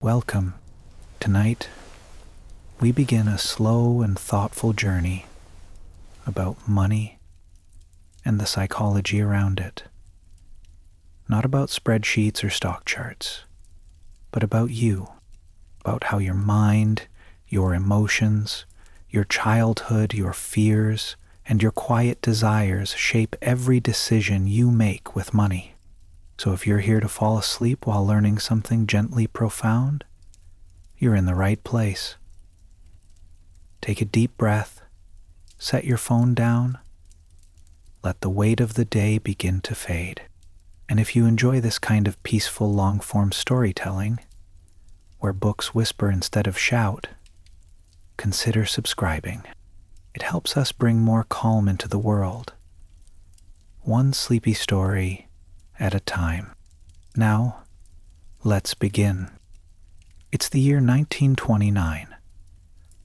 Welcome. Tonight, we begin a slow and thoughtful journey about money and the psychology around it. Not about spreadsheets or stock charts, but about you, about how your mind, your emotions, your childhood, your fears, and your quiet desires shape every decision you make with money. So if you're here to fall asleep while learning something gently profound, you're in the right place. Take a deep breath, set your phone down, let the weight of the day begin to fade. And if you enjoy this kind of peaceful long-form storytelling, where books whisper instead of shout, consider subscribing. It helps us bring more calm into the world, one sleepy story at a time. Now, let's begin. It's the year 1929.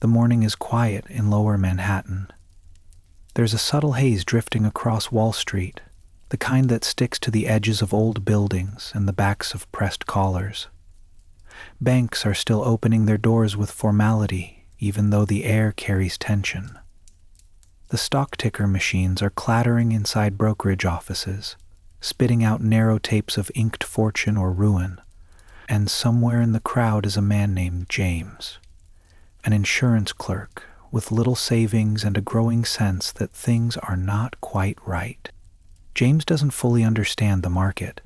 The morning is quiet in lower Manhattan. There's a subtle haze drifting across Wall Street, the kind that sticks to the edges of old buildings and the backs of pressed collars. Banks are still opening their doors with formality, even though the air carries tension. The stock ticker machines are clattering inside brokerage offices, spitting out narrow tapes of inked fortune or ruin, and somewhere in the crowd is a man named James, an insurance clerk with little savings and a growing sense that things are not quite right. James doesn't fully understand the market.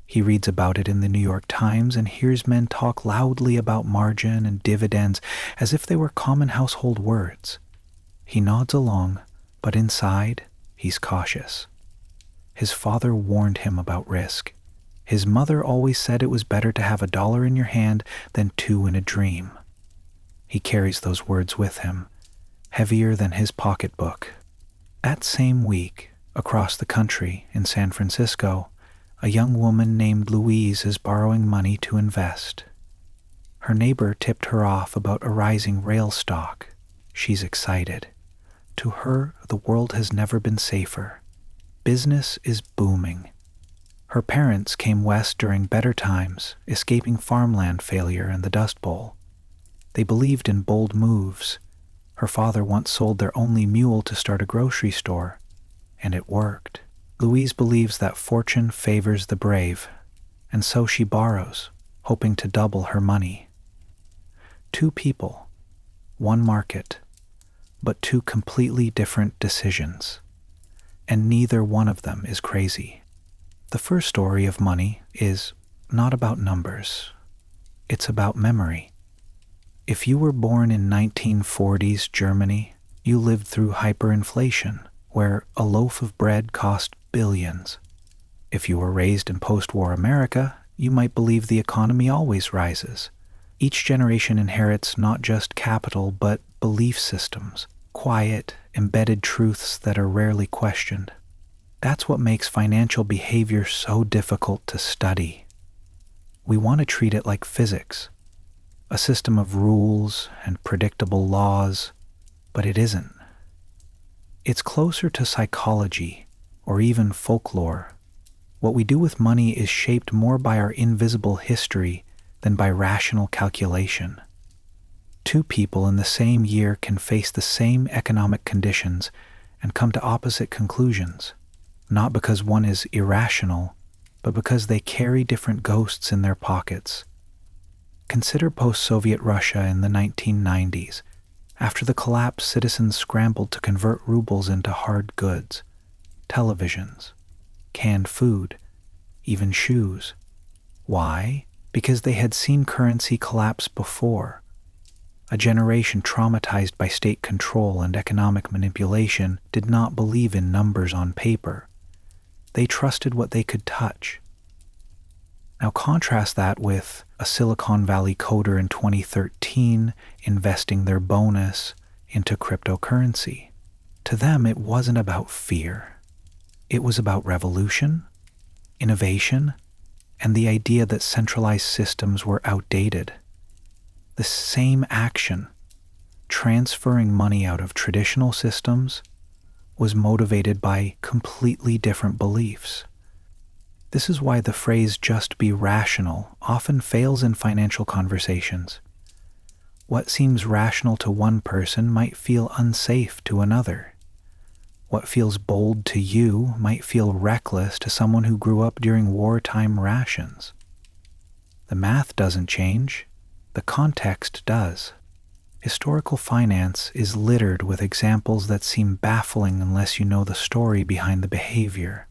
He reads about it in the New York Times and hears men talk loudly about margin and dividends as if they were common household words. He nods along, but inside, he's cautious. His father warned him about risk. His mother always said it was better to have $1 in your hand than 2 in a dream. He carries those words with him, heavier than his pocketbook. That same week, across the country in San Francisco, a young woman named Louise is borrowing money to invest. Her neighbor tipped her off about a rising rail stock. She's excited. To her, the world has never been safer. Business is booming. Her parents came west during better times, escaping farmland failure and the Dust Bowl. They believed in bold moves. Her father once sold their only mule to start a grocery store, and it worked. Louise believes that fortune favors the brave, and so she borrows, hoping to double her money. 2 people, 1 market, but 2 completely different decisions. And neither one of them is crazy. The first story of money is not about numbers. It's about memory. If you were born in 1940s Germany, you lived through hyperinflation, where a loaf of bread cost billions. If you were raised in post-war America, you might believe the economy always rises. Each generation inherits not just capital, but belief systems, quiet, embedded truths that are rarely questioned. That's what makes financial behavior so difficult to study. We want to treat it like physics, a system of rules and predictable laws, but it isn't. It's closer to psychology or even folklore. What we do with money is shaped more by our invisible history than by rational calculation. 2 people in the same year can face the same economic conditions and come to opposite conclusions, not because one is irrational, but because they carry different ghosts in their pockets. Consider post-Soviet Russia in the 1990s. After the collapse, citizens scrambled to convert rubles into hard goods, televisions, canned food, even shoes. Why? Because they had seen currency collapse before. A generation traumatized by state control and economic manipulation did not believe in numbers on paper. They trusted what they could touch. Now contrast that with a Silicon Valley coder in 2013 investing their bonus into cryptocurrency. To them, it wasn't about fear. It was about revolution, innovation, and the idea that centralized systems were outdated. The same action, transferring money out of traditional systems, was motivated by completely different beliefs. This is why the phrase "just be rational" often fails in financial conversations. What seems rational to one person might feel unsafe to another. What feels bold to you might feel reckless to someone who grew up during wartime rations. The math doesn't change, the context does. Historical finance is littered with examples that seem baffling unless you know the story behind the behavior.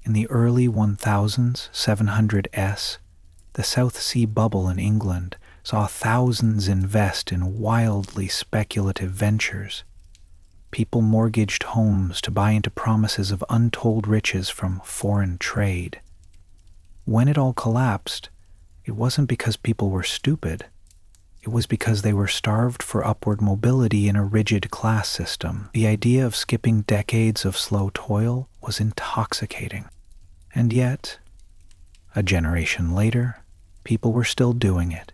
In the early 1700s, the South Sea bubble in England saw thousands invest in wildly speculative ventures. People mortgaged homes to buy into promises of untold riches from foreign trade. When it all collapsed, it wasn't because people were stupid. It was because they were starved for upward mobility in a rigid class system. The idea of skipping decades of slow toil was intoxicating. And yet, a generation later, people were still doing it.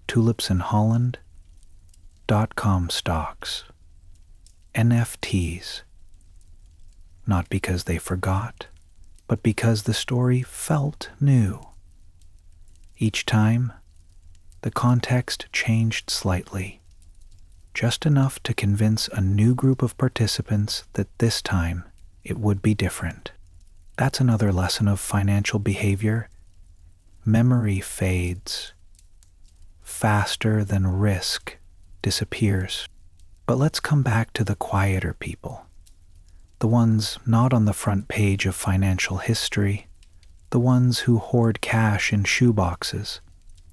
Tulips in Holland, .com stocks, NFTs. Not because they forgot, but because the story felt new. Each time, the context changed slightly, just enough to convince a new group of participants that this time it would be different. That's another lesson of financial behavior. Memory fades faster than risk disappears. But let's come back to the quieter people, the ones not on the front page of financial history, the ones who hoard cash in shoeboxes,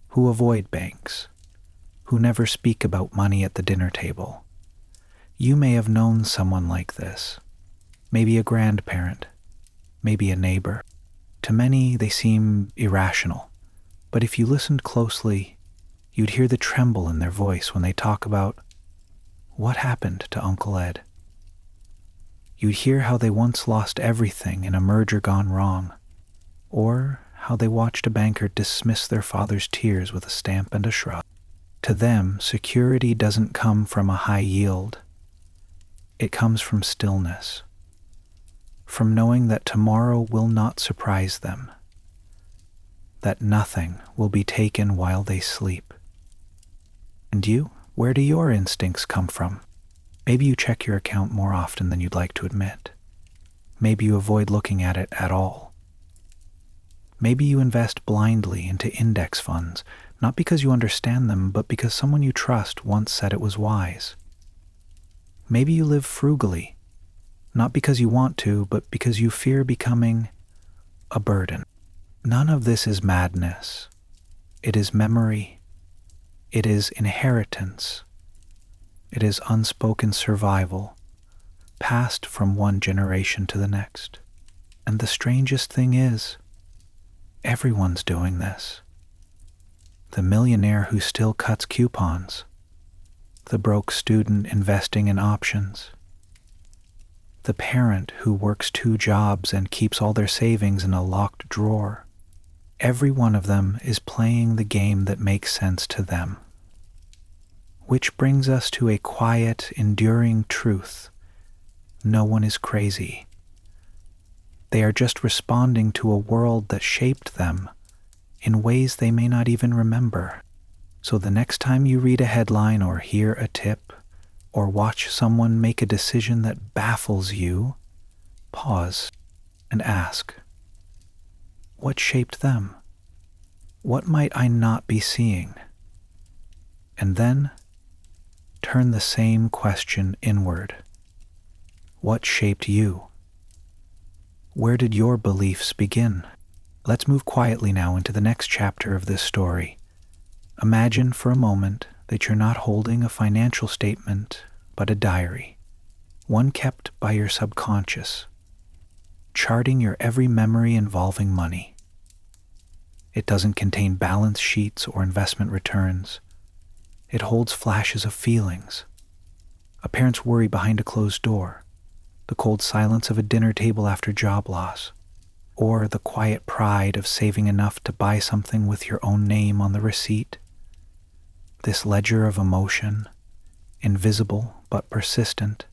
who avoid banks, who never speak about money at the dinner table. You may have known someone like this, maybe a grandparent, maybe a neighbor. To many, they seem irrational, but if you listened closely, you'd hear the tremble in their voice when they talk about what happened to Uncle Ed. You'd hear how they once lost everything in a merger gone wrong, or how they watched a banker dismiss their father's tears with a stamp and a shrug. To them, security doesn't come from a high yield. It comes from stillness, from knowing that tomorrow will not surprise them, that nothing will be taken while they sleep. And you, where do your instincts come from? Maybe you check your account more often than you'd like to admit. Maybe you avoid looking at it at all. Maybe you invest blindly into index funds, not because you understand them, but because someone you trust once said it was wise. Maybe you live frugally, not because you want to, but because you fear becoming a burden. None of this is madness. It is memory. It is inheritance. It is unspoken survival, passed from one generation to the next. And the strangest thing is, everyone's doing this. The millionaire who still cuts coupons, the broke student investing in options, the parent who works 2 jobs and keeps all their savings in a locked drawer. Every one of them is playing the game that makes sense to them. Which brings us to a quiet, enduring truth. No one is crazy. They are just responding to a world that shaped them in ways they may not even remember. So the next time you read a headline or hear a tip or watch someone make a decision that baffles you, pause and ask, what shaped them? What might I not be seeing? And then turn the same question inward. What shaped you? Where did your beliefs begin? Let's move quietly now into the next chapter of this story. Imagine for a moment that you're not holding a financial statement, but a diary, one kept by your subconscious, charting your every memory involving money. It doesn't contain balance sheets or investment returns. It holds flashes of feelings. A parent's worry behind a closed door, the cold silence of a dinner table after job loss, or the quiet pride of saving enough to buy something with your own name on the receipt. This ledger of emotion, invisible but persistent,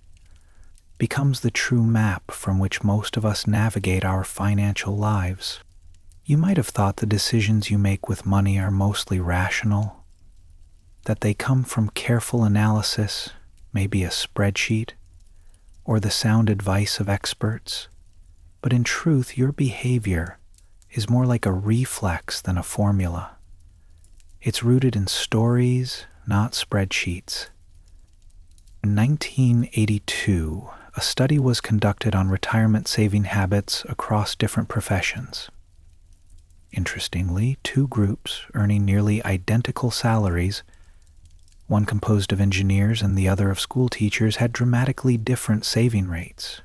becomes the true map from which most of us navigate our financial lives. You might have thought the decisions you make with money are mostly rational, that they come from careful analysis, maybe a spreadsheet, or the sound advice of experts. But in truth, your behavior is more like a reflex than a formula. It's rooted in stories, not spreadsheets. In 1982, a study was conducted on retirement saving habits across different professions. Interestingly, two groups earning nearly identical salaries, one composed of engineers and the other of school teachers, had dramatically different saving rates.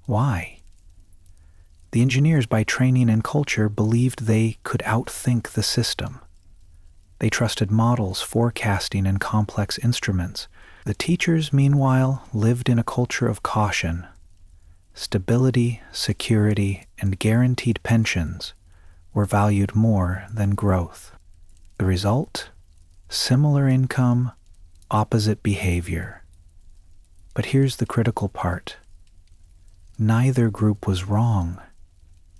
Why? The engineers, by training and culture, believed they could outthink the system. They trusted models, forecasting, and complex instruments. The teachers, meanwhile, lived in a culture of caution. Stability, security, and guaranteed pensions were valued more than growth. The result? Similar income, opposite behavior. But here's the critical part. Neither group was wrong.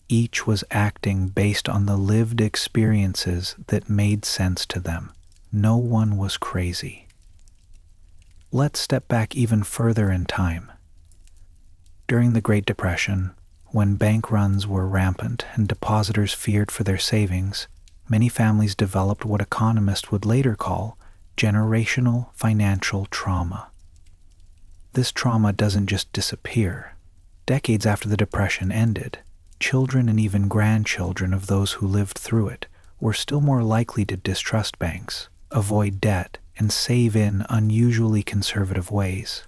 Each was acting based on the lived experiences that made sense to them. No one was crazy. Let's step back even further in time. During the Great Depression, when bank runs were rampant and depositors feared for their savings, many families developed what economists would later call generational financial trauma. This trauma doesn't just disappear. Decades after the Depression ended, children and even grandchildren of those who lived through it were still more likely to distrust banks, avoid debt, and save in unusually conservative ways,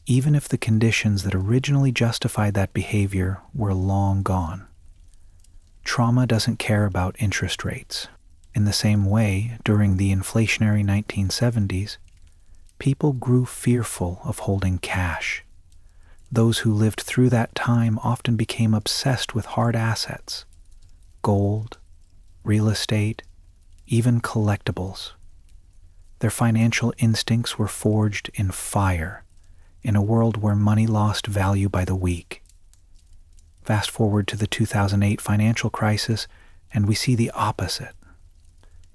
even if the conditions that originally justified that behavior were long gone. Trauma doesn't care about interest rates. In the same way, during the inflationary 1970s, people grew fearful of holding cash. Those who lived through that time often became obsessed with hard assets, gold, real estate, even collectibles. Their financial instincts were forged in fire, in a world where money lost value by the week. Fast forward to the 2008 financial crisis, and we see the opposite.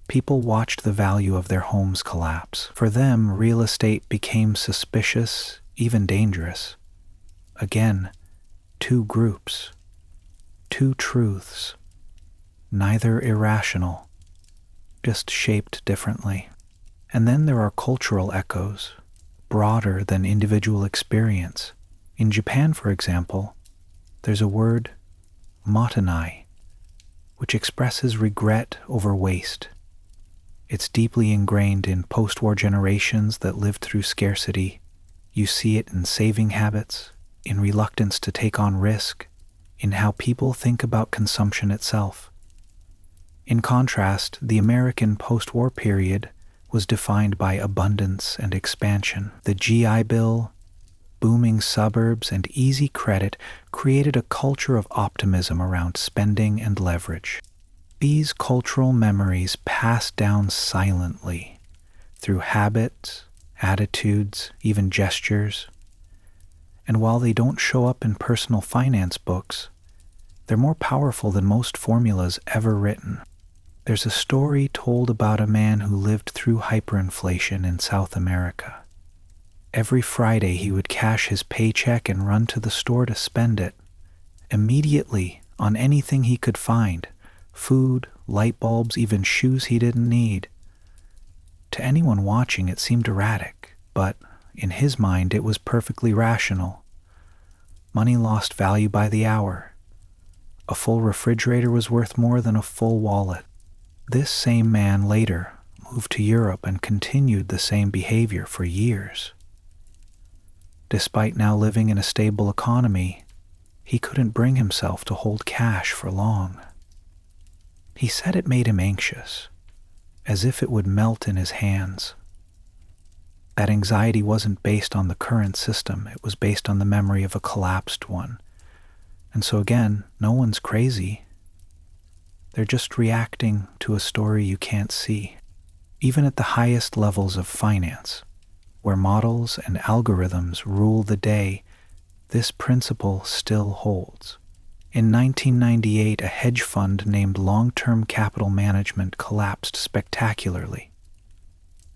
People watched the value of their homes collapse. For them, real estate became suspicious, even dangerous. Again, two groups, two truths, neither irrational, just shaped differently. And then there are cultural echoes, broader than individual experience. In Japan, for example, there's a word, motenai, which expresses regret over waste. It's deeply ingrained in post-war generations that lived through scarcity. You see it in saving habits, in reluctance to take on risk, in how people think about consumption itself. In contrast, the American post-war period was defined by abundance and expansion. The GI Bill, booming suburbs, and easy credit created a culture of optimism around spending and leverage. These cultural memories pass down silently through habits, attitudes, even gestures. And while they don't show up in personal finance books, they're more powerful than most formulas ever written. There's a story told about a man who lived through hyperinflation in South America. Every Friday he would cash his paycheck and run to the store to spend it, immediately on anything he could find, food, light bulbs, even shoes he didn't need. To anyone watching, it seemed erratic, but in his mind it was perfectly rational. Money lost value by the hour. A full refrigerator was worth more than a full wallet. This same man later moved to Europe and continued the same behavior for years. Despite now living in a stable economy, he couldn't bring himself to hold cash for long. He said it made him anxious, as if it would melt in his hands. That anxiety wasn't based on the current system, it was based on the memory of a collapsed one. And so again, no one's crazy. They're just reacting to a story you can't see. Even at the highest levels of finance, where models and algorithms rule the day, this principle still holds. In 1998, a hedge fund named Long-Term Capital Management collapsed spectacularly.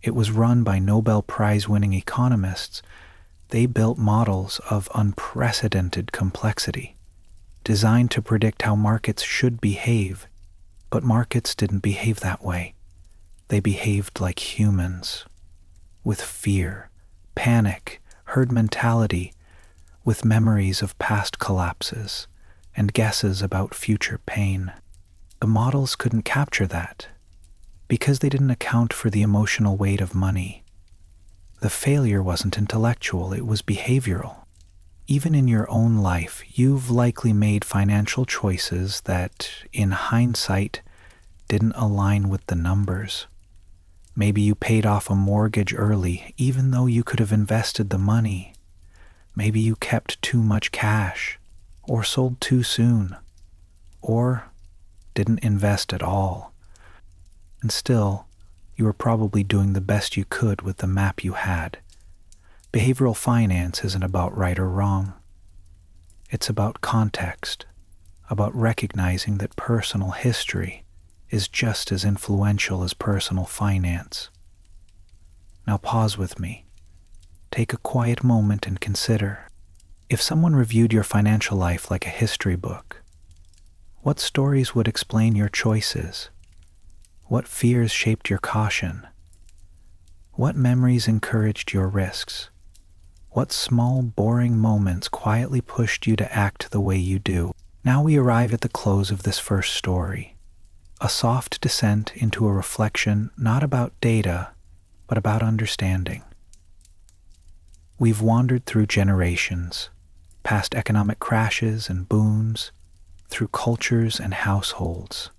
It was run by Nobel Prize-winning economists. They built models of unprecedented complexity, designed to predict how markets should behave, but markets didn't behave that way. They behaved like humans, with fear, panic, herd mentality, with memories of past collapses and guesses about future pain. The models couldn't capture that because they didn't account for the emotional weight of money. The failure wasn't intellectual, it was behavioral. Even in your own life, you've likely made financial choices that, in hindsight, didn't align with the numbers. Maybe you paid off a mortgage early, even though you could have invested the money. Maybe you kept too much cash, or sold too soon, or didn't invest at all. And still, you were probably doing the best you could with the map you had. Behavioral finance isn't about right or wrong. It's about context, about recognizing that personal history is just as influential as personal finance. Now pause with me. Take a quiet moment and consider. If someone reviewed your financial life like a history book, what stories would explain your choices? What fears shaped your caution? What memories encouraged your risks? What small, boring moments quietly pushed you to act the way you do? Now we arrive at the close of this first story, a soft descent into a reflection not about data, but about understanding. We've wandered through generations, past economic crashes and booms, through cultures and households.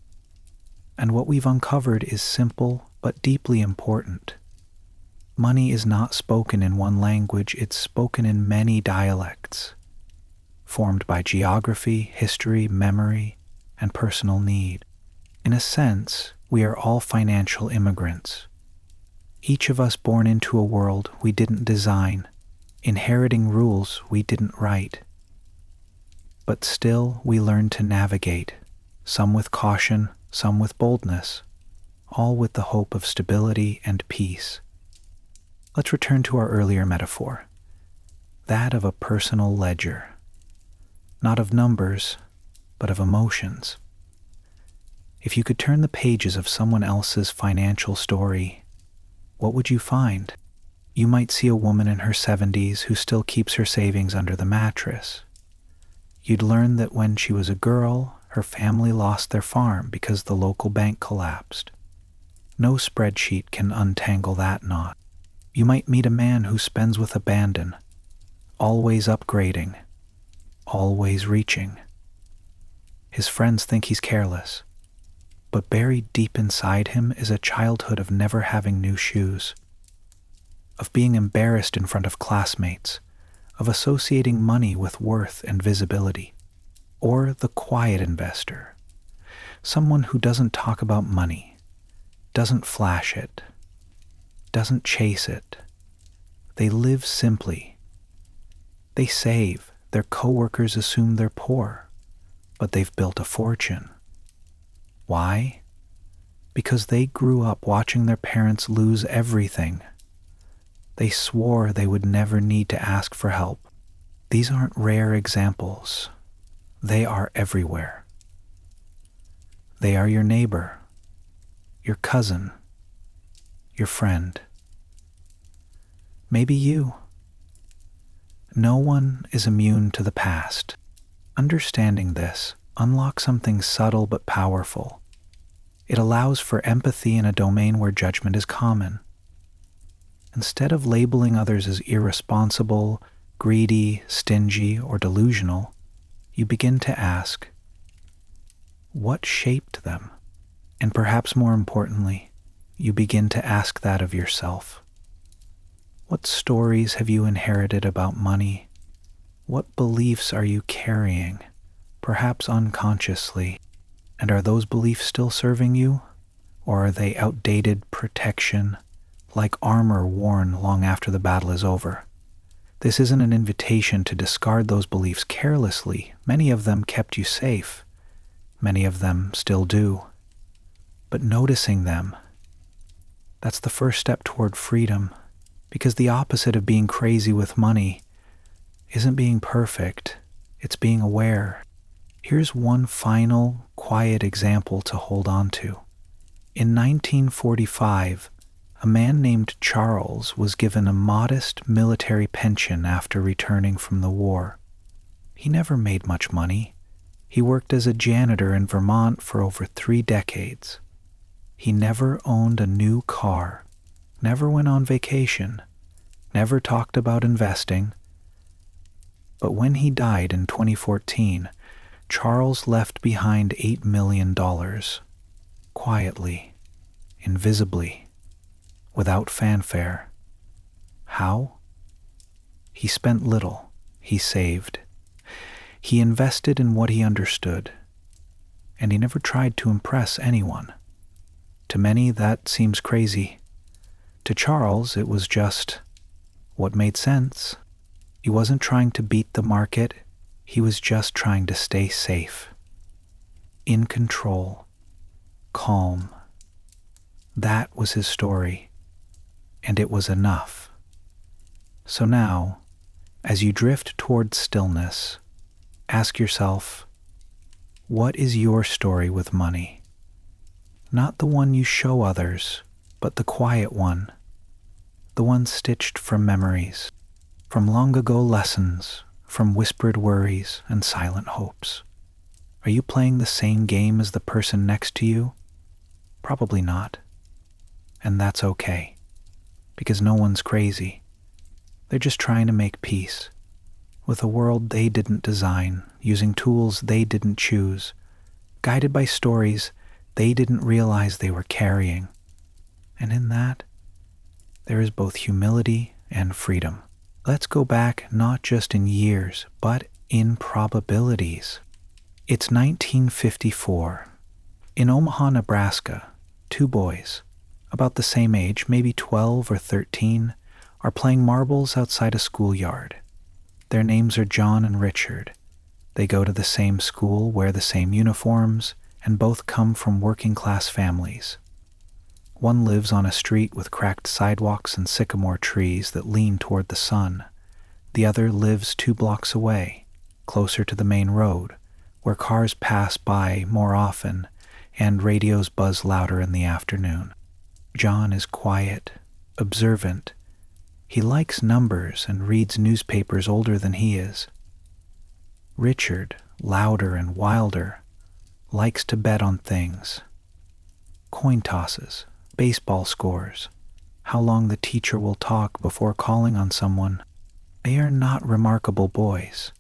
And what we've uncovered is simple but deeply important. Money is not spoken in one language, it's spoken in many dialects, formed by geography, history, memory, and personal need. In a sense, we are all financial immigrants. Each of us born into a world we didn't design, inheriting rules we didn't write. But still, we learn to navigate, some with caution, some with boldness, all with the hope of stability and peace. Let's return to our earlier metaphor, that of a personal ledger, not of numbers, but of emotions. If you could turn the pages of someone else's financial story, what would you find? You might see a woman in her 70s who still keeps her savings under the mattress. You'd learn that when she was a girl, her family lost their farm because the local bank collapsed. No spreadsheet can untangle that knot. You might meet a man who spends with abandon, always upgrading, always reaching. His friends think he's careless, but buried deep inside him is a childhood of never having new shoes, of being embarrassed in front of classmates, of associating money with worth and visibility. Or the quiet investor, someone who doesn't talk about money, doesn't flash it, doesn't chase it. They live simply. They save. Their coworkers assume they're poor, but they've built a fortune. Why? Because they grew up watching their parents lose everything. They swore they would never need to ask for help. These aren't rare examples. They are everywhere. They are your neighbor, your cousin, your friend. Maybe you. No one is immune to the past. Understanding this unlocks something subtle but powerful. It allows for empathy in a domain where judgment is common. Instead of labeling others as irresponsible, greedy, stingy, or delusional, you begin to ask, what shaped them? And perhaps more importantly, you begin to ask that of yourself. What stories have you inherited about money? What beliefs are you carrying, perhaps unconsciously? And are those beliefs still serving you? Or are they outdated protection, like armor worn long after the battle is over. This isn't an invitation to discard those beliefs carelessly. Many of them kept you safe. Many of them still do. But noticing them, that's the first step toward freedom, because the opposite of being crazy with money isn't being perfect, it's being aware. Here's one final, quiet example to hold on to. In 1945, a man named Charles was given a modest military pension after returning from the war. He never made much money. He worked as a janitor in Vermont for over 3 decades. He never owned a new car, never went on vacation, never talked about investing. But when he died in 2014, Charles left behind $8 million, quietly, invisibly, without fanfare. How? He spent little. He saved. He invested in what he understood. And he never tried to impress anyone. To many, that seems crazy. To Charles, it was just what made sense. He wasn't trying to beat the market. He was just trying to stay safe. In control. Calm. That was his story. And it was enough. So now, as you drift toward stillness, ask yourself, what is your story with money? Not the one you show others, but the quiet one, the one stitched from memories, from long ago lessons, from whispered worries and silent hopes. Are you playing the same game as the person next to you? Probably not. And that's okay. Because no one's crazy. They're just trying to make peace with a world they didn't design, using tools they didn't choose, guided by stories they didn't realize they were carrying. And in that, there is both humility and freedom. Let's go back not just in years, but in probabilities. It's 1954. In Omaha, Nebraska, 2 boys, about the same age, maybe 12 or 13, are playing marbles outside a schoolyard. Their names are John and Richard. They go to the same school, wear the same uniforms, and both come from working-class families. One lives on a street with cracked sidewalks and sycamore trees that lean toward the sun. The other lives 2 blocks away, closer to the main road, where cars pass by more often and radios buzz louder in the afternoon. John is quiet, observant. He likes numbers and reads newspapers older than he is. Richard, louder and wilder, likes to bet on things. Coin tosses, baseball scores, how long the teacher will talk before calling on someone. They are not remarkable boys.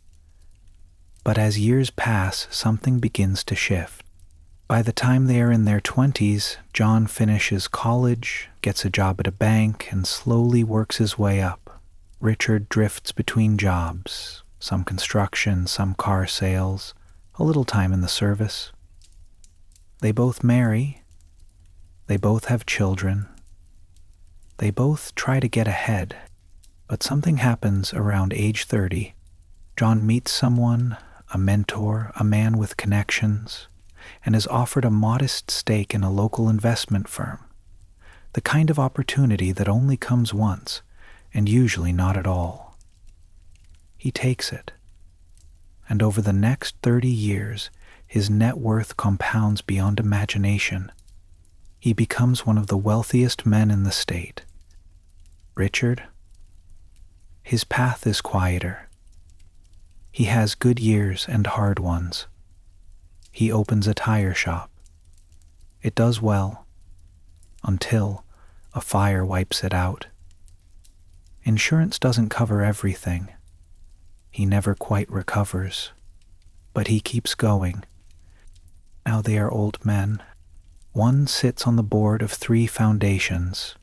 But as years pass, something begins to shift. By the time they are in their 20s, John finishes college, gets a job at a bank, and slowly works his way up. Richard drifts between jobs, some construction, some car sales, a little time in the service. They both marry. They both have children. They both try to get ahead. But something happens around age 30. John meets someone, a mentor, a man with connections, and is offered a modest stake in a local investment firm, the kind of opportunity that only comes once, and usually not at all. He takes it, and over the next 30 years, his net worth compounds beyond imagination. He becomes one of the wealthiest men in the state. Richard? His path is quieter. He has good years and hard ones. He opens a tire shop. It does well, until a fire wipes it out. Insurance doesn't cover everything. He never quite recovers, but he keeps going. Now they are old men. One sits on the board of 3 foundations.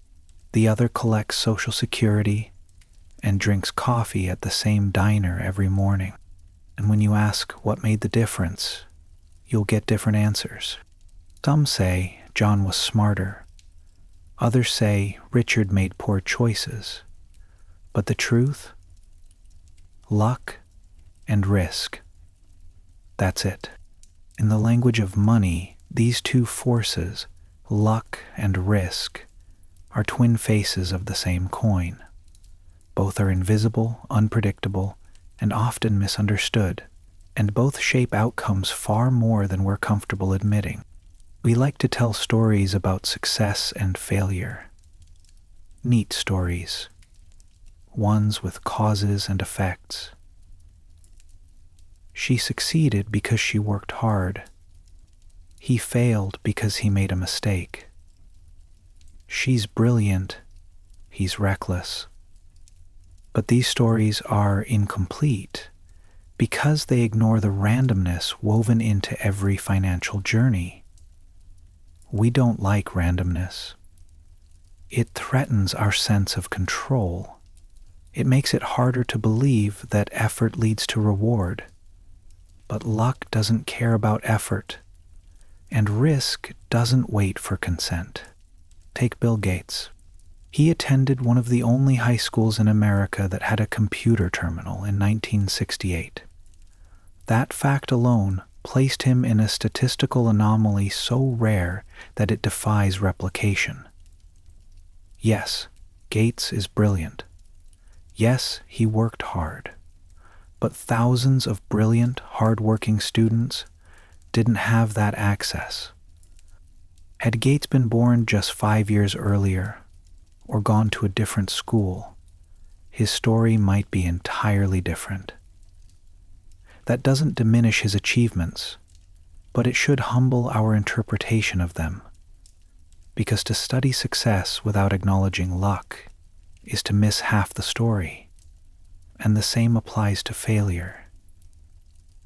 The other collects Social Security and drinks coffee at the same diner every morning. And when you ask what made the difference, you'll get different answers. Some say John was smarter. Others say Richard made poor choices. But the truth? Luck and risk. That's it. In the language of money, these two forces, luck and risk, are twin faces of the same coin. Both are invisible, unpredictable, and often misunderstood, and both shape outcomes far more than we're comfortable admitting. We like to tell stories about success and failure. Neat stories. Ones with causes and effects. She succeeded because she worked hard. He failed because he made a mistake. She's brilliant. He's reckless. But these stories are incomplete because they ignore the randomness woven into every financial journey. We don't like randomness. It threatens our sense of control. It makes it harder to believe that effort leads to reward. But luck doesn't care about effort, and risk doesn't wait for consent. Take Bill Gates. He attended one of the only high schools in America that had a computer terminal in 1968. That fact alone placed him in a statistical anomaly so rare that it defies replication. Yes, Gates is brilliant. Yes, he worked hard. But thousands of brilliant, hard-working students didn't have that access. Had Gates been born just 5 years earlier, or gone to a different school, his story might be entirely different. That doesn't diminish his achievements, but it should humble our interpretation of them, because to study success without acknowledging luck is to miss half the story, and the same applies to failure.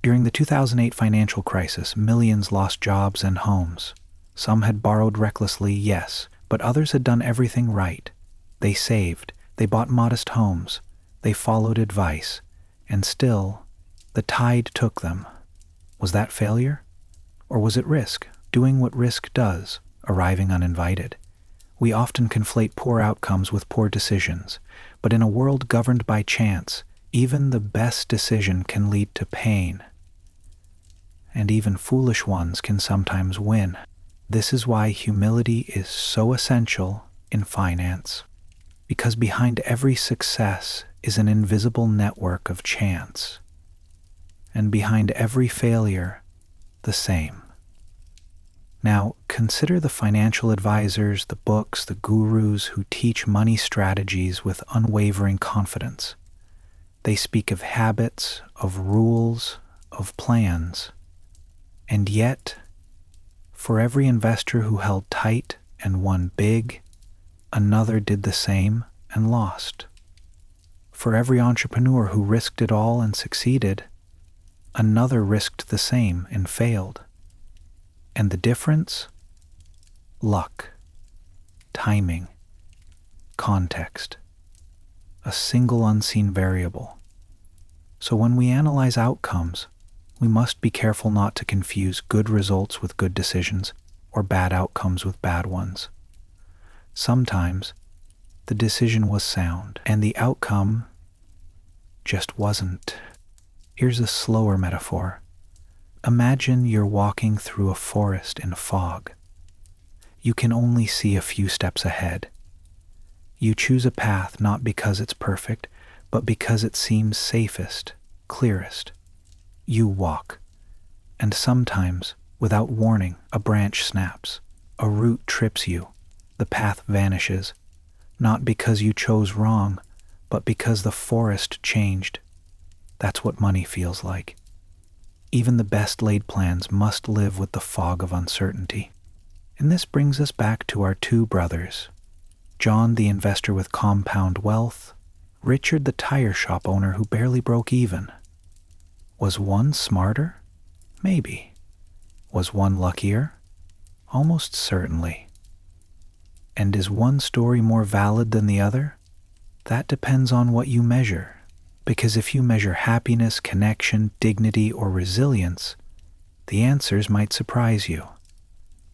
During the 2008 financial crisis, millions lost jobs and homes. Some had borrowed recklessly, yes, but others had done everything right. They saved, they bought modest homes, they followed advice, and still, the tide took them. Was that failure? Or was it risk, doing what risk does, arriving uninvited? We often conflate poor outcomes with poor decisions, but in a world governed by chance, even the best decision can lead to pain. And even foolish ones can sometimes win. This is why humility is so essential in finance, because behind every success is an invisible network of chance, and behind every failure, the same. Now, consider the financial advisors, the books, the gurus who teach money strategies with unwavering confidence. They speak of habits, of rules, of plans. And yet, for every investor who held tight and won big, another did the same and lost. For every entrepreneur who risked it all and succeeded, another risked the same and failed. And the difference? Luck, timing, context, a single unseen variable. So when we analyze outcomes, we must be careful not to confuse good results with good decisions or bad outcomes with bad ones. Sometimes the decision was sound and the outcome just wasn't. Here's a slower metaphor. Imagine you're walking through a forest in fog. You can only see a few steps ahead. You choose a path not because it's perfect, but because it seems safest, clearest. You walk, and sometimes, without warning, a branch snaps, a root trips you, the path vanishes, not because you chose wrong, but because the forest changed. That's what money feels like. Even the best laid plans must live with the fog of uncertainty. And this brings us back to our two brothers, John the investor with compound wealth, Richard the tire shop owner who barely broke even. Was one smarter? Maybe. Was one luckier? Almost certainly. And is one story more valid than the other? That depends on what you measure. Because if you measure happiness, connection, dignity, or resilience, the answers might surprise you.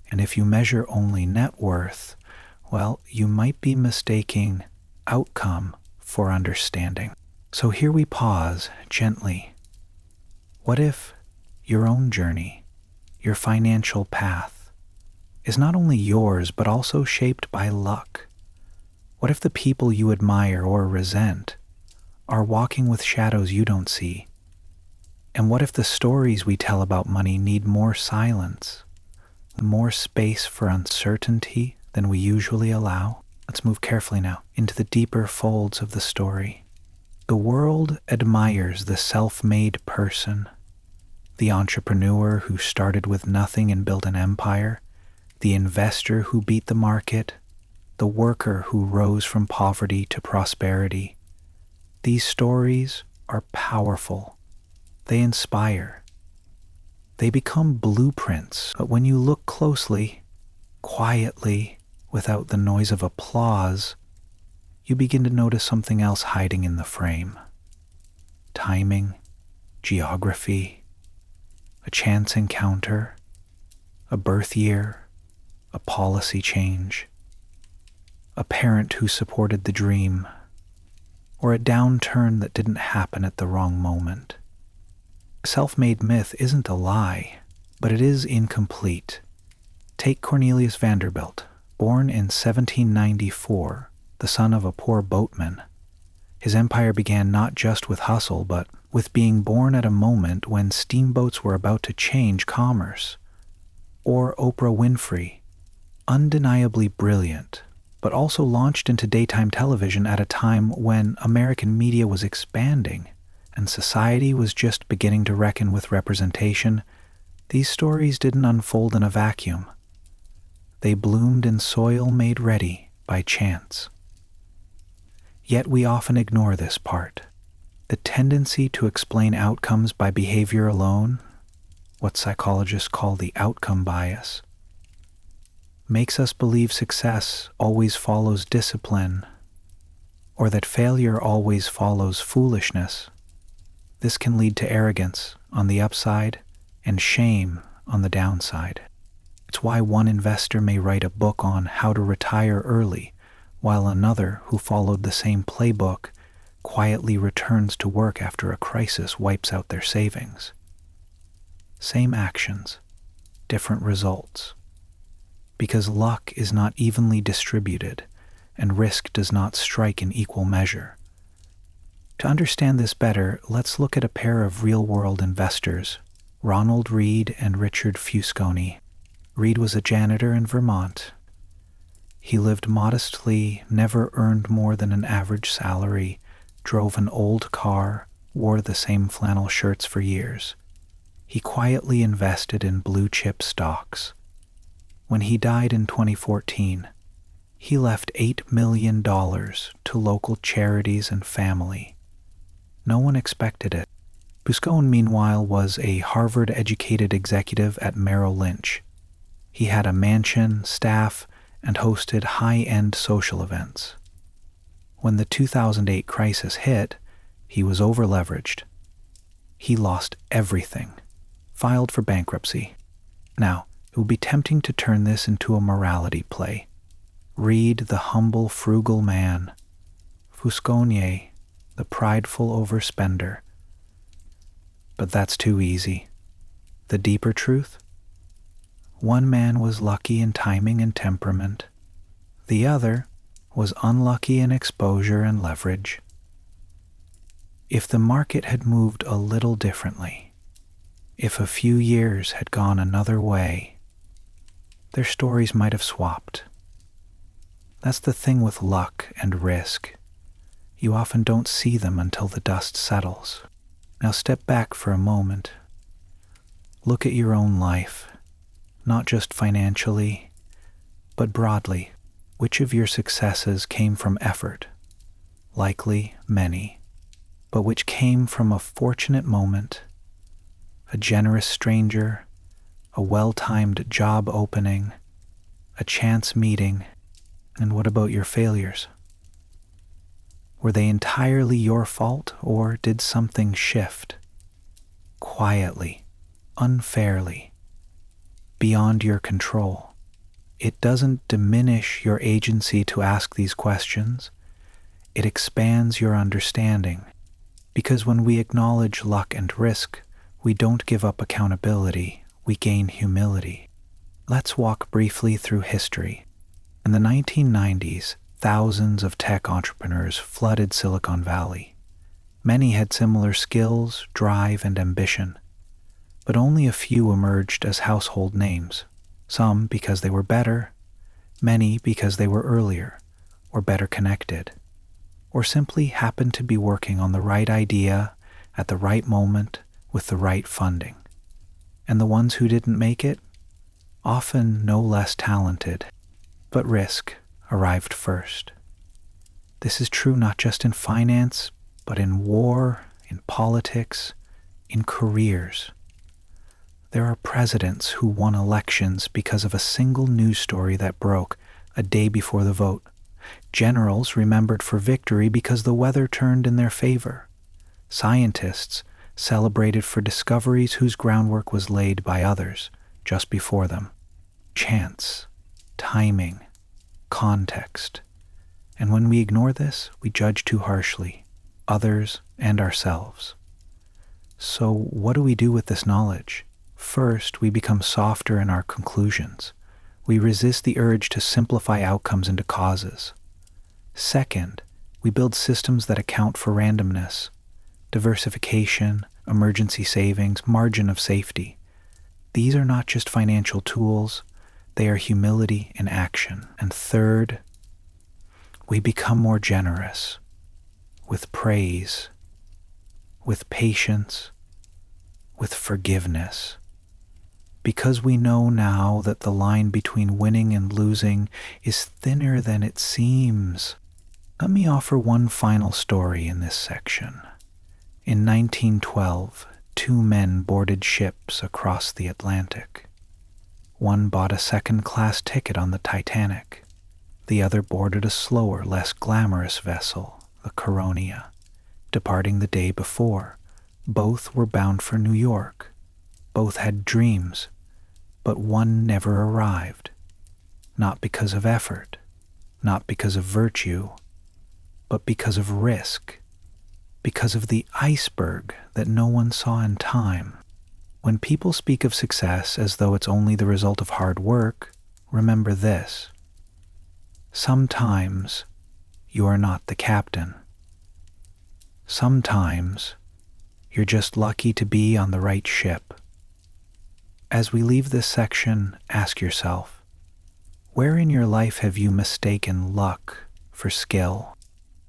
And if you measure only net worth, Well, you might be mistaking outcome for understanding. So here we pause gently. What if your own journey, your financial path, is not only yours but also shaped by luck? What if the people you admire or resent are walking with shadows you don't see? And what if the stories we tell about money need more silence, more space for uncertainty than we usually allow? Let's move carefully now into the deeper folds of the story. The world admires the self-made person, the entrepreneur who started with nothing and built an empire, the investor who beat the market, the worker who rose from poverty to prosperity. These stories are powerful. They inspire. They become blueprints, but when you look closely, quietly, without the noise of applause, you begin to notice something else hiding in the frame. Timing, geography, a chance encounter, a birth year, a policy change, a parent who supported the dream, or a downturn that didn't happen at the wrong moment. Self-made myth isn't a lie, but it is incomplete. Take Cornelius Vanderbilt, born in 1794, the son of a poor boatman. His empire began not just with hustle, but with being born at a moment when steamboats were about to change commerce. Or Oprah Winfrey, undeniably brilliant, but also launched into daytime television at a time when American media was expanding and society was just beginning to reckon with representation. These stories didn't unfold in a vacuum. They bloomed in soil made ready by chance. Yet we often ignore this part. The tendency to explain outcomes by behavior alone, what psychologists call the outcome bias, makes us believe success always follows discipline, or that failure always follows foolishness. This can lead to arrogance on the upside and shame on the downside. It's why one investor may write a book on how to retire early, while another who followed the same playbook quietly returns to work after a crisis wipes out their savings. Same actions, different results. Because luck is not evenly distributed and risk does not strike in equal measure. To understand this better, let's look at a pair of real-world investors, Ronald Read and Richard Fusconi. Read was a janitor in Vermont. He lived modestly, never earned more than an average salary, drove an old car, wore the same flannel shirts for years. He quietly invested in blue-chip stocks. When he died in 2014, he left $8 million to local charities and family. No one expected it. Fusconi, meanwhile, was a Harvard-educated executive at Merrill Lynch. He had a mansion, staff, and hosted high-end social events. When the 2008 crisis hit, he was over-leveraged. He lost everything, filed for bankruptcy. Now, it would be tempting to turn this into a morality play. Read the humble, frugal man, Fusconi, the prideful overspender. But that's too easy. The deeper truth? One man was lucky in timing and temperament. The other was unlucky in exposure and leverage. If the market had moved a little differently, if a few years had gone another way, their stories might have swapped. That's the thing with luck and risk. You often don't see them until the dust settles. Now step back for a moment. Look at your own life, not just financially, but broadly. Which of your successes came from effort? Likely many. But which came from a fortunate moment, a generous stranger, a well-timed job opening, a chance meeting? And what about your failures? Were they entirely your fault, or did something shift? Quietly, unfairly, beyond your control? It doesn't diminish your agency to ask these questions. It expands your understanding. Because when we acknowledge luck and risk, we don't give up accountability, we gain humility. Let's walk briefly through history. In the 1990s, thousands of tech entrepreneurs flooded Silicon Valley. Many had similar skills, drive, and ambition, but only a few emerged as household names. Some because they were better, many because they were earlier, or better connected, or simply happened to be working on the right idea at the right moment with the right funding. And the ones who didn't make it, often no less talented, but risk arrived first. This is true not just in finance, but in war, in politics, in careers. There are presidents who won elections because of a single news story that broke a day before the vote. Generals remembered for victory because the weather turned in their favor. Scientists celebrated for discoveries whose groundwork was laid by others just before them. Chance, timing, context. And when we ignore this, we judge too harshly, others and ourselves. So what do we do with this knowledge? First, we become softer in our conclusions. We resist the urge to simplify outcomes into causes. Second, we build systems that account for randomness, diversification, emergency savings, margin of safety. These are not just financial tools, they are humility in action. And third, we become more generous, with praise, with patience, with forgiveness. Because we know now that the line between winning and losing is thinner than it seems. Let me offer one final story in this section. In 1912, two men boarded ships across the Atlantic. One bought a second-class ticket on the Titanic. The other boarded a slower, less glamorous vessel, the Caronia, departing the day before. Both were bound for New York. Both had dreams, but one never arrived. Not because of effort, not because of virtue, but because of risk, because of the iceberg that no one saw in time. When people speak of success as though it's only the result of hard work, remember this. Sometimes you are not the captain. Sometimes you're just lucky to be on the right ship. As we leave this section, ask yourself, where in your life have you mistaken luck for skill?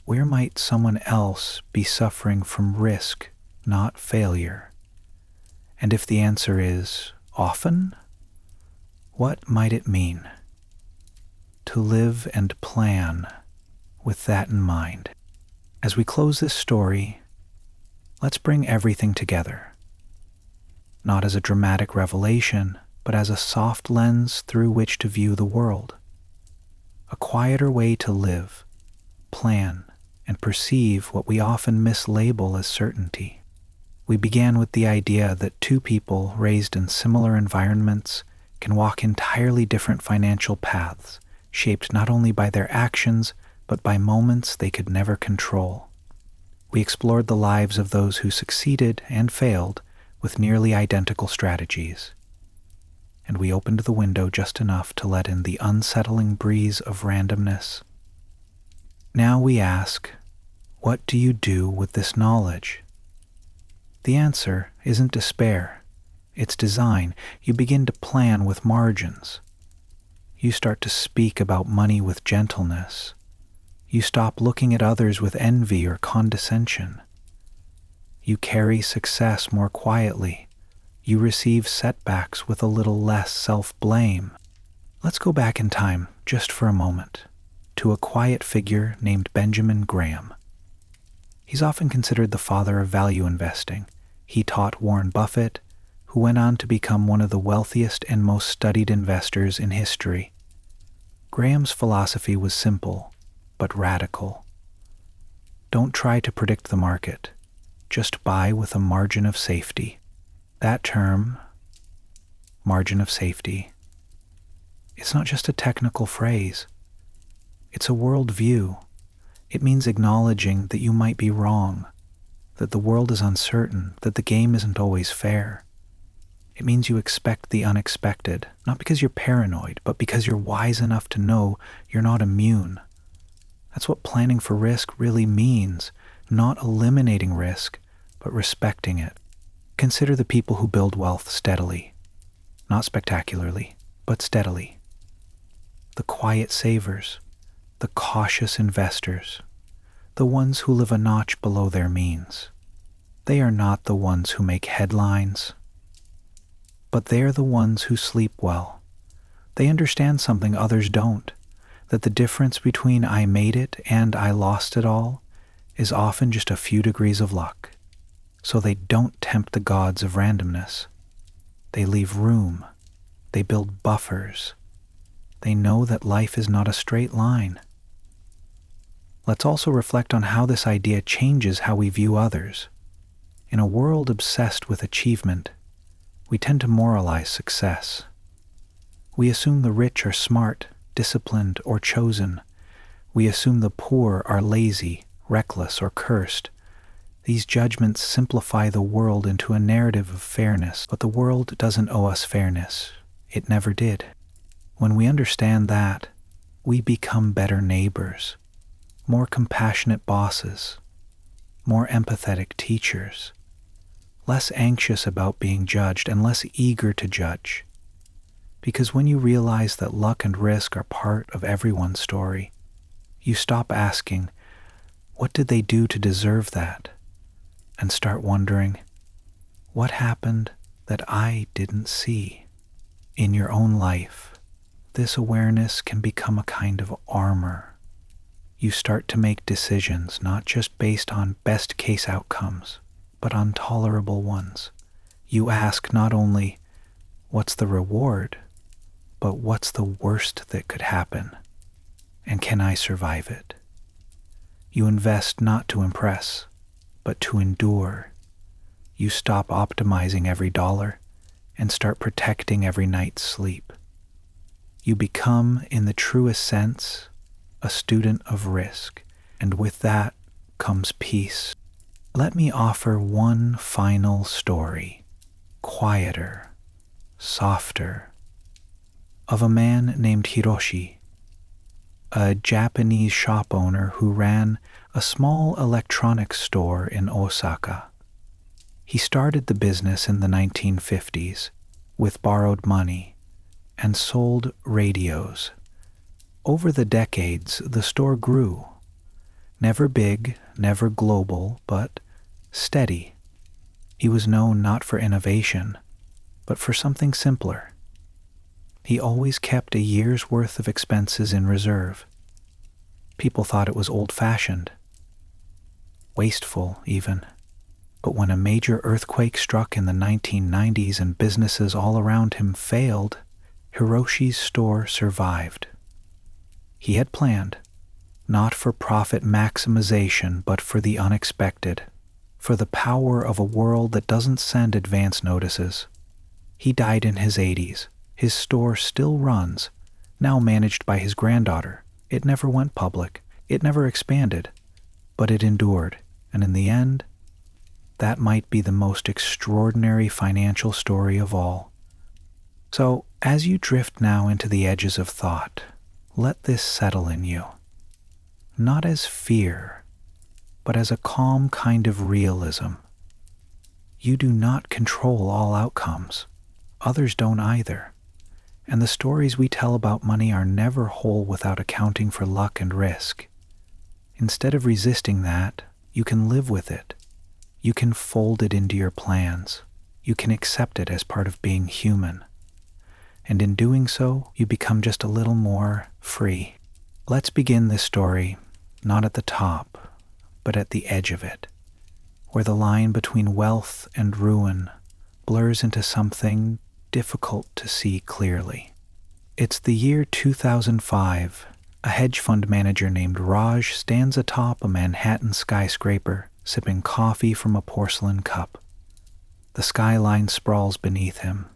Where might someone else be suffering from risk, not failure? And if the answer is often, what might it mean to live and plan with that in mind? As we close this story, let's bring everything together. Not as a dramatic revelation, but as a soft lens through which to view the world. A quieter way to live, plan, and perceive what we often mislabel as certainty. We began with the idea that two people raised in similar environments can walk entirely different financial paths, shaped not only by their actions, but by moments they could never control. We explored the lives of those who succeeded and failed with nearly identical strategies. And we opened the window just enough to let in the unsettling breeze of randomness. Now we ask, what do you do with this knowledge? The answer isn't despair. It's design. You begin to plan with margins. You start to speak about money with gentleness. You stop looking at others with envy or condescension. You carry success more quietly. You receive setbacks with a little less self-blame. Let's go back in time, just for a moment, to a quiet figure named Benjamin Graham. He's often considered the father of value investing. He taught Warren Buffett, who went on to become one of the wealthiest and most studied investors in history. Graham's philosophy was simple, but radical. Don't try to predict the market. Just buy with a margin of safety. That term, margin of safety, It's not just a technical phrase. It's a worldview. It means acknowledging that you might be wrong, that the world is uncertain, that the game isn't always fair. It means you expect the unexpected, not because you're paranoid, but because you're wise enough to know you're not immune. That's what planning for risk really means, not eliminating risk, but respecting it. Consider the people who build wealth steadily, not spectacularly, but steadily. The quiet savers, the cautious investors, the ones who live a notch below their means. They are not the ones who make headlines, but they're the ones who sleep well. They understand something others don't, that the difference between I made it and I lost it all is often just a few degrees of luck. So they don't tempt the gods of randomness. They leave room. They build buffers. They know that life is not a straight line. Let's also reflect on how this idea changes how we view others. In a world obsessed with achievement, we tend to moralize success. We assume the rich are smart, disciplined, or chosen. We assume the poor are lazy, reckless, or cursed. These judgments simplify the world into a narrative of fairness, but the world doesn't owe us fairness. It never did. When we understand that, we become better neighbors, more compassionate bosses, more empathetic teachers, less anxious about being judged and less eager to judge. Because when you realize that luck and risk are part of everyone's story, you stop asking, what did they do to deserve that? And start wondering, what happened that I didn't see? In your own life, this awareness can become a kind of armor. You start to make decisions not just based on best case outcomes, but on tolerable ones. You ask not only, what's the reward, but what's the worst that could happen? And can I survive it? You invest not to impress, but to endure. You stop optimizing every dollar and start protecting every night's sleep. You become, in the truest sense, a student of risk, and with that comes peace. Let me offer one final story, quieter, softer, of a man named Hiroshi, a Japanese shop owner who ran a small electronics store in Osaka. He started the business in the 1950s with borrowed money and sold radios. Over the decades, the store grew. Never big, never global, but steady. He was known not for innovation, but for something simpler. He always kept a year's worth of expenses in reserve. People thought it was old-fashioned, wasteful even. But when a major earthquake struck in the 1990s and businesses all around him failed, Hiroshi's store survived. He had planned, not for profit maximization, but for the unexpected, for the power of a world that doesn't send advance notices. He died in his 80s. His store still runs, now managed by his granddaughter. It never went public. It never expanded. But it endured, and in the end, that might be the most extraordinary financial story of all. So, as you drift now into the edges of thought, let this settle in you. Not as fear, but as a calm kind of realism. You do not control all outcomes. Others don't either. And the stories we tell about money are never whole without accounting for luck and risk. Instead of resisting that, you can live with it. You can fold it into your plans. You can accept it as part of being human. And in doing so, you become just a little more free. Let's begin this story, not at the top, but at the edge of it, where the line between wealth and ruin blurs into something difficult to see clearly. It's the year 2005. A hedge fund manager named Raj stands atop a Manhattan skyscraper, sipping coffee from a porcelain cup. The skyline sprawls beneath him.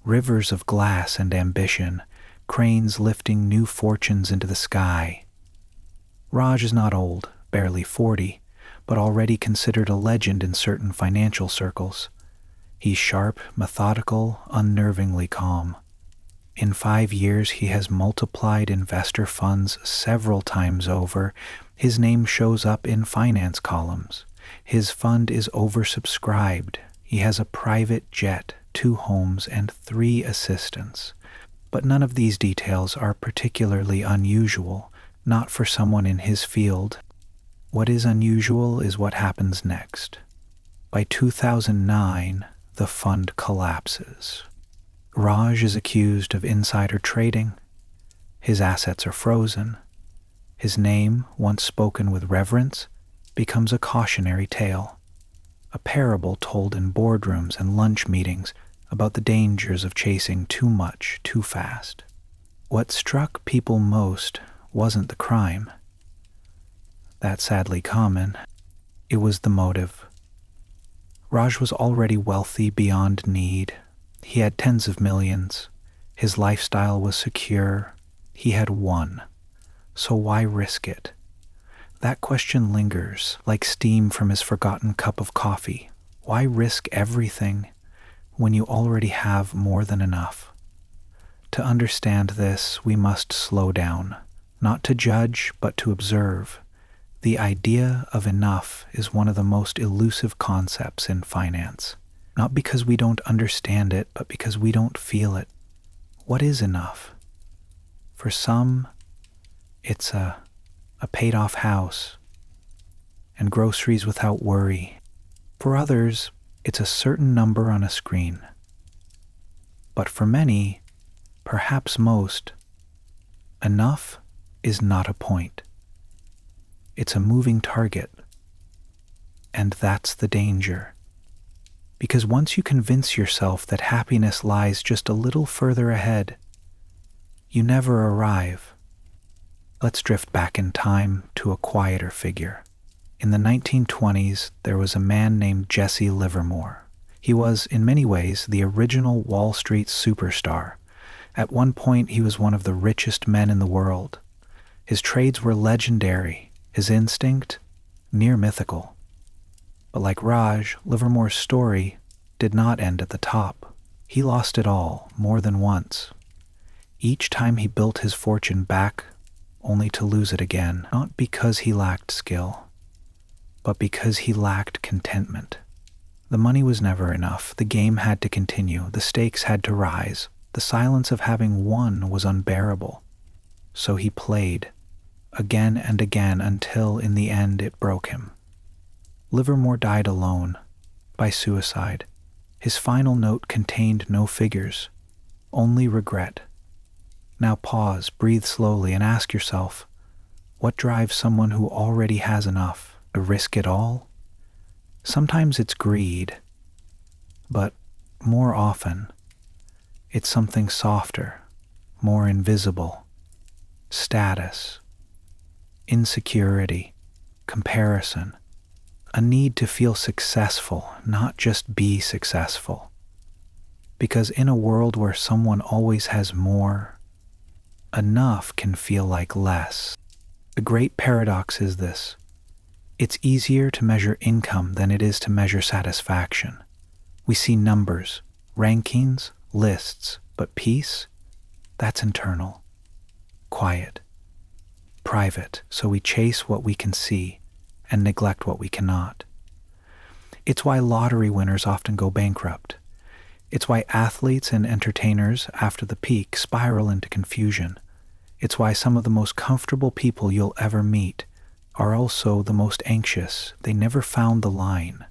Rivers of glass and ambition, cranes lifting new fortunes into the sky. Raj is not old, barely 40, but already considered a legend in certain financial circles. He's sharp, methodical, unnervingly calm. In 5 years, he has multiplied investor funds several times over. His name shows up in finance columns. His fund is oversubscribed. He has a private jet, 2 homes, and 3 assistants. But none of these details are particularly unusual, not for someone in his field. What is unusual is what happens next. By 2009, the fund collapses. Raj is accused of insider trading. His assets are frozen. His name, once spoken with reverence, becomes a cautionary tale, a parable told in boardrooms and lunch meetings about the dangers of chasing too much too fast. What struck people most wasn't the crime. That's sadly common. It was the motive. Raj was already wealthy beyond need. He had tens of millions. His lifestyle was secure. He had won. So why risk it? That question lingers, like steam from his forgotten cup of coffee. Why risk everything when you already have more than enough? To understand this, we must slow down, not to judge, but to observe. The idea of enough is one of the most elusive concepts in finance, not because we don't understand it, but because we don't feel it. What is enough? For some, it's a paid-off house and groceries without worry. For others, it's a certain number on a screen. But for many, perhaps most, enough is not a point. It's a moving target. And that's the danger. Because once you convince yourself that happiness lies just a little further ahead, you never arrive. Let's drift back in time to a quieter figure. In the 1920s, there was a man named Jesse Livermore. He was, in many ways, the original Wall Street superstar. At one point, he was one of the richest men in the world. His trades were legendary. His instinct, near mythical. But like Raj, Livermore's story did not end at the top. He lost it all, more than once. Each time he built his fortune back, only to lose it again, not because he lacked skill, but because he lacked contentment. The money was never enough. The game had to continue. The stakes had to rise. The silence of having won was unbearable. So he played, again and again, until in the end it broke him. Livermore died alone, by suicide. His final note contained no figures, only regret. Now pause, breathe slowly, and ask yourself, what drives someone who already has enough to risk it all? Sometimes it's greed, but more often, it's something softer, more invisible. Status, insecurity, comparison, a need to feel successful, not just be successful. Because in a world where someone always has more, enough can feel like less. The great paradox is this: it's easier to measure income than it is to measure satisfaction. We see numbers, rankings, lists, but peace, that's internal, quiet, private, so we chase what we can see and neglect what we cannot. It's why lottery winners often go bankrupt. It's why athletes and entertainers, after the peak, spiral into confusion. It's why some of the most comfortable people you'll ever meet are also the most anxious. They never found the line.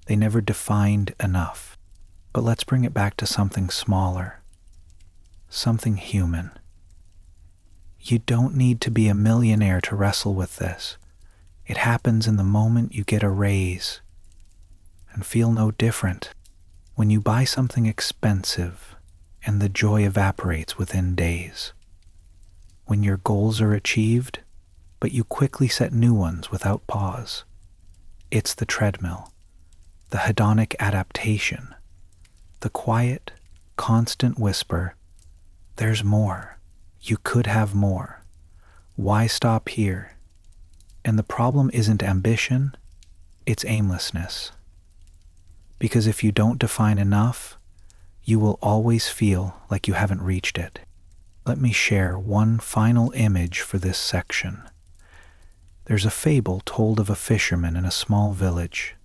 They never defined enough. But let's bring it back to something smaller, something human. You don't need to be a millionaire to wrestle with this. It happens in the moment you get a raise and feel no different. When you buy something expensive and the joy evaporates within days. When your goals are achieved, but you quickly set new ones without pause. It's the treadmill, the hedonic adaptation, the quiet, constant whisper, there's more. You could have more. Why stop here? And the problem isn't ambition, it's aimlessness. Because if you don't define enough, you will always feel like you haven't reached it. Let me share one final image for this section. There's a fable told of a fisherman in a small village.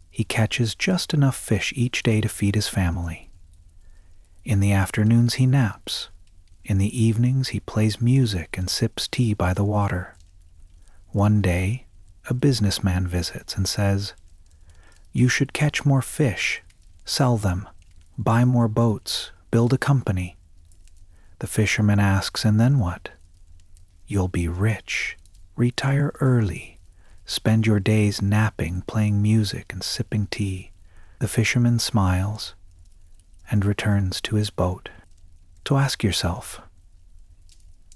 He catches just enough fish each day to feed his family. In the afternoons he naps. In the evenings he plays music and sips tea by the water. One day, a businessman visits and says, "You should catch more fish, sell them, buy more boats, build a company." The fisherman asks, "And then what?" "You'll be rich, retire early, spend your days napping, playing music, and sipping tea." The fisherman smiles and returns to his boat. So ask yourself,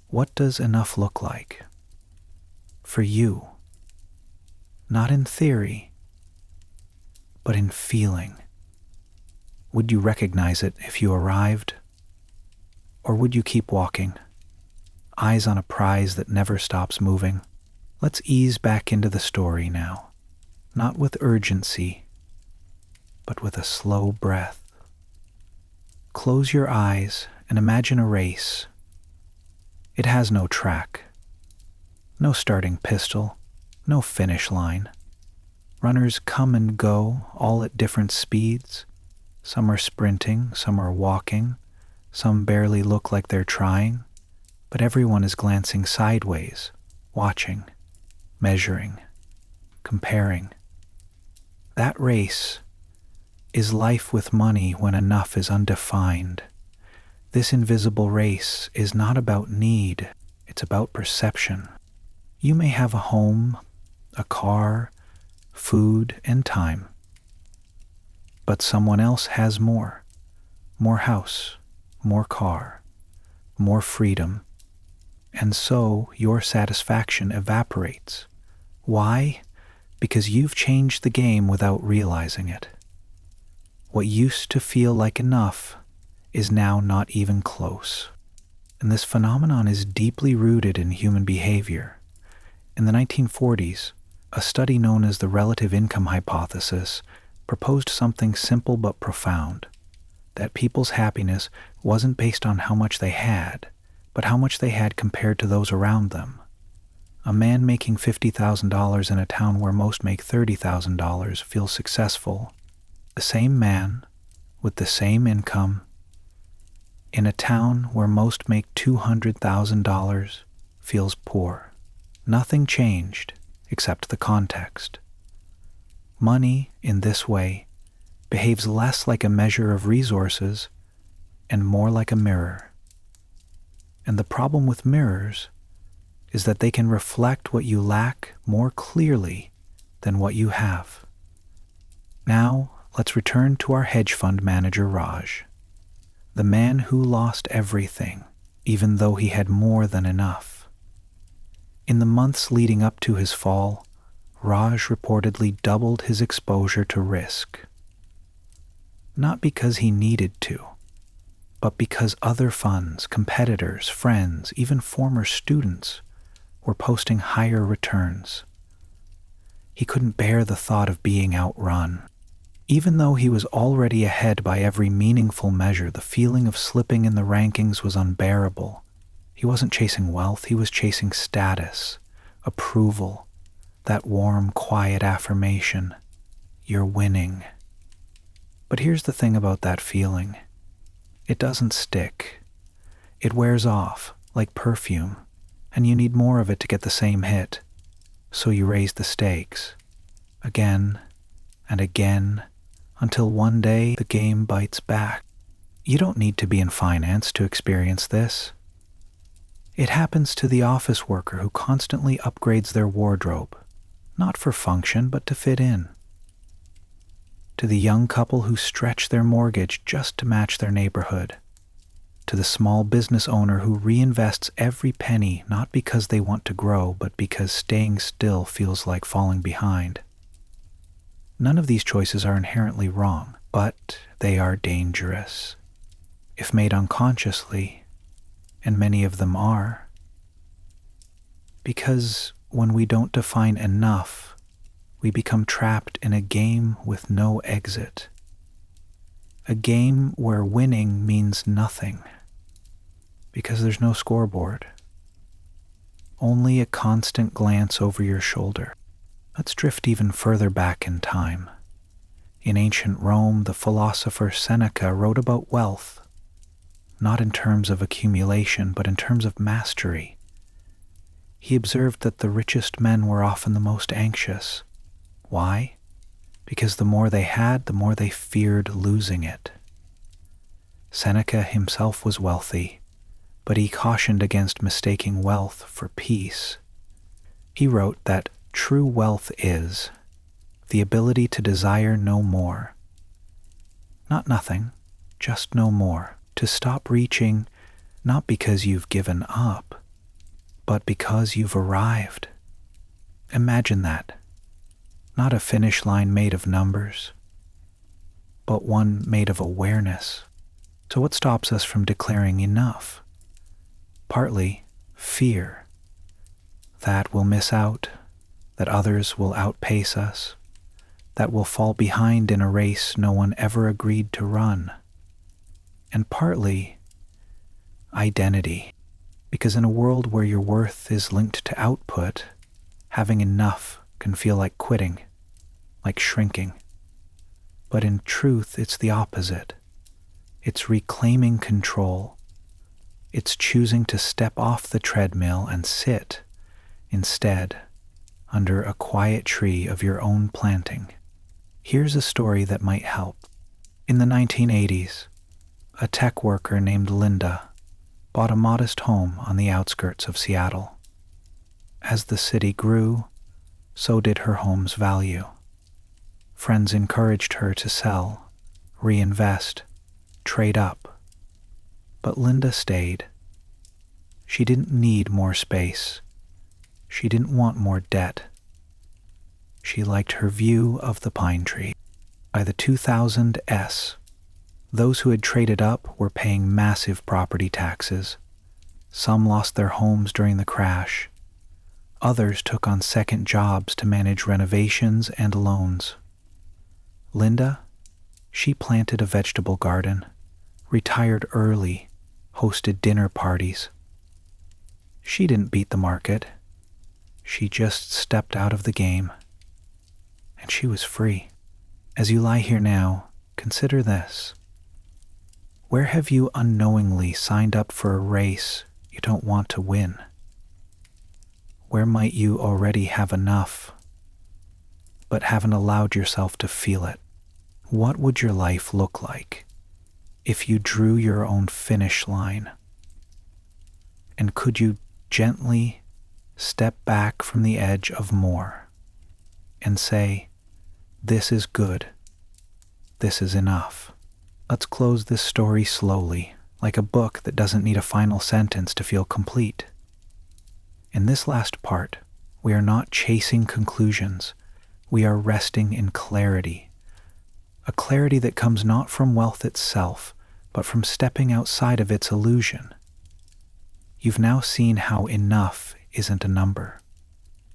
what does enough look like for you? Not in theory, but in feeling. Would you recognize it if you arrived? Or would you keep walking, eyes on a prize that never stops moving? Let's ease back into the story now, not with urgency, but with a slow breath. Close your eyes and imagine a race. It has no track, no starting pistol, no finish line. Runners come and go, all at different speeds. Some are sprinting, some are walking, some barely look like they're trying, but everyone is glancing sideways, watching, measuring, comparing. That race is life with money when enough is undefined. This invisible race is not about need, it's about perception. You may have a home, a car, food, and time, but someone else has more house, more car, more freedom, and so your satisfaction evaporates. Why? Because you've changed the game without realizing it. What used to feel like enough is now not even close. And this phenomenon is deeply rooted in human behavior. In the 1940s, a study known as the relative income hypothesis proposed something simple but profound, that people's happiness wasn't based on how much they had, but how much they had compared to those around them. A man making $50,000 in a town where most make $30,000 feels successful. The same man, with the same income, in a town where most make $200,000 feels poor. Nothing changed except the context. Money, in this way, behaves less like a measure of resources and more like a mirror. And the problem with mirrors is that they can reflect what you lack more clearly than what you have. Now, let's return to our hedge fund manager, Raj, the man who lost everything, even though he had more than enough. In the months leading up to his fall, Raj reportedly doubled his exposure to risk. Not because he needed to, but because other funds, competitors, friends, even former students were posting higher returns. He couldn't bear the thought of being outrun. Even though he was already ahead by every meaningful measure, the feeling of slipping in the rankings was unbearable. He wasn't chasing wealth, he was chasing status, approval, that warm, quiet affirmation. You're winning. But here's the thing about that feeling. It doesn't stick. It wears off, like perfume, and you need more of it to get the same hit. So you raise the stakes, again and again, until one day the game bites back. You don't need to be in finance to experience this. It happens to the office worker who constantly upgrades their wardrobe, not for function, but to fit in. To the young couple who stretch their mortgage just to match their neighborhood. To the small business owner who reinvests every penny not because they want to grow, but because staying still feels like falling behind. None of these choices are inherently wrong, but they are dangerous. If made unconsciously, and many of them are, because when we don't define enough, we become trapped in a game with no exit. A game where winning means nothing, because there's no scoreboard. Only a constant glance over your shoulder. Let's drift even further back in time. In ancient Rome, the philosopher Seneca wrote about wealth, not in terms of accumulation, but in terms of mastery. He observed that the richest men were often the most anxious. Why? Because the more they had, the more they feared losing it. Seneca himself was wealthy, but he cautioned against mistaking wealth for peace. He wrote that true wealth is the ability to desire no more. Not nothing, just no more. To stop reaching, not because you've given up, but because you've arrived. Imagine that. Not a finish line made of numbers, but one made of awareness. So what stops us from declaring enough? Partly fear that we'll miss out, that others will outpace us, that we'll fall behind in a race no one ever agreed to run. And partly identity, because in a world where your worth is linked to output, having enough can feel like quitting, like shrinking. But in truth, it's the opposite. It's reclaiming control. It's choosing to step off the treadmill and sit, instead, under a quiet tree of your own planting. Here's a story that might help. In the 1980s, a tech worker named Linda bought a modest home on the outskirts of Seattle. As the city grew, so did her home's value. Friends encouraged her to sell, reinvest, trade up. But Linda stayed. She didn't need more space. She didn't want more debt. She liked her view of the pine tree. By the 2000 S, those who had traded up were paying massive property taxes. Some lost their homes during the crash. Others took on second jobs to manage renovations and loans. Linda, she planted a vegetable garden, retired early, hosted dinner parties. She didn't beat the market. She just stepped out of the game. And she was free. As you lie here now, consider this. Where have you unknowingly signed up for a race you don't want to win? Where might you already have enough, but haven't allowed yourself to feel it? What would your life look like if you drew your own finish line? And could you gently step back from the edge of more and say, this is good, this is enough? Let's close this story slowly, like a book that doesn't need a final sentence to feel complete. In this last part, we are not chasing conclusions. We are resting in clarity. A clarity that comes not from wealth itself, but from stepping outside of its illusion. You've now seen how enough isn't a number.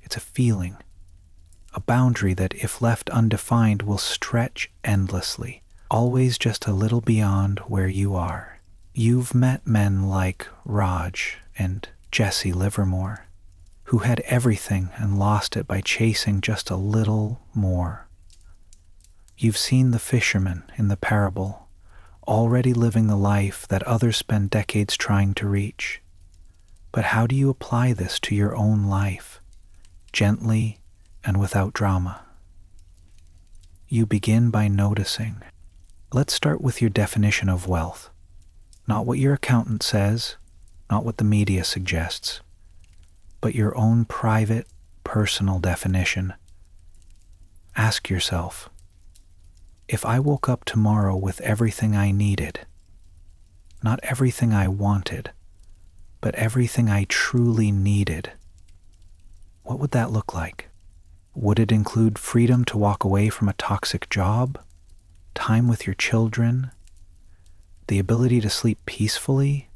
It's a feeling, a boundary that, if left undefined, will stretch endlessly, always just a little beyond where you are. You've met men like Raj and Jesse Livermore, who had everything and lost it by chasing just a little more. You've seen the fisherman in the parable, already living the life that others spend decades trying to reach. But how do you apply this to your own life, gently and without drama? You begin by noticing. Let's start with your definition of wealth. Not what your accountant says, not what the media suggests, but your own private, personal definition. Ask yourself, if I woke up tomorrow with everything I needed, not everything I wanted, but everything I truly needed, what would that look like? Would it include freedom to walk away from a toxic job, time with your children, the ability to sleep peacefully,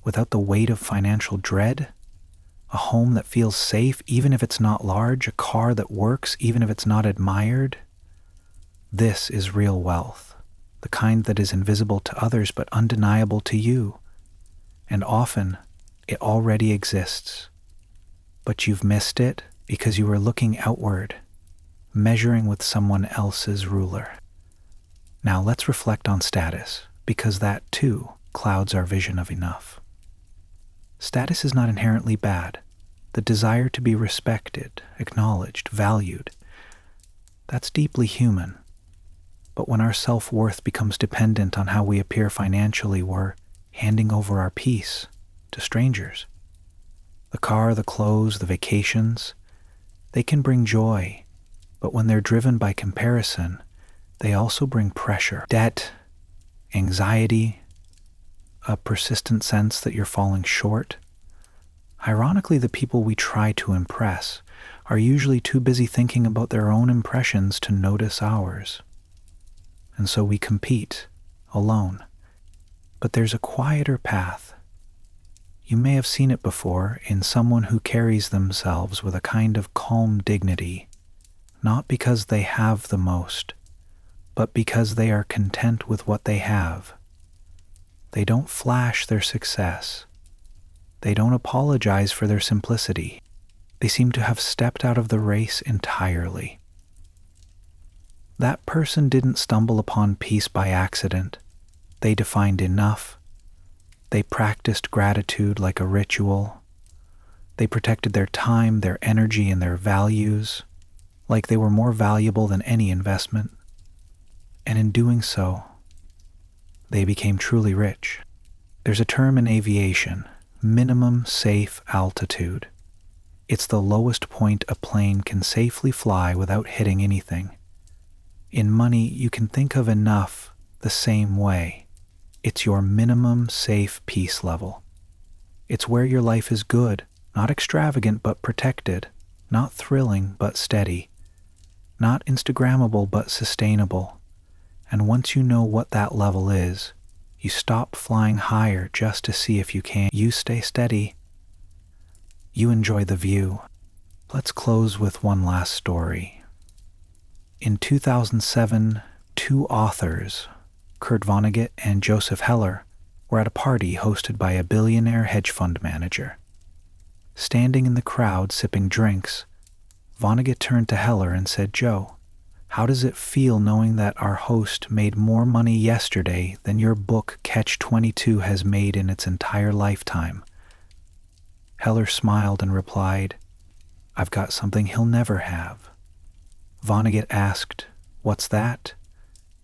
without the weight of financial dread, a home that feels safe even if it's not large, a car that works even if it's not admired. This is real wealth, the kind that is invisible to others but undeniable to you. And often, it already exists. But you've missed it because you were looking outward, measuring with someone else's ruler. Now let's reflect on status, because that too clouds our vision of enough. Status is not inherently bad. The desire to be respected, acknowledged, valued, that's deeply human. But when our self-worth becomes dependent on how we appear financially, we're handing over our peace to strangers. The car, the clothes, the vacations, they can bring joy, but when they're driven by comparison, they also bring pressure, debt, anxiety, a persistent sense that you're falling short. Ironically, the people we try to impress are usually too busy thinking about their own impressions to notice ours. And so we compete, alone. But there's a quieter path. You may have seen it before in someone who carries themselves with a kind of calm dignity, not because they have the most, but because they are content with what they have. They don't flash their success. They don't apologize for their simplicity. They seem to have stepped out of the race entirely. That person didn't stumble upon peace by accident. They defined enough. They practiced gratitude like a ritual. They protected their time, their energy, and their values, like they were more valuable than any investment. And in doing so, they became truly rich. There's a term in aviation, minimum safe altitude. It's the lowest point a plane can safely fly without hitting anything. In money, you can think of enough the same way. It's your minimum safe peace level. It's where your life is good, not extravagant but protected, not thrilling but steady, not Instagrammable but sustainable. And once you know what that level is, you stop flying higher just to see if you can. You stay steady. You enjoy the view. Let's close with one last story. In 2007, two authors, Kurt Vonnegut and Joseph Heller, were at a party hosted by a billionaire hedge fund manager. Standing in the crowd sipping drinks, Vonnegut turned to Heller and said, "Joe, how does it feel knowing that our host made more money yesterday than your book Catch-22 has made in its entire lifetime?" Heller smiled and replied, "I've got something he'll never have." Vonnegut asked, "What's that?"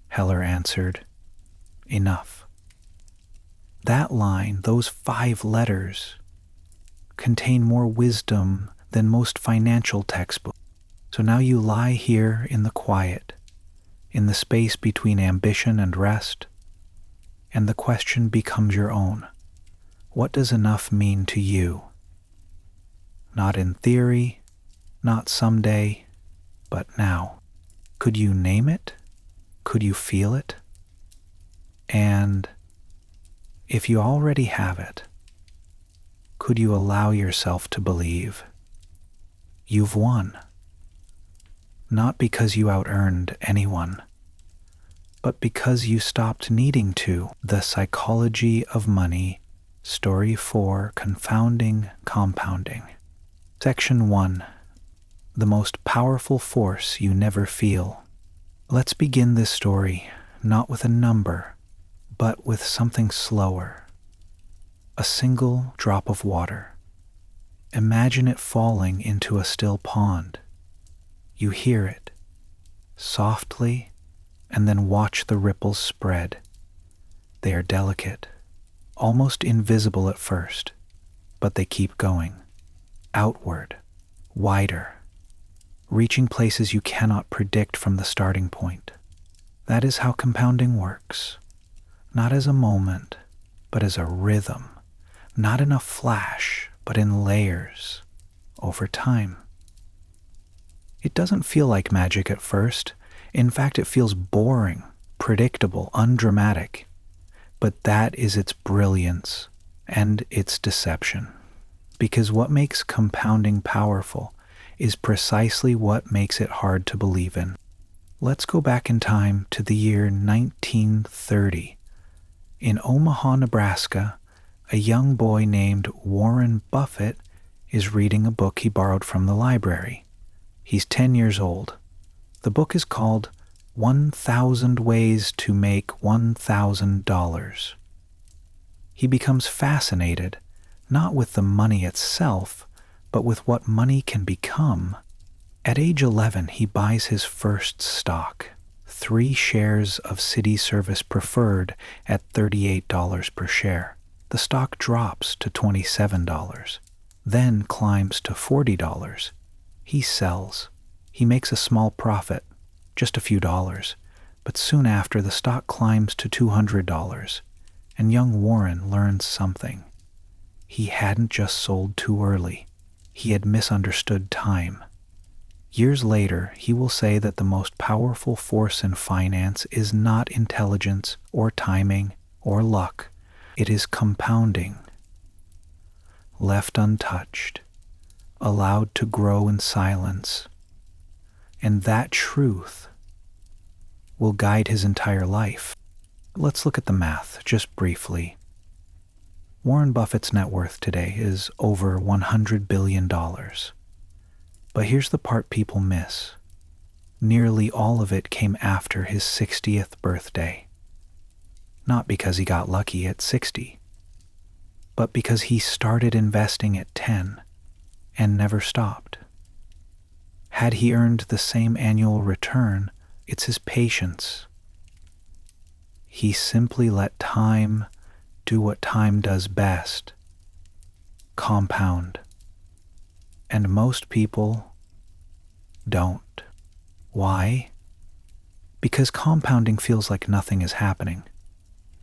Heller answered, "Enough." That line, those 5 letters, contain more wisdom than most financial textbooks. So now you lie here in the quiet, in the space between ambition and rest, and the question becomes your own. What does enough mean to you? Not in theory, not someday, but now. Could you name it? Could you feel it? And if you already have it, could you allow yourself to believe you've won? Not because you out-earned anyone, but because you stopped needing to. The Psychology of Money, Story 4, Confounding Compounding. Section 1. The most powerful force you never feel. Let's begin this story not with a number, but with something slower. A single drop of water. Imagine it falling into a still pond. You hear it, softly, and then watch the ripples spread. They are delicate, almost invisible at first, but they keep going, outward, wider, reaching places you cannot predict from the starting point. That is how compounding works, not as a moment, but as a rhythm, not in a flash, but in layers, over time. It doesn't feel like magic at first. In fact, it feels boring, predictable, undramatic. But that is its brilliance and it's deception. Because what makes compounding powerful is precisely what makes it hard to believe in. Let's go back in time to the year 1930. In Omaha, Nebraska, a young boy named Warren Buffett is reading a book he borrowed from the library. He's 10 years old. The book is called 1,000 Ways to Make $1,000. He becomes fascinated, not with the money itself, but with what money can become. At age 11, he buys his first stock, 3 shares of City Service Preferred at $38 per share. The stock drops to $27, then climbs to $40. He sells. He makes a small profit, just a few dollars, but soon after the stock climbs to $200, and young Warren learns something. He hadn't just sold too early. He had misunderstood time. Years later, he will say that the most powerful force in finance is not intelligence or timing or luck. It is compounding. Left untouched, allowed to grow in silence. And that truth will guide his entire life. Let's look at the math just briefly. Warren Buffett's net worth today is over $100 billion. But here's the part people miss. Nearly all of it came after his 60th birthday. Not because he got lucky at 60, but because he started investing at 10 and never stopped. Had he earned the same annual return, it's his patience. He simply let time do what time does best: compound. And most people don't. Why? Because compounding feels like nothing is happening.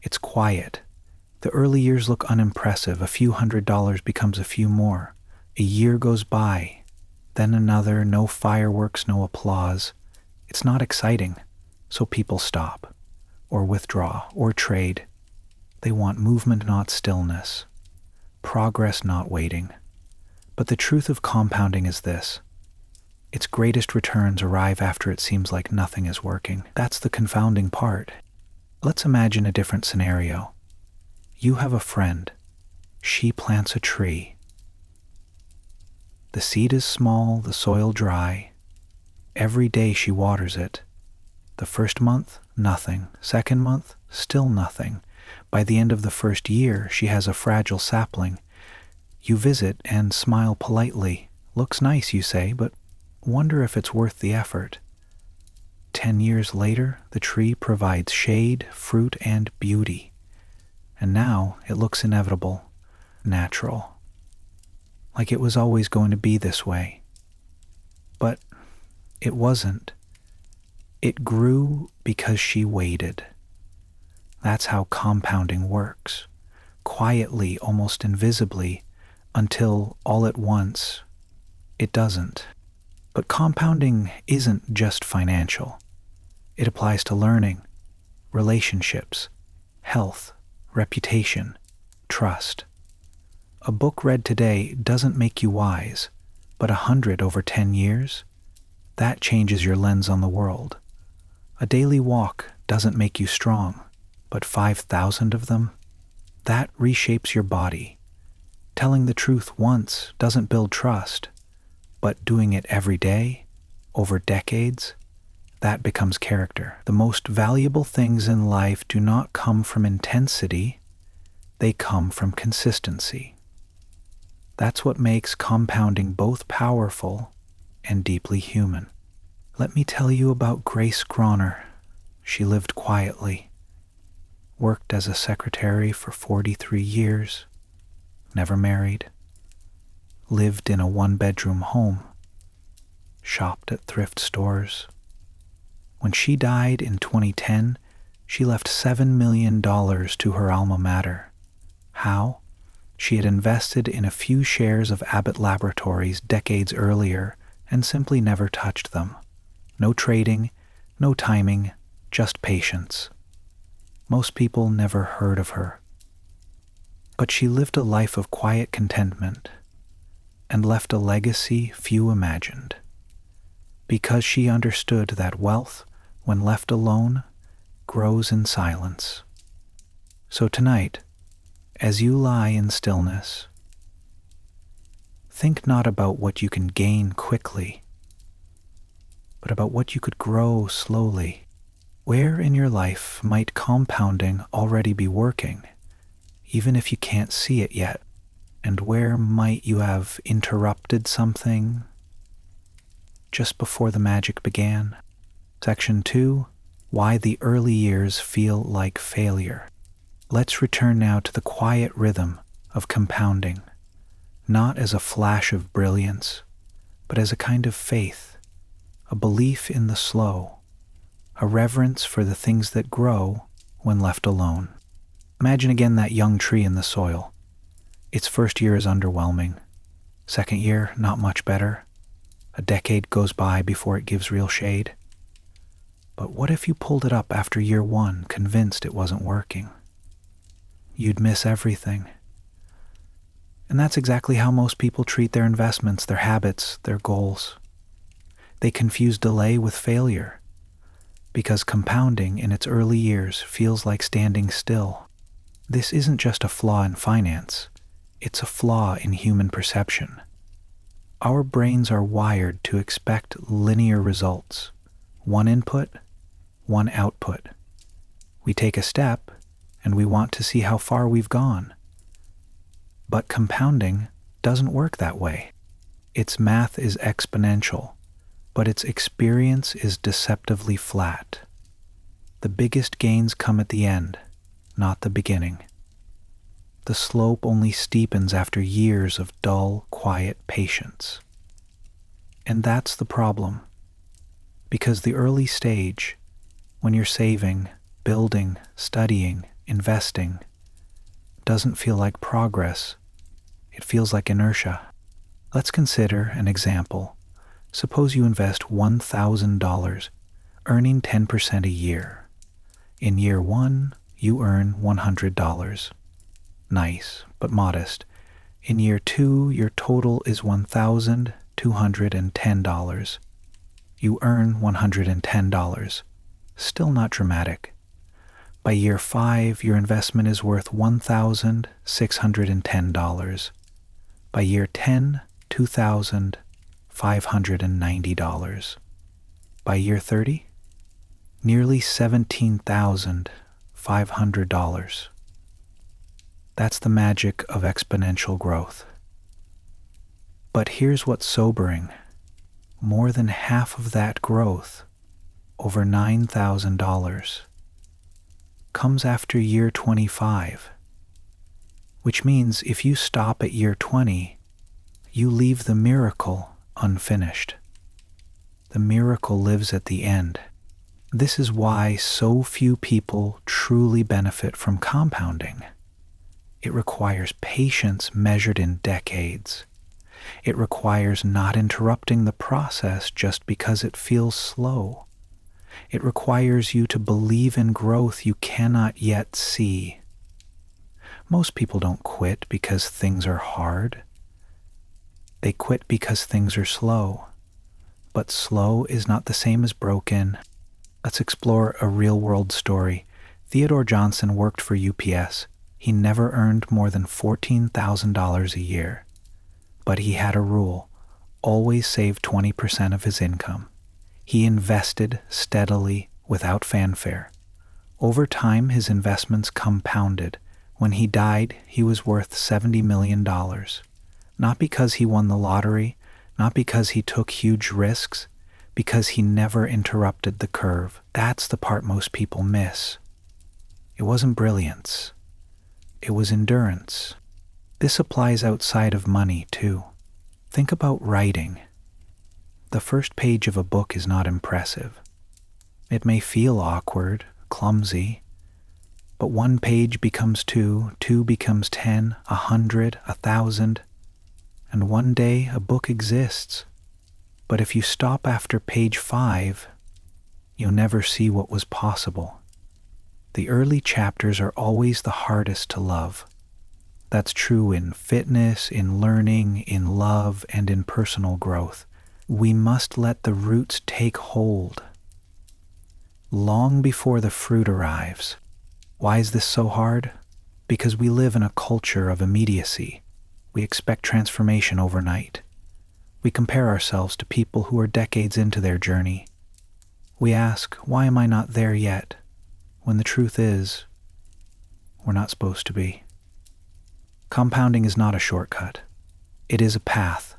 It's quiet. The early years look unimpressive. A few $100s becomes a few more. A year goes by, then another, no fireworks, no applause. It's not exciting, so people stop, or withdraw, or trade. They want movement, not stillness. Progress, not waiting. But the truth of compounding is this: its greatest returns arrive after it seems like nothing is working. That's the confounding part. Let's imagine a different scenario. You have a friend. She plants a tree. The seed is small, the soil dry. Every day she waters it. The first month, nothing. Second month, still nothing. By the end of the first year, she has a fragile sapling. You visit and smile politely. Looks nice, you say, but wonder if it's worth the effort. 10 years later, the tree provides shade, fruit, and beauty. And now it looks inevitable, natural. Like it was always going to be this way. But it wasn't. It grew because she waited. That's how compounding works. Quietly, almost invisibly, until all at once, it doesn't. But compounding isn't just financial. It applies to learning, relationships, health, reputation, trust. A book read today doesn't make you wise, but 100 over 10 years, that changes your lens on the world. A daily walk doesn't make you strong, but 5,000 of them, that reshapes your body. Telling the truth once doesn't build trust, but doing it every day, over decades, that becomes character. The most valuable things in life do not come from intensity, they come from consistency. That's what makes compounding both powerful and deeply human. Let me tell you about Grace Groner. She lived quietly, worked as a secretary for 43 years, never married, lived in a 1-bedroom home, shopped at thrift stores. When she died in 2010, she left $7 million to her alma mater. How? She had invested in a few shares of Abbott Laboratories decades earlier and simply never touched them. No trading, no timing, just patience. Most people never heard of her. But she lived a life of quiet contentment and left a legacy few imagined, because she understood that wealth, when left alone, grows in silence. So tonight, as you lie in stillness, think not about what you can gain quickly, but about what you could grow slowly. Where in your life might compounding already be working, even if you can't see it yet? And where might you have interrupted something just before the magic began? Section 2, Why the Early Years Feel Like Failure. Let's return now to the quiet rhythm of compounding, not as a flash of brilliance, but as a kind of faith, a belief in the slow, a reverence for the things that grow when left alone. Imagine again that young tree in the soil. Its first year is underwhelming. Second year, not much better. A decade goes by before it gives real shade. But what if you pulled it up after year 1, convinced it wasn't working? You'd miss everything. And that's exactly how most people treat their investments, their habits, their goals. They confuse delay with failure, because compounding in its early years feels like standing still. This isn't just a flaw in finance. It's a flaw in human perception. Our brains are wired to expect linear results. One input, one output. We take a step, and we want to see how far we've gone. But compounding doesn't work that way. Its math is exponential, but its experience is deceptively flat. The biggest gains come at the end, not the beginning. The slope only steepens after years of dull, quiet patience. And that's the problem. Because the early stage, when you're saving, building, studying, investing, doesn't feel like progress. It feels like inertia. Let's consider an example. Suppose you invest $1,000, earning 10% a year. In year 1, you earn $100. Nice, but modest. In year 2, your total is $1,210. You earn $110. Still not dramatic. By year 5, your investment is worth $1,610. By year 10, $2,590. By year 30, nearly $17,500. That's the magic of exponential growth. But here's what's sobering. More than half of that growth, over $9,000, comes after year 25, which means if you stop at year 20, you leave the miracle unfinished. The miracle lives at the end. This is why so few people truly benefit from compounding. It requires patience measured in decades. It requires not interrupting the process just because it feels slow. It requires you to believe in growth you cannot yet see. Most people don't quit because things are hard. They quit because things are slow. But slow is not the same as broken. Let's explore a real-world story. Theodore Johnson worked for UPS. He never earned more than $14,000 a year. But he had a rule: always save 20% of his income. He invested steadily without fanfare. Over time, his investments compounded. When he died, he was worth $70 million. Not because he won the lottery, not because he took huge risks, because he never interrupted the curve. That's the part most people miss. It wasn't brilliance. It was endurance. This applies outside of money, too. Think about writing. The first page of a book is not impressive. It may feel awkward, clumsy, but one page becomes 2, 2 becomes 10, 100, 1,000, and one day a book exists. But if you stop after page 5, you'll never see what was possible. The early chapters are always the hardest to love. That's true in fitness, in learning, in love, and in personal growth. We must let the roots take hold long before the fruit arrives. Why is this so hard? Because we live in a culture of immediacy. We expect transformation overnight. We compare ourselves to people who are decades into their journey. We ask, why am I not there yet? When the truth is, we're not supposed to be. Compounding is not a shortcut. It is a path,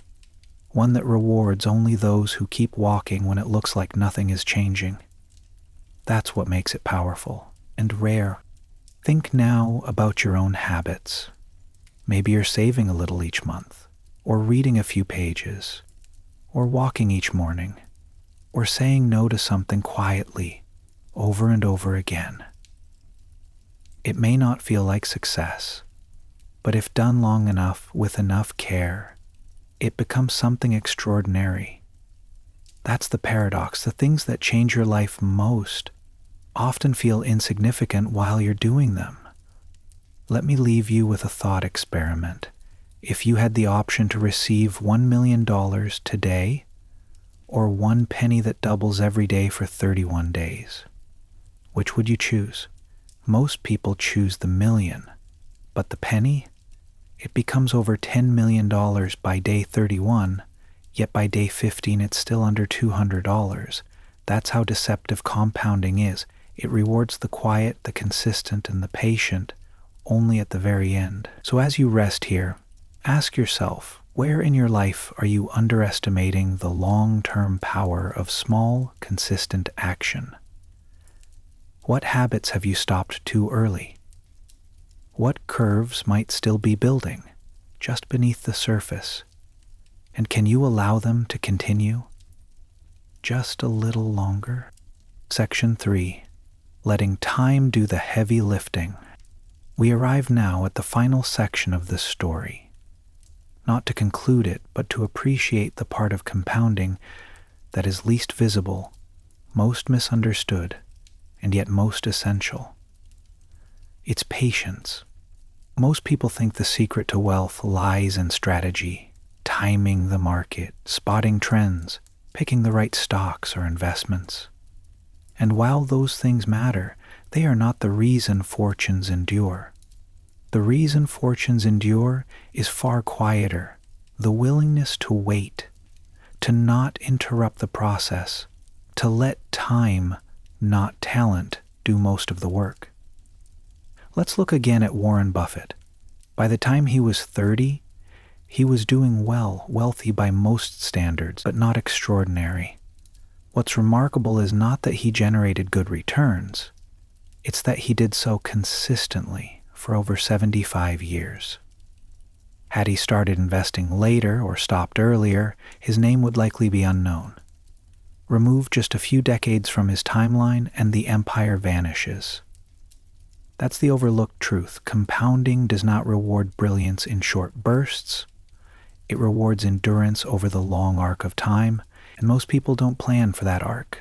one that rewards only those who keep walking when it looks like nothing is changing. That's what makes it powerful and rare. Think now about your own habits. Maybe you're saving a little each month, or reading a few pages, or walking each morning, or saying no to something quietly over and over again. It may not feel like success, but if done long enough with enough care, it becomes something extraordinary. That's the paradox. The things that change your life most often feel insignificant while you're doing them. Let me leave you with a thought experiment. If you had the option to receive $1 million today, or 1 penny that doubles every day for 31 days, which would you choose? Most people choose the million, but the penny? It becomes over $10 million by day 31, yet by day 15 it's still under $200. That's how deceptive compounding is. It rewards the quiet, the consistent, and the patient only at the very end. So as you rest here, ask yourself, where in your life are you underestimating the long-term power of small, consistent action? What habits have you stopped too early? What curves might still be building just beneath the surface? And can you allow them to continue just a little longer? Section 3. Letting time do the heavy lifting. We arrive now at the final section of this story. Not to conclude it, but to appreciate the part of compounding that is least visible, most misunderstood, and yet most essential. It's patience. Most people think the secret to wealth lies in strategy, timing the market, spotting trends, picking the right stocks or investments. And while those things matter, they are not the reason fortunes endure. The reason fortunes endure is far quieter: the willingness to wait, to not interrupt the process, to let time, not talent, do most of the work. Let's look again at Warren Buffett. By the time he was 30, he was doing well, wealthy by most standards, but not extraordinary. What's remarkable is not that he generated good returns, it's that he did so consistently for over 75 years. Had he started investing later or stopped earlier, his name would likely be unknown. Remove just a few decades from his timeline and the empire vanishes. That's the overlooked truth. Compounding does not reward brilliance in short bursts. It rewards endurance over the long arc of time, and most people don't plan for that arc.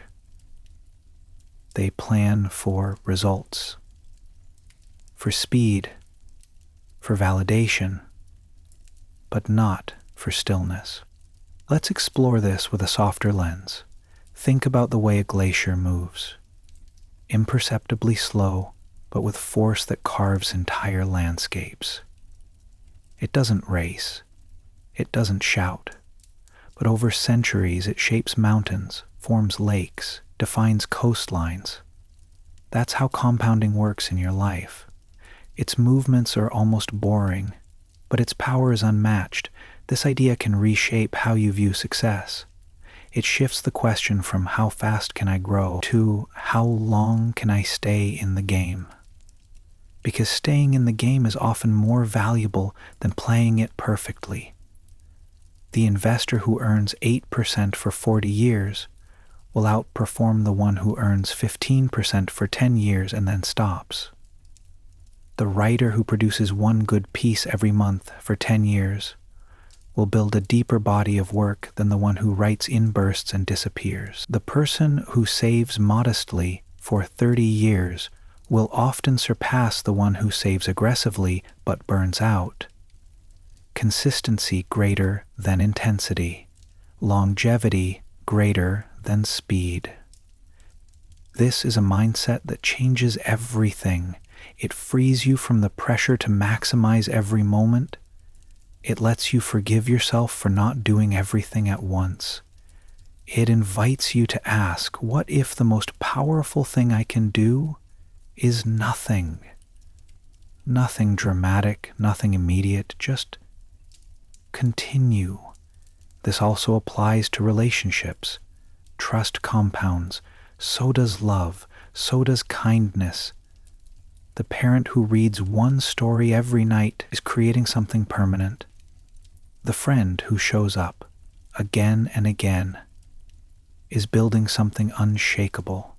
They plan for results, for speed, for validation, but not for stillness. Let's explore this with a softer lens. Think about the way a glacier moves. Imperceptibly slow, but with force that carves entire landscapes. It doesn't race. It doesn't shout. But over centuries it shapes mountains, forms lakes, defines coastlines. That's how compounding works in your life. Its movements are almost boring, but its power is unmatched. This idea can reshape how you view success. It shifts the question from how fast can I grow to how long can I stay in the game. Because staying in the game is often more valuable than playing it perfectly. The investor who earns 8% for 40 years will outperform the one who earns 15% for 10 years and then stops. The writer who produces one good piece every month for 10 years will build a deeper body of work than the one who writes in bursts and disappears. The person who saves modestly for 30 years will often surpass the one who saves aggressively but burns out. Consistency greater than intensity. Longevity greater than speed. This is a mindset that changes everything. It frees you from the pressure to maximize every moment. It lets you forgive yourself for not doing everything at once. It invites you to ask, what if the most powerful thing I can do is nothing? Nothing dramatic, nothing immediate, just continue. This also applies to relationships. Trust compounds. So does love. So does kindness. The parent who reads one story every night is creating something permanent. The friend who shows up again and again is building something unshakable.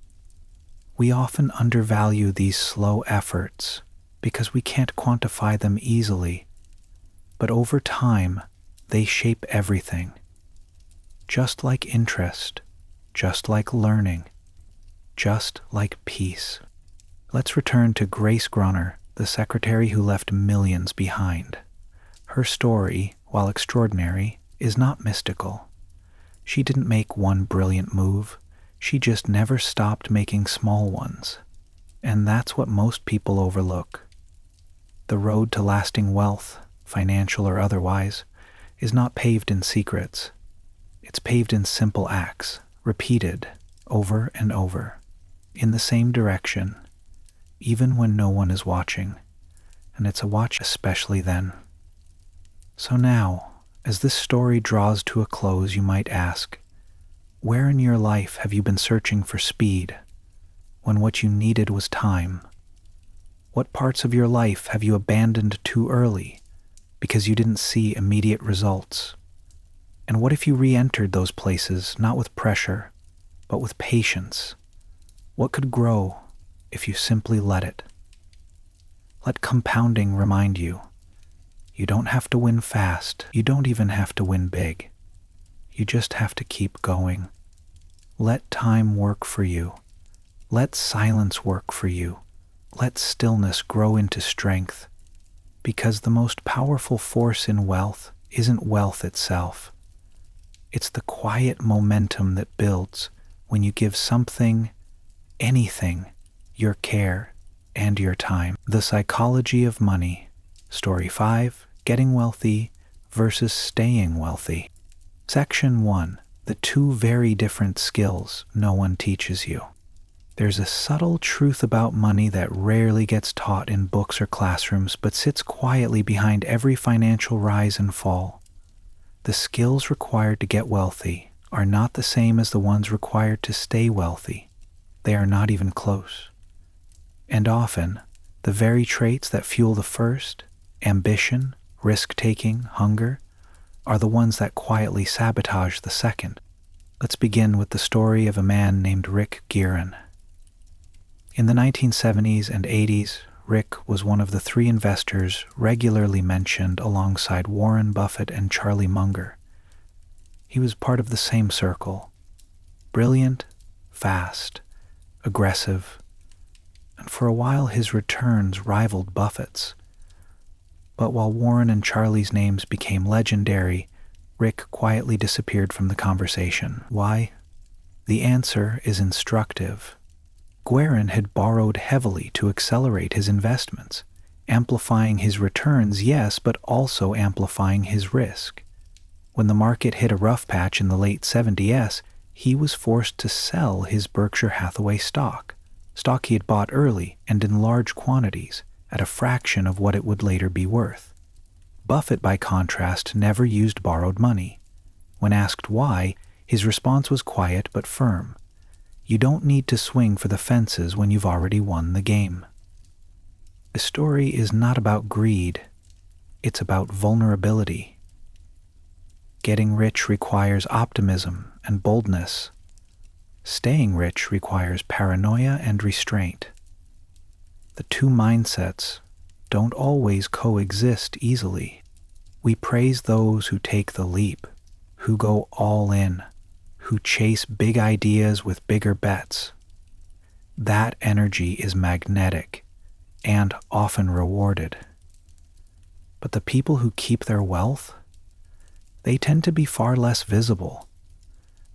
We often undervalue these slow efforts because we can't quantify them easily, but over time, they shape everything. Just like interest, just like learning, just like peace. Let's return to Grace Groner, the secretary who left millions behind. Her story, while extraordinary, is not mystical. She didn't make one brilliant move. She just never stopped making small ones. And that's what most people overlook. The road to lasting wealth, financial or otherwise, is not paved in secrets. It's paved in simple acts, repeated over and over, in the same direction, even when no one is watching, and it's a watch especially then. So now, as this story draws to a close, you might ask, where in your life have you been searching for speed when what you needed was time? What parts of your life have you abandoned too early because you didn't see immediate results? And what if you re-entered those places not with pressure, but with patience? What could grow if you simply let it? Let compounding remind you, you don't have to win fast. You don't even have to win big. You just have to keep going. Let time work for you. Let silence work for you. Let stillness grow into strength. Because the most powerful force in wealth isn't wealth itself. It's the quiet momentum that builds when you give something, anything, your care and your time. The Psychology of Money. Story 5. Getting Wealthy versus Staying Wealthy. Section 1. The two very different skills no one teaches you. There's a subtle truth about money that rarely gets taught in books or classrooms, but sits quietly behind every financial rise and fall. The skills required to get wealthy are not the same as the ones required to stay wealthy. They are not even close. And often, the very traits that fuel the first, ambition, risk-taking, hunger, are the ones that quietly sabotage the second. Let's begin with the story of a man named Rick Guerin. In the 1970s and 80s, Rick was one of the three investors regularly mentioned alongside Warren Buffett and Charlie Munger. He was part of the same circle. Brilliant, fast, aggressive, and for a while his returns rivaled Buffett's. But while Warren and Charlie's names became legendary, Rick quietly disappeared from the conversation. Why? The answer is instructive. Guerin had borrowed heavily to accelerate his investments, amplifying his returns, yes, but also amplifying his risk. When the market hit a rough patch in the late 70s, he was forced to sell his Berkshire Hathaway stock he had bought early and in large quantities, at a fraction of what it would later be worth. Buffett, by contrast, never used borrowed money. When asked why, his response was quiet but firm. You don't need to swing for the fences when you've already won the game. The story is not about greed. It's about vulnerability. Getting rich requires optimism and boldness. Staying rich requires paranoia and restraint. The two mindsets don't always coexist easily. We praise those who take the leap, who go all in, who chase big ideas with bigger bets. That energy is magnetic and often rewarded. But the people who keep their wealth, they tend to be far less visible.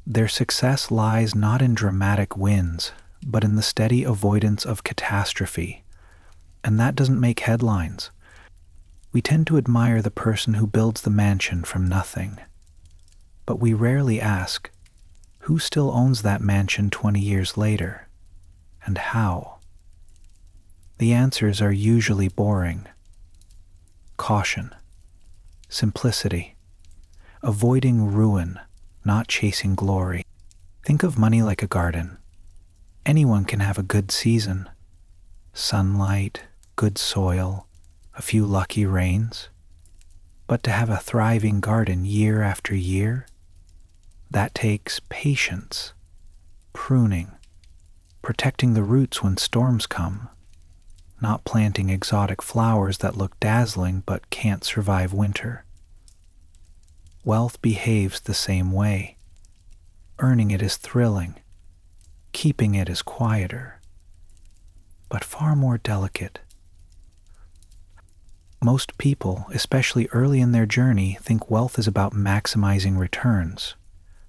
Their success lies not in dramatic wins, but in the steady avoidance of catastrophe. And that doesn't make headlines. We tend to admire the person who builds the mansion from nothing. But we rarely ask, who still owns that mansion 20 years later? And how? The answers are usually boring. Caution, simplicity, avoiding ruin, not chasing glory. Think of money like a garden. Anyone can have a good season. Sunlight, good soil, a few lucky rains. But to have a thriving garden year after year, that takes patience, pruning, protecting the roots when storms come, not planting exotic flowers that look dazzling but can't survive winter. Wealth behaves the same way. Earning it is thrilling. Keeping it is quieter, but far more delicate. Most people, especially early in their journey, think wealth is about maximizing returns.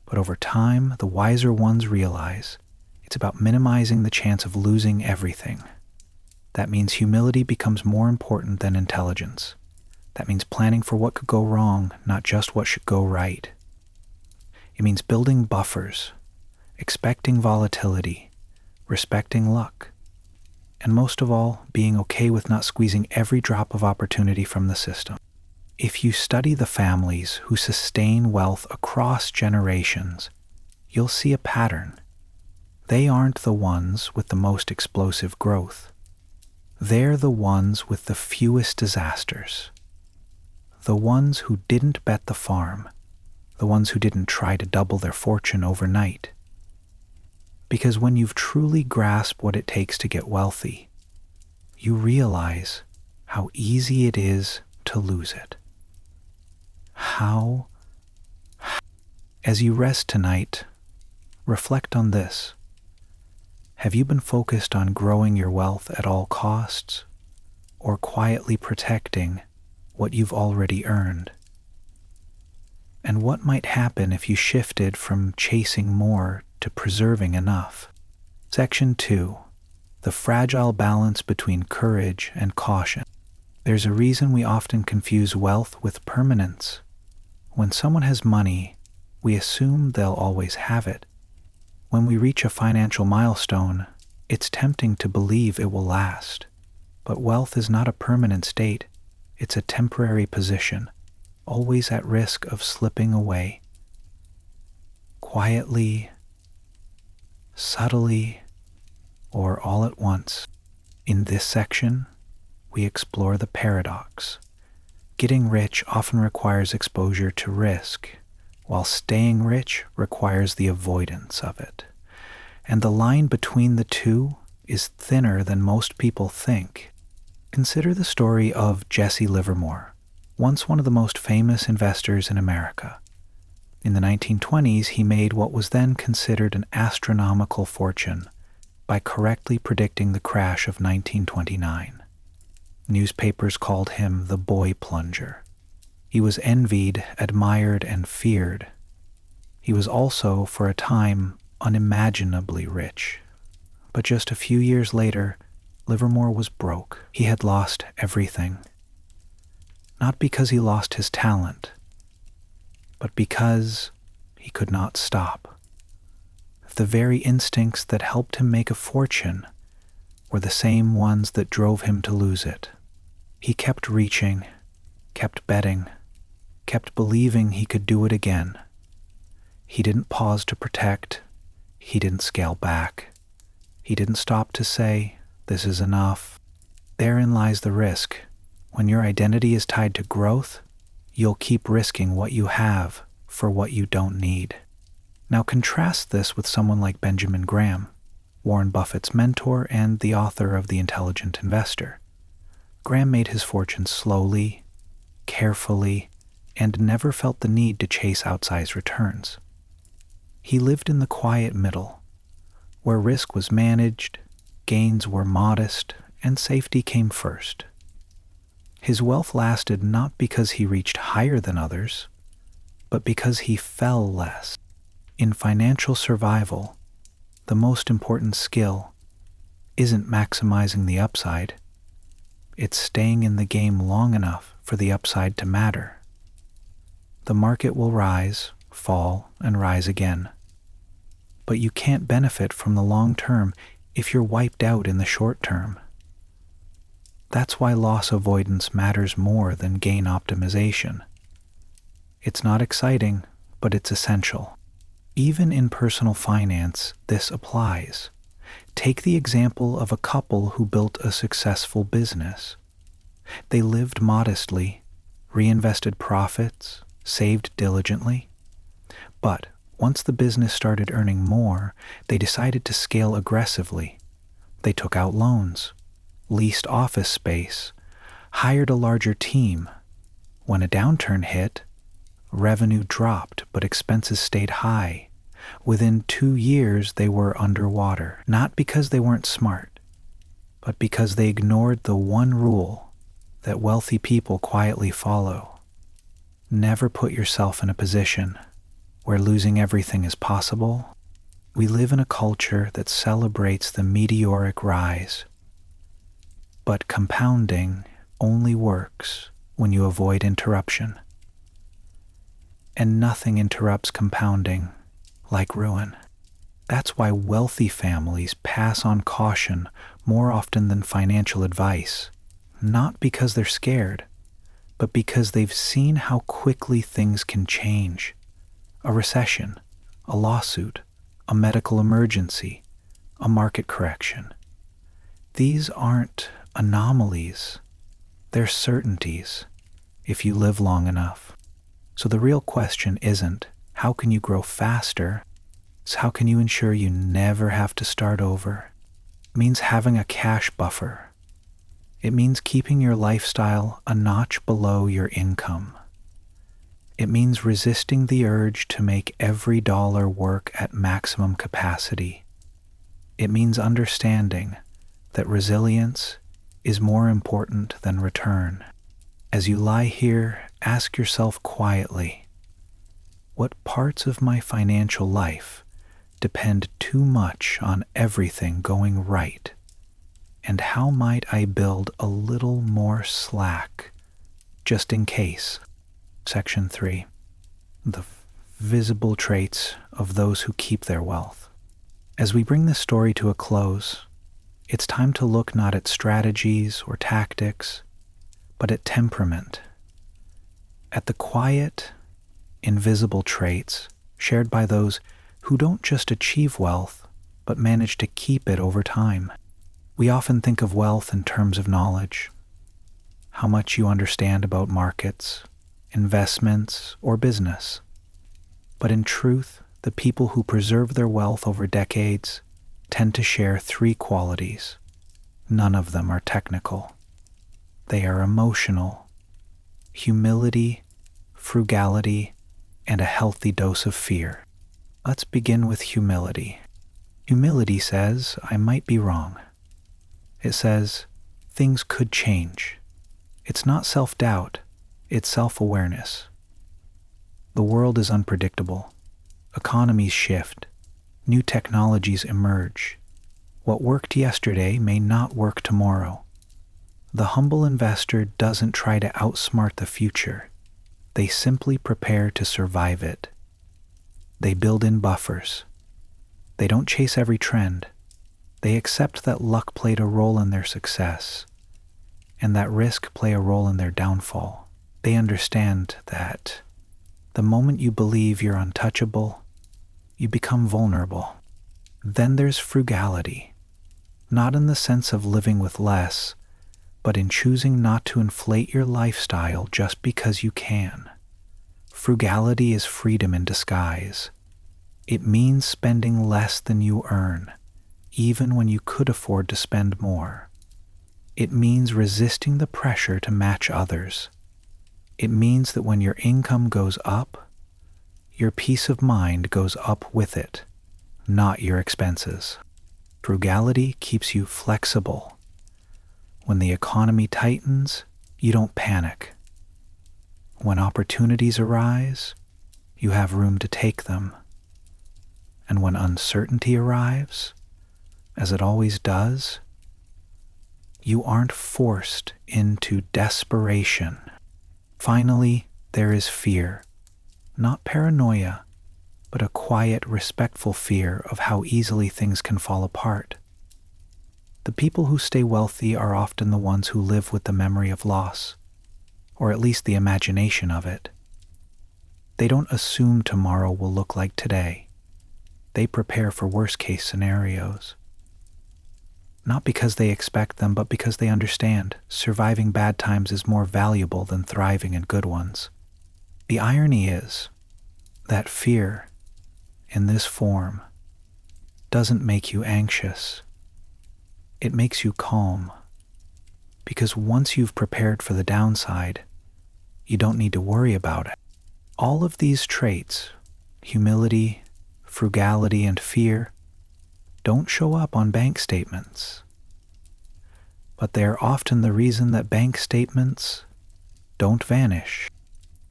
But over time, the wiser ones realize it's about minimizing the chance of losing everything. That means humility becomes more important than intelligence. That means planning for what could go wrong, not just what should go right. It means building buffers, expecting volatility, respecting luck, and most of all, being okay with not squeezing every drop of opportunity from the system. If you study the families who sustain wealth across generations, you'll see a pattern. They aren't the ones with the most explosive growth. They're the ones with the fewest disasters. The ones who didn't bet the farm. The ones who didn't try to double their fortune overnight. Because when you've truly grasped what it takes to get wealthy, you realize how easy it is to lose it. How? As you rest tonight, reflect on this. Have you been focused on growing your wealth at all costs, or quietly protecting what you've already earned? And what might happen if you shifted from chasing more to preserving enough? Section 2. The fragile balance between courage and caution. There's a reason we often confuse wealth with permanence. When someone has money, we assume they'll always have it. When we reach a financial milestone, it's tempting to believe it will last. But wealth is not a permanent state. It's a temporary position, always at risk of slipping away. Quietly, subtly, or all at once. In this section, we explore the paradox. Getting rich often requires exposure to risk, while staying rich requires the avoidance of it. And the line between the two is thinner than most people think. Consider the story of Jesse Livermore, once one of the most famous investors in America. In the 1920s, he made what was then considered an astronomical fortune by correctly predicting the crash of 1929. Newspapers called him the boy plunger. He was envied, admired, and feared. He was also, for a time, unimaginably rich. But just a few years later, Livermore was broke. He had lost everything. Not because he lost his talent, but because he could not stop. The very instincts that helped him make a fortune were the same ones that drove him to lose it. He kept reaching, kept betting, kept believing he could do it again. He didn't pause to protect. He didn't scale back. He didn't stop to say, "This is enough." Therein lies the risk. When your identity is tied to growth, you'll keep risking what you have for what you don't need. Now contrast this with someone like Benjamin Graham, Warren Buffett's mentor and the author of The Intelligent Investor. Graham made his fortune slowly, carefully, and never felt the need to chase outsized returns. He lived in the quiet middle, where risk was managed, gains were modest, and safety came first. His wealth lasted not because he reached higher than others, but because he fell less. In financial survival, the most important skill isn't maximizing the upside, it's staying in the game long enough for the upside to matter. The market will rise, fall, and rise again. But you can't benefit from the long term if you're wiped out in the short term. That's why loss avoidance matters more than gain optimization. It's not exciting, but it's essential. Even in personal finance, this applies. Take the example of a couple who built a successful business. They lived modestly, reinvested profits, saved diligently. But once the business started earning more, they decided to scale aggressively. They took out loans, leased office space, hired a larger team. When a downturn hit, revenue dropped, but expenses stayed high. Within 2 years, they were underwater, not because they weren't smart, but because they ignored the one rule that wealthy people quietly follow. Never put yourself in a position where losing everything is possible. We live in a culture that celebrates the meteoric rise, but compounding only works when you avoid interruption. And nothing interrupts compounding like ruin. That's why wealthy families pass on caution more often than financial advice, not because they're scared, but because they've seen how quickly things can change. A recession, a lawsuit, a medical emergency, a market correction. These aren't anomalies, they're certainties if you live long enough. So the real question isn't, how can you grow faster? It's how can you ensure you never have to start over? It means having a cash buffer. It means keeping your lifestyle a notch below your income. It means resisting the urge to make every dollar work at maximum capacity. It means understanding that resilience is more important than return. As you lie here, ask yourself quietly, what parts of my financial life depend too much on everything going right? And how might I build a little more slack, just in case? Section 3. The visible traits of those who keep their wealth. As we bring this story to a close, it's time to look not at strategies or tactics, but at temperament, at the quiet, invisible traits shared by those who don't just achieve wealth, but manage to keep it over time. We often think of wealth in terms of knowledge, how much you understand about markets, investments, or business. But in truth, the people who preserve their wealth over decades tend to share 3 qualities. None of them are technical. They are emotional, humility, frugality, and a healthy dose of fear. Let's begin with humility. Humility says, I might be wrong. It says, things could change. It's not self-doubt, it's self-awareness. The world is unpredictable. Economies shift. New technologies emerge. What worked yesterday may not work tomorrow. The humble investor doesn't try to outsmart the future. They simply prepare to survive it. They build in buffers. They don't chase every trend. They accept that luck played a role in their success, and that risk play a role in their downfall. They understand that the moment you believe you're untouchable, you become vulnerable. Then there's frugality, not in the sense of living with less, but in choosing not to inflate your lifestyle just because you can. Frugality is freedom in disguise. It means spending less than you earn, even when you could afford to spend more. It means resisting the pressure to match others. It means that when your income goes up, your peace of mind goes up with it, not your expenses. Frugality keeps you flexible. When the economy tightens, you don't panic. When opportunities arise, you have room to take them. And when uncertainty arrives, as it always does, you aren't forced into desperation. Finally, there is fear. Not paranoia, but a quiet, respectful fear of how easily things can fall apart. The people who stay wealthy are often the ones who live with the memory of loss, or at least the imagination of it. They don't assume tomorrow will look like today. They prepare for worst-case scenarios. Not because they expect them, but because they understand surviving bad times is more valuable than thriving in good ones. The irony is that fear, in this form, doesn't make you anxious. It makes you calm. Because once you've prepared for the downside, you don't need to worry about it. All of these traits, humility, frugality, and fear, don't show up on bank statements. But they are often the reason that bank statements don't vanish.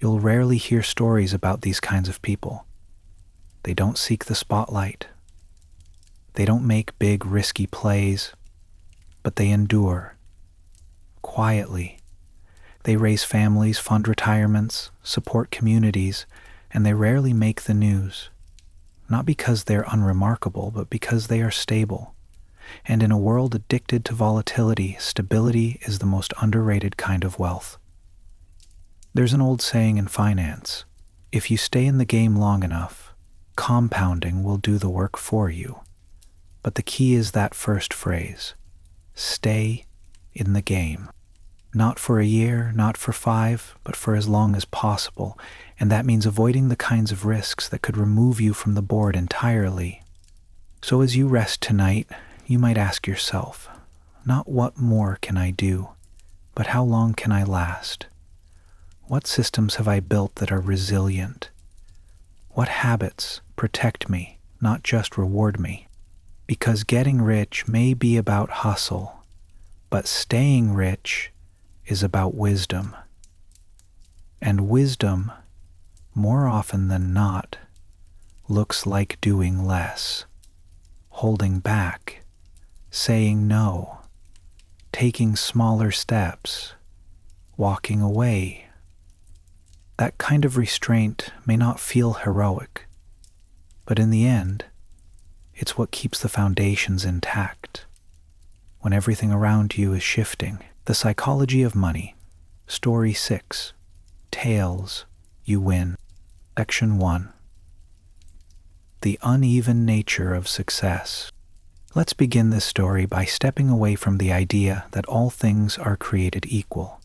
You'll rarely hear stories about these kinds of people. They don't seek the spotlight. They don't make big, risky plays, but they endure. Quietly. They raise families, fund retirements, support communities, and they rarely make the news. Not because they're unremarkable, but because they are stable. And in a world addicted to volatility, stability is the most underrated kind of wealth. There's an old saying in finance: if you stay in the game long enough, compounding will do the work for you. But the key is that first phrase: stay in the game. Not for a year, not for 5, but for as long as possible. And that means avoiding the kinds of risks that could remove you from the board entirely. So as you rest tonight, you might ask yourself, not what more can I do, but how long can I last? What systems have I built that are resilient? What habits protect me, not just reward me? Because getting rich may be about hustle, but staying rich is about wisdom. And wisdom, more often than not, looks like doing less, holding back, saying no, taking smaller steps, walking away. That kind of restraint may not feel heroic, but in the end, it's what keeps the foundations intact. When everything around you is shifting. The Psychology of Money, Story 6, Tails, You Win. Section 1. The Uneven Nature of Success. Let's begin this story by stepping away from the idea that all things are created equal.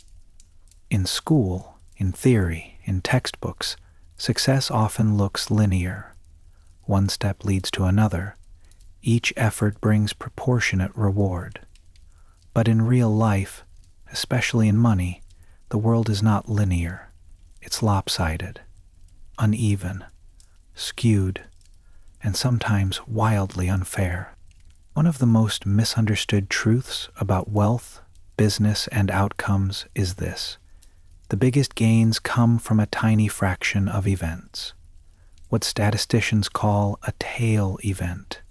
In school, in theory, in textbooks, success often looks linear. One step leads to another. Each effort brings proportionate reward. But in real life, especially in money, the world is not linear. It's lopsided, uneven, skewed, and sometimes wildly unfair. One of the most misunderstood truths about wealth, business, and outcomes is this: the biggest gains come from a tiny fraction of events. What statisticians call a tail event.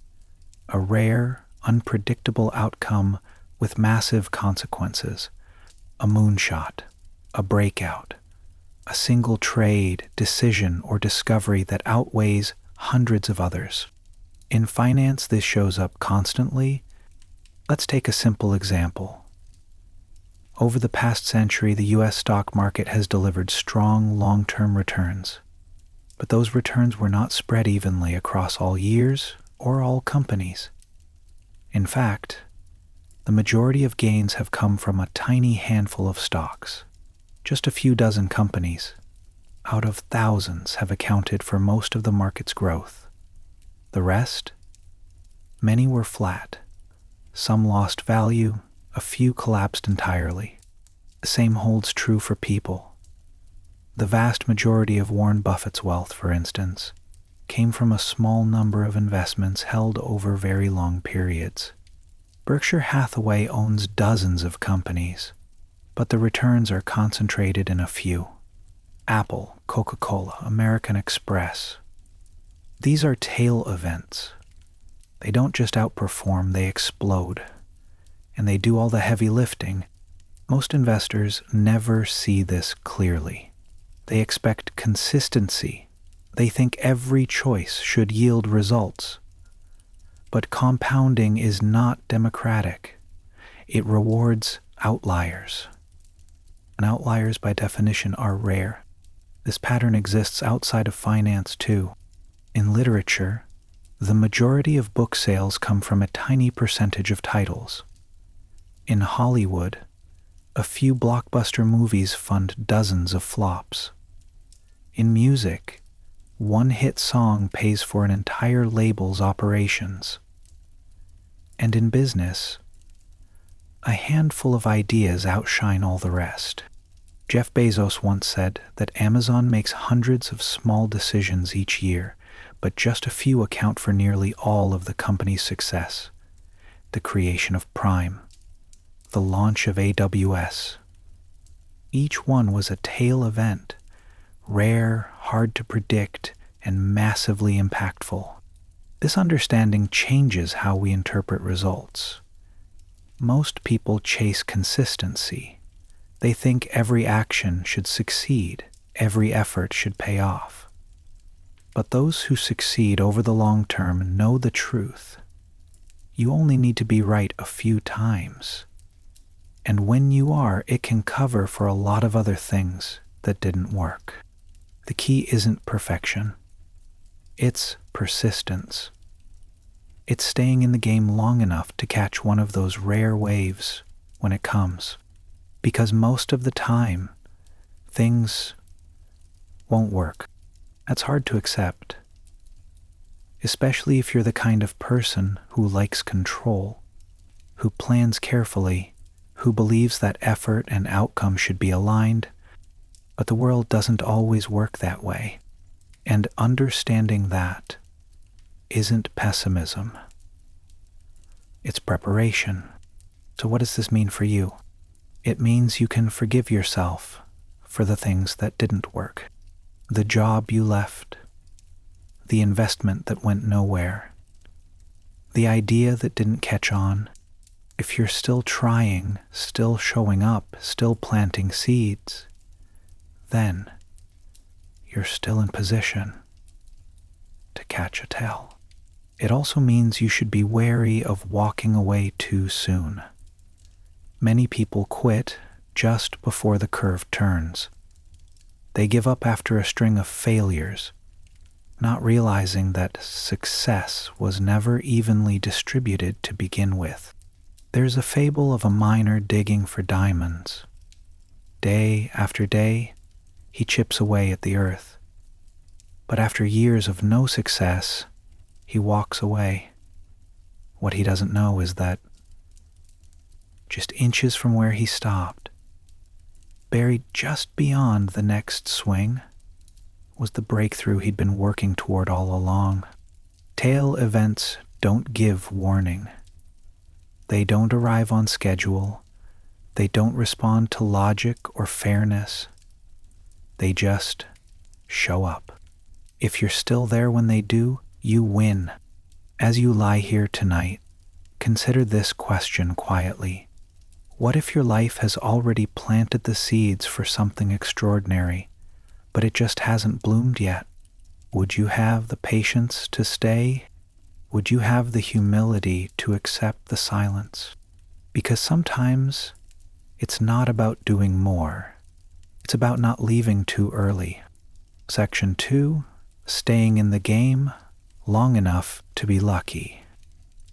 A rare, unpredictable outcome with massive consequences. A moonshot, a breakout, a single trade, decision, or discovery that outweighs hundreds of others. In finance, this shows up constantly. Let's take a simple example. Over the past century, the U.S. stock market has delivered strong long-term returns. But those returns were not spread evenly across all years or all companies. In fact, the majority of gains have come from a tiny handful of stocks. Just a few dozen companies, out of thousands, have accounted for most of the market's growth. The rest? Many were flat. Some lost value, a few collapsed entirely. The same holds true for people. The vast majority of Warren Buffett's wealth, for instance, came from a small number of investments held over very long periods. Berkshire Hathaway owns dozens of companies, but the returns are concentrated in a few. Apple, Coca-Cola, American Express. These are tail events. They don't just outperform, they explode. And they do all the heavy lifting. Most investors never see this clearly. They expect consistency. They think every choice should yield results. But compounding is not democratic. It rewards outliers. And outliers, by definition, are rare. This pattern exists outside of finance, too. In literature, the majority of book sales come from a tiny percentage of titles. In Hollywood, a few blockbuster movies fund dozens of flops. In music, one hit song pays for an entire label's operations. And in business, a handful of ideas outshine all the rest. Jeff Bezos once said that Amazon makes hundreds of small decisions each year, but just a few account for nearly all of the company's success. The creation of Prime, the launch of AWS. Each one was a tail event, rare, hard to predict, and massively impactful. This understanding changes how we interpret results. Most people chase consistency. They think every action should succeed, every effort should pay off. But those who succeed over the long term know the truth. You only need to be right a few times. And when you are, it can cover for a lot of other things that didn't work. The key isn't perfection. It's persistence. It's staying in the game long enough to catch one of those rare waves when it comes. Because most of the time, things won't work. That's hard to accept. Especially if you're the kind of person who likes control, who plans carefully, who believes that effort and outcome should be aligned. But the world doesn't always work that way. And understanding that isn't pessimism. It's preparation. So what does this mean for you? It means you can forgive yourself for the things that didn't work. The job you left. The investment that went nowhere. The idea that didn't catch on. If you're still trying, still showing up, still planting seeds, then you're still in position to catch a tail. It also means you should be wary of walking away too soon. Many people quit just before the curve turns. They give up after a string of failures, not realizing that success was never evenly distributed to begin with. There's a fable of a miner digging for diamonds. Day after day, he chips away at the earth. But after years of no success, he walks away. What he doesn't know is that just inches from where he stopped, buried just beyond the next swing, was the breakthrough he'd been working toward all along. Tail events don't give warning. They don't arrive on schedule. They don't respond to logic or fairness. They just show up. If you're still there when they do, you win. As you lie here tonight, consider this question quietly. What if your life has already planted the seeds for something extraordinary, but it just hasn't bloomed yet? Would you have the patience to stay? Would you have the humility to accept the silence? Because sometimes it's not about doing more. It's about not leaving too early. Section 2, staying in the game long enough to be lucky.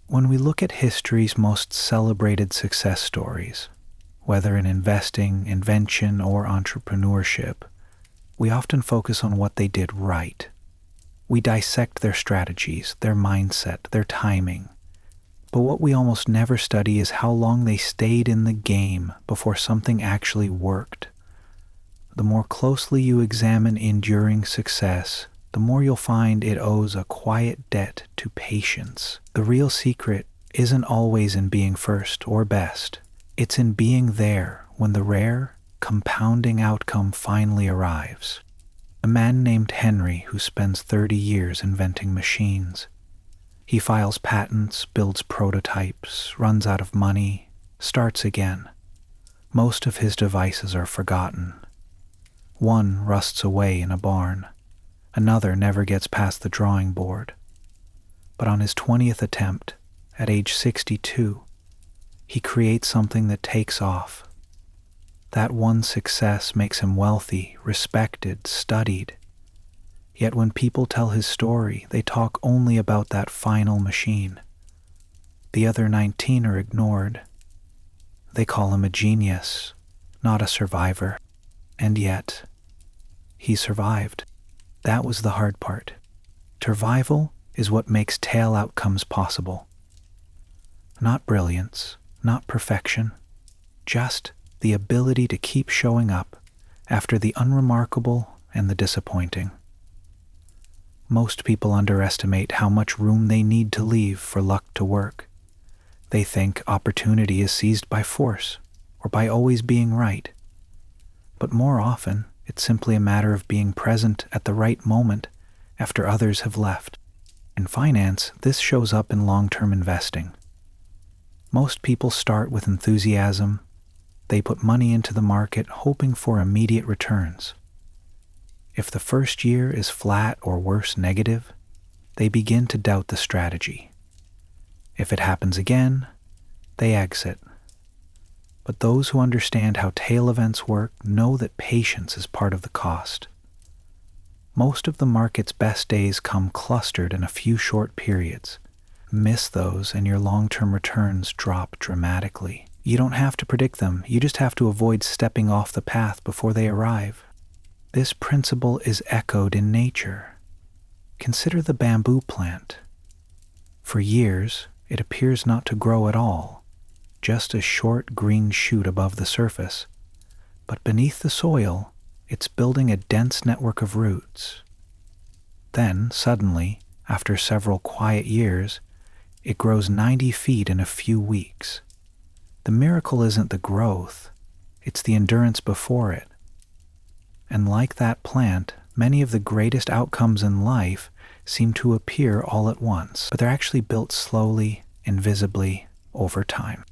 When we look at history's most celebrated success stories, whether in investing, invention, or entrepreneurship, we often focus on what they did right. We dissect their strategies, their mindset, their timing. But what we almost never study is how long they stayed in the game before something actually worked. The more closely you examine enduring success, the more you'll find it owes a quiet debt to patience. The real secret isn't always in being first or best. It's in being there when the rare, compounding outcome finally arrives. A man named Henry who spends 30 years inventing machines. He files patents, builds prototypes, runs out of money, starts again. Most of his devices are forgotten. One rusts away in a barn. Another never gets past the drawing board. But on his 20th attempt, at age 62, he creates something that takes off. That one success makes him wealthy, respected, studied. Yet when people tell his story, they talk only about that final machine. The other 19 are ignored. They call him a genius, not a survivor. And yet, he survived. That was the hard part. Survival is what makes tail outcomes possible. Not brilliance, not perfection, just the ability to keep showing up after the unremarkable and the disappointing. Most people underestimate how much room they need to leave for luck to work. They think opportunity is seized by force or by always being right. But more often, it's simply a matter of being present at the right moment after others have left. In finance, this shows up in long-term investing. Most people start with enthusiasm. They put money into the market hoping for immediate returns. If the first year is flat or worse, negative, they begin to doubt the strategy. If it happens again, they exit. But those who understand how tail events work know that patience is part of the cost. Most of the market's best days come clustered in a few short periods. Miss those and your long-term returns drop dramatically. You don't have to predict them, you just have to avoid stepping off the path before they arrive. This principle is echoed in nature. Consider the bamboo plant. For years, it appears not to grow at all, just a short green shoot above the surface. But beneath the soil, it's building a dense network of roots. Then, suddenly, after several quiet years, it grows 90 feet in a few weeks. The miracle isn't the growth, it's the endurance before it. And like that plant, many of the greatest outcomes in life seem to appear all at once, but they're actually built slowly, invisibly, over time.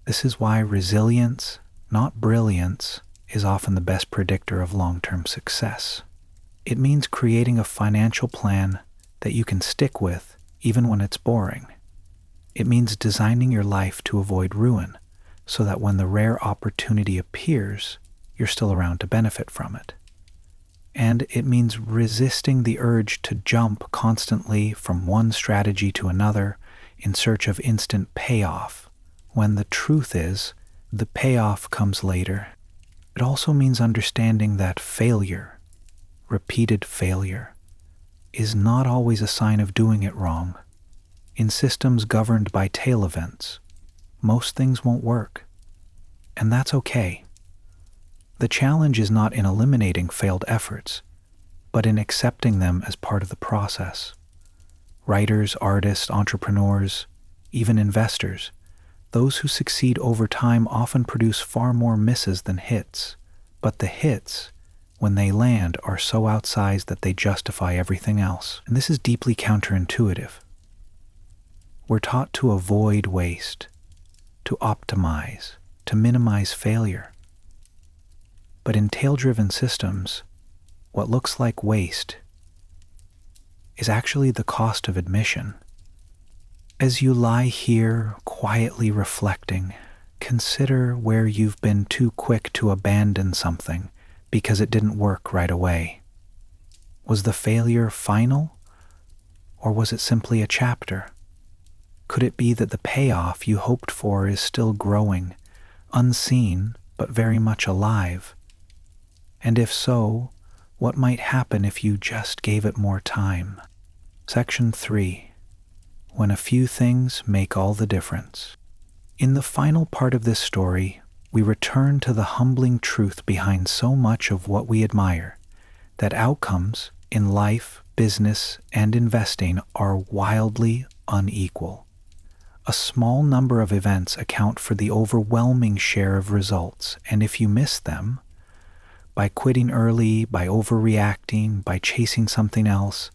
This is why resilience, not brilliance, is often the best predictor of long-term success. It means creating a financial plan that you can stick with even when it's boring. It means designing your life to avoid ruin, so that when the rare opportunity appears, you're still around to benefit from it. And it means resisting the urge to jump constantly from one strategy to another in search of instant payoff, when the truth is, the payoff comes later. It also means understanding that failure, repeated failure, is not always a sign of doing it wrong. In systems governed by tail events, most things won't work, and that's okay. The challenge is not in eliminating failed efforts, but in accepting them as part of the process. Writers, artists, entrepreneurs, even investors, those who succeed over time often produce far more misses than hits, but the hits, when they land, are so outsized that they justify everything else. And this is deeply counterintuitive. We're taught to avoid waste, to optimize, to minimize failure. But in tail-driven systems, what looks like waste is actually the cost of admission. As you lie here quietly reflecting, consider where you've been too quick to abandon something because it didn't work right away. Was the failure final, or was it simply a chapter? Could it be that the payoff you hoped for is still growing, unseen but very much alive? And if so, what might happen if you just gave it more time? Section 3. When a few things make all the difference. In the final part of this story, we return to the humbling truth behind so much of what we admire, that outcomes, in life, business, and investing are wildly unequal. A small number of events account for the overwhelming share of results, and if you miss them, by quitting early, by overreacting, by chasing something else,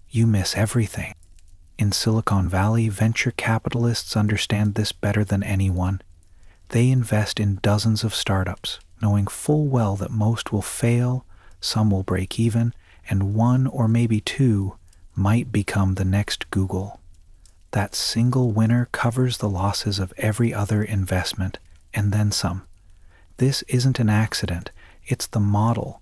you miss everything. In Silicon Valley, venture capitalists understand this better than anyone. They invest in dozens of startups, knowing full well that most will fail, some will break even, and one or maybe two might become the next Google. That single winner covers the losses of every other investment, and then some. This isn't an accident, it's the model.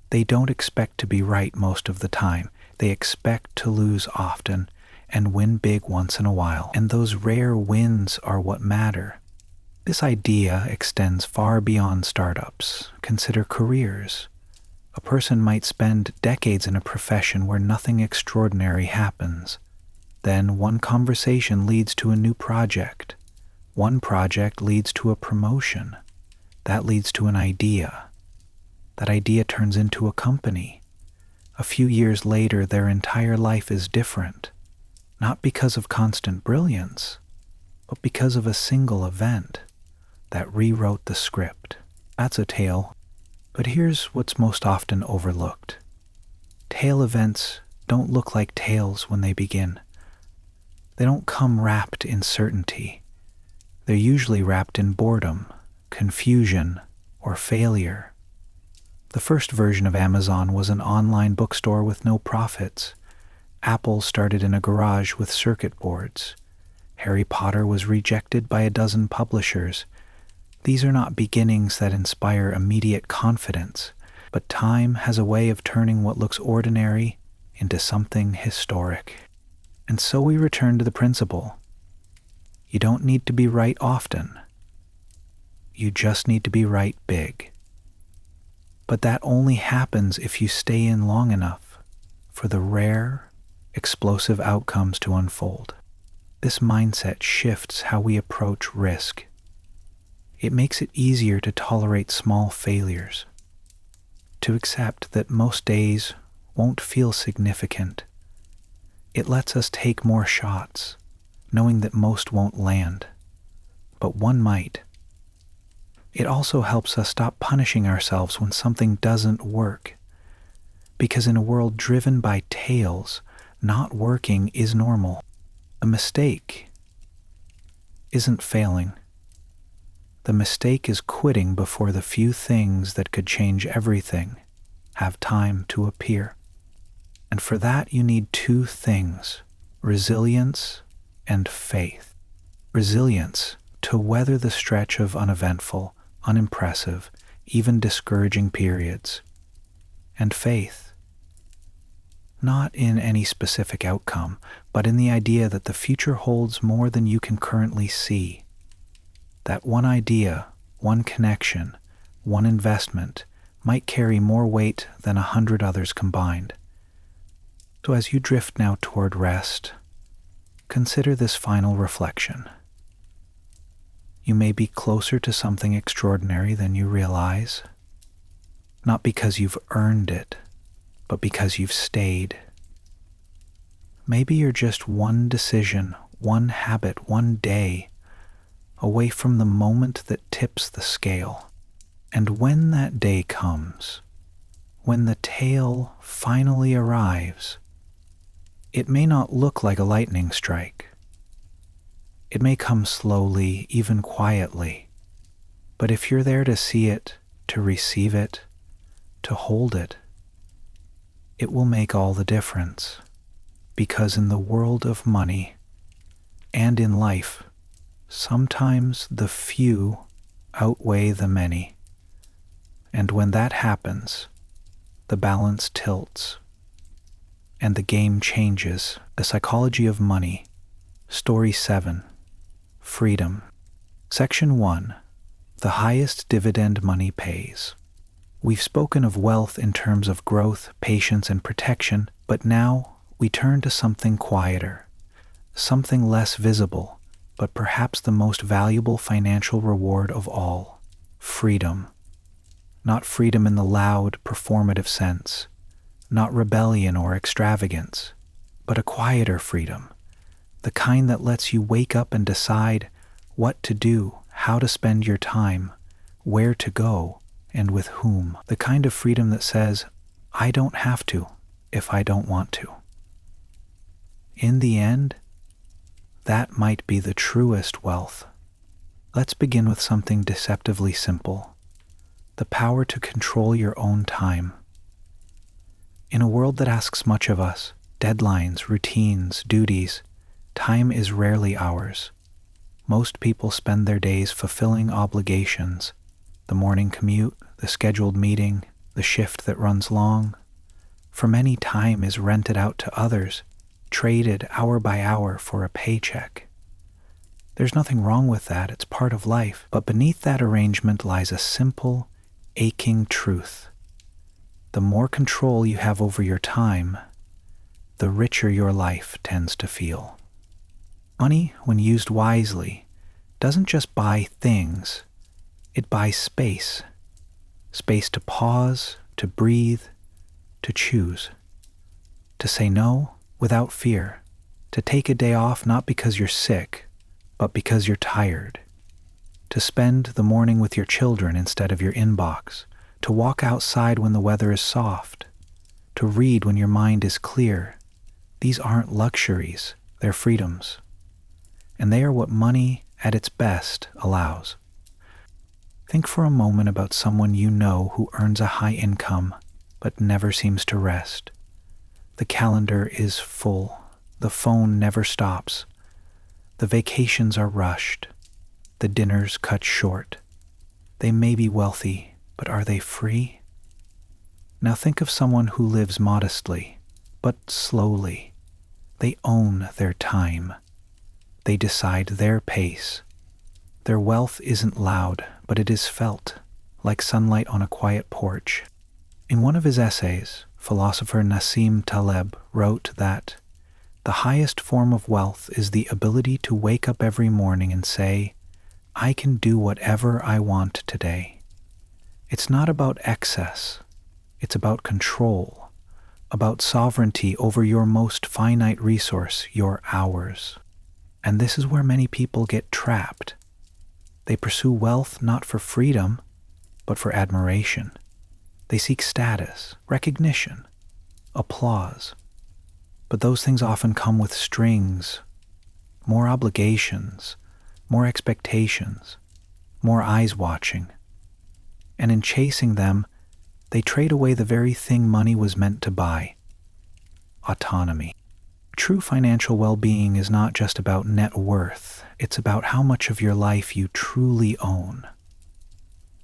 They don't expect to be right most of the time. They expect to lose often and win big once in a while, and those rare wins are what matter. This idea extends far beyond startups. Consider careers. A person might spend decades in a profession where nothing extraordinary happens. Then one conversation leads to a new project. One project leads to a promotion. That leads to an idea. That idea turns into a company. A few years later, their entire life is different, not because of constant brilliance, but because of a single event that rewrote the script. That's a tale, but here's what's most often overlooked. Tale events don't look like tales when they begin. They don't come wrapped in certainty. They're usually wrapped in boredom, confusion, or failure. The first version of Amazon was an online bookstore with no profits. Apple started in a garage with circuit boards. Harry Potter was rejected by a dozen publishers. These are not beginnings that inspire immediate confidence, but time has a way of turning what looks ordinary into something historic. And so we return to the principle. You don't need to be right often. You just need to be right big. But that only happens if you stay in long enough for the rare, explosive outcomes to unfold. This mindset shifts how we approach risk. It makes it easier to tolerate small failures, to accept that most days won't feel significant. It lets us take more shots, knowing that most won't land, but one might. It also helps us stop punishing ourselves when something doesn't work, because in a world driven by tales, not working is normal. A mistake isn't failing. The mistake is quitting before the few things that could change everything have time to appear. And for that you need two things, resilience and faith. Resilience to weather the stretch of uneventful, unimpressive, even discouraging periods. And faith, not in any specific outcome, but in the idea that the future holds more than you can currently see. That one idea, one connection, one investment might carry more weight than 100 others combined. So as you drift now toward rest, consider this final reflection. You may be closer to something extraordinary than you realize, not because you've earned it, but because you've stayed. Maybe you're just one decision, one habit, one day away from the moment that tips the scale. And when that day comes, when the tale finally arrives, it may not look like a lightning strike. It may come slowly, even quietly, but if you're there to see it, to receive it, to hold it, it will make all the difference. Because in the world of money and in life, sometimes the few outweigh the many. And when that happens, the balance tilts and the game changes. The Psychology of Money, Story 7, Freedom. Section 1, The Highest Dividend Money Pays. We've spoken of wealth in terms of growth, patience, and protection, but now we turn to something quieter, something less visible, but perhaps the most valuable financial reward of all, freedom. Not freedom in the loud, performative sense, not rebellion or extravagance, but a quieter freedom, the kind that lets you wake up and decide what to do, how to spend your time, where to go, and with whom. The kind of freedom that says, I don't have to if I don't want to. In the end, that might be the truest wealth. Let's begin with something deceptively simple: the power to control your own time. In a world that asks much of us, deadlines, routines, duties, time is rarely ours. Most people spend their days fulfilling obligations: the morning commute, the scheduled meeting, the shift that runs long. For many, time is rented out to others, traded hour by hour for a paycheck. There's nothing wrong with that, it's part of life. But beneath that arrangement lies a simple, aching truth. The more control you have over your time, the richer your life tends to feel. Money, when used wisely, doesn't just buy things, it buys space. Space to pause, to breathe, to choose. To say no without fear. To take a day off not because you're sick, but because you're tired. To spend the morning with your children instead of your inbox. To walk outside when the weather is soft. To read when your mind is clear. These aren't luxuries, they're freedoms. And they are what money, at its best, allows. Think for a moment about someone you know who earns a high income but never seems to rest. The calendar is full. The phone never stops. The vacations are rushed. The dinners cut short. They may be wealthy, but are they free? Now think of someone who lives modestly, but slowly. They own their time. They decide their pace. Their wealth isn't loud, but it is felt, like sunlight on a quiet porch. In one of his essays, philosopher Nassim Taleb wrote that the highest form of wealth is the ability to wake up every morning and say, I can do whatever I want today. It's not about excess. It's about control, about sovereignty over your most finite resource, your hours. And this is where many people get trapped. They pursue wealth not for freedom, but for admiration. They seek status, recognition, applause. But those things often come with strings, more obligations, more expectations, more eyes watching. And in chasing them, they trade away the very thing money was meant to buy: autonomy. True financial well-being is not just about net worth, it's about how much of your life you truly own.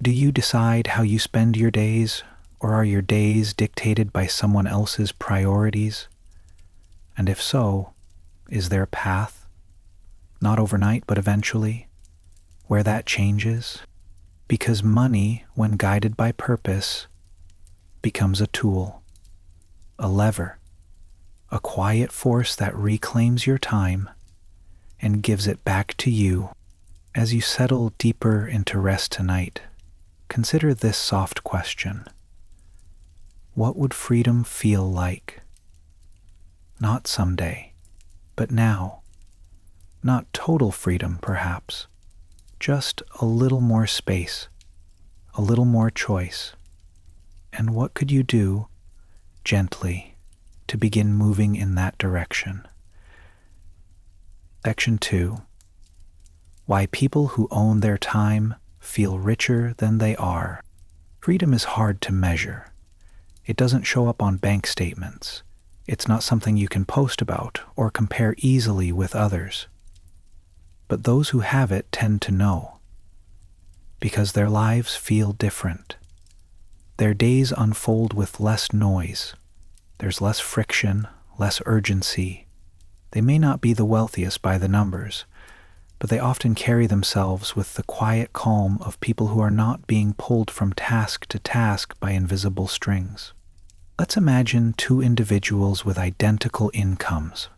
Do you decide how you spend your days, or are your days dictated by someone else's priorities? And if so, is there a path, not overnight but eventually, where that changes? Because money, when guided by purpose, becomes a tool, a lever, a quiet force that reclaims your time and gives it back to you. As you settle deeper into rest tonight, consider this soft question. What would freedom feel like? Not someday, but now. Not total freedom, perhaps. Just a little more space, a little more choice. And what could you do, gently, to begin moving in that direction? Section 2. Why people who own their time feel richer than they are. Freedom is hard to measure. It doesn't show up on bank statements. It's not something you can post about or compare easily with others. But those who have it tend to know, because their lives feel different. Their days unfold with less noise. There's less friction, less urgency. They may not be the wealthiest by the numbers, but they often carry themselves with the quiet calm of people who are not being pulled from task to task by invisible strings. Let's imagine two individuals with identical incomes.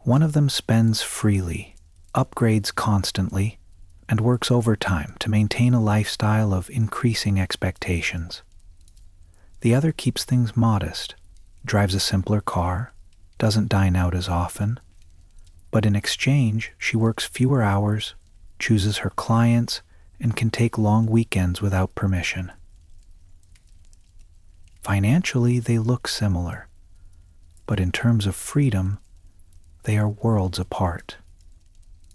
One of them spends freely, upgrades constantly, and works overtime to maintain a lifestyle of increasing expectations. The other keeps things modest, drives a simpler car, doesn't dine out as often, but in exchange, she works fewer hours, chooses her clients, and can take long weekends without permission. Financially, they look similar, but in terms of freedom, they are worlds apart.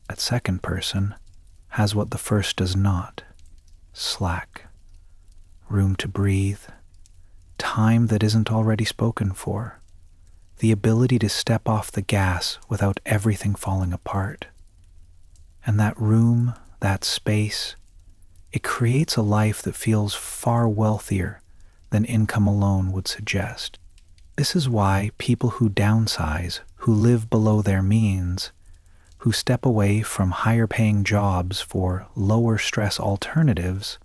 That second person has what the first does not: slack, room to breathe, time that isn't already spoken for, the ability to step off the gas without everything falling apart. And that room, that space, it creates a life that feels far wealthier than income alone would suggest. This is why people who downsize, who live below their means, who step away from higher-paying jobs for lower-stress alternatives,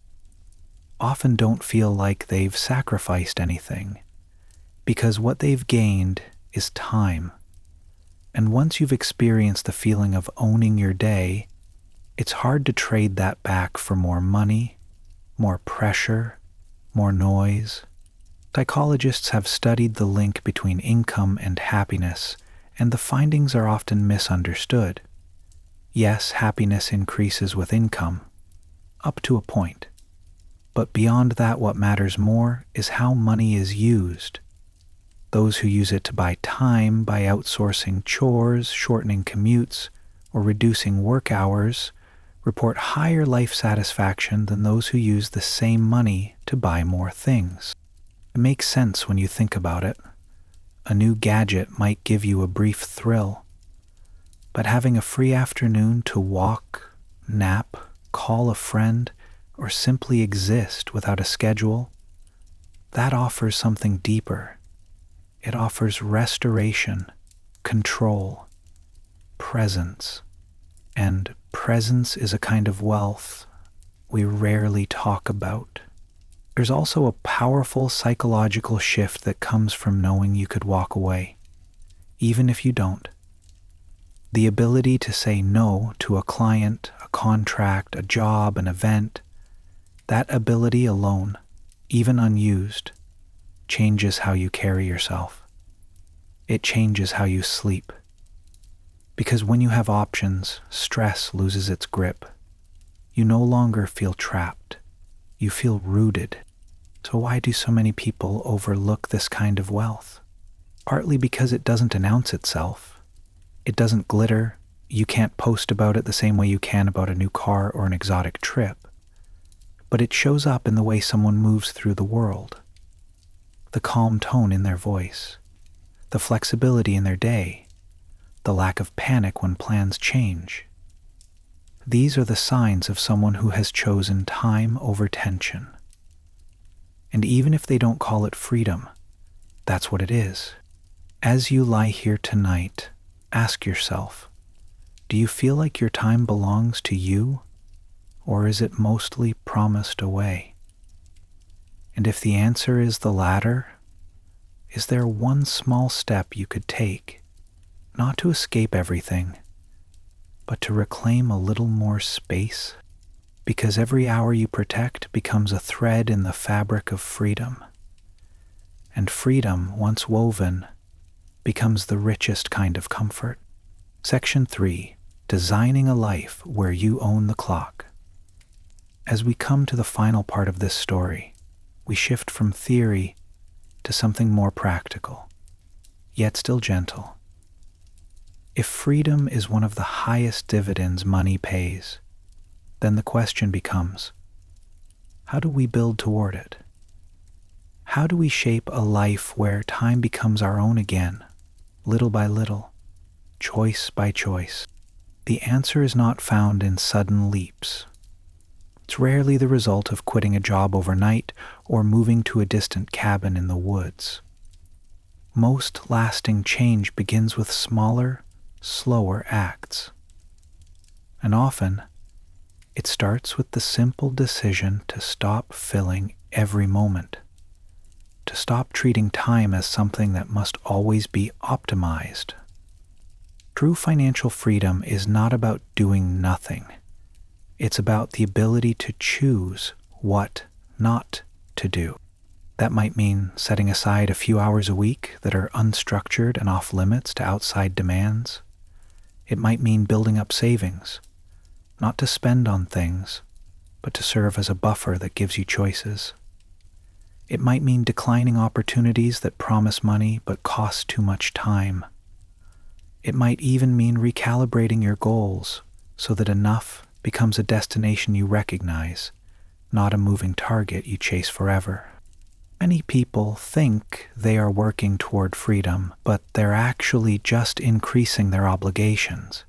often don't feel like they've sacrificed anything, because what they've gained is time. And once you've experienced the feeling of owning your day, it's hard to trade that back for more money, more pressure, more noise. Psychologists have studied the link between income and happiness, and the findings are often misunderstood. Yes, happiness increases with income, up to a point. But beyond that, what matters more is how money is used. Those who use it to buy time by outsourcing chores, shortening commutes, or reducing work hours report higher life satisfaction than those who use the same money to buy more things. It makes sense when you think about it. A new gadget might give you a brief thrill, but having a free afternoon to walk, nap, call a friend, or simply exist without a schedule, that offers something deeper. It offers restoration, control, presence. And presence is a kind of wealth we rarely talk about. There's also a powerful psychological shift that comes from knowing you could walk away, even if you don't. The ability to say no to a client, a contract, a job, an event, that ability alone, even unused, changes how you carry yourself. It changes how you sleep. Because when you have options, stress loses its grip. You no longer feel trapped. You feel rooted. So why do so many people overlook this kind of wealth? Partly because it doesn't announce itself. It doesn't glitter. You can't post about it the same way you can about a new car or an exotic trip. But it shows up in the way someone moves through the world. The calm tone in their voice. The flexibility in their day. The lack of panic when plans change. These are the signs of someone who has chosen time over tension. And even if they don't call it freedom, that's what it is. As you lie here tonight, ask yourself, do you feel like your time belongs to you, or is it mostly promised away? And if the answer is the latter, is there one small step you could take? Not to escape everything, but to reclaim a little more space, because every hour you protect becomes a thread in the fabric of freedom. And freedom, once woven, becomes the richest kind of comfort. Section 3. Designing a life where you own the clock. As we come to the final part of this story, we shift from theory to something more practical, yet still gentle. If freedom is one of the highest dividends money pays, then the question becomes, how do we build toward it? How do we shape a life where time becomes our own again, little by little, choice by choice? The answer is not found in sudden leaps. It's rarely the result of quitting a job overnight or moving to a distant cabin in the woods. Most lasting change begins with smaller, slower acts. And often, it starts with the simple decision to stop filling every moment, to stop treating time as something that must always be optimized. True financial freedom is not about doing nothing. It's about the ability to choose what not to do. That might mean setting aside a few hours a week that are unstructured and off limits to outside demands. It might mean building up savings, not to spend on things, but to serve as a buffer that gives you choices. It might mean declining opportunities that promise money but cost too much time. It might even mean recalibrating your goals so that enough becomes a destination you recognize, not a moving target you chase forever. Many people think they are working toward freedom, but they're actually just increasing their obligations.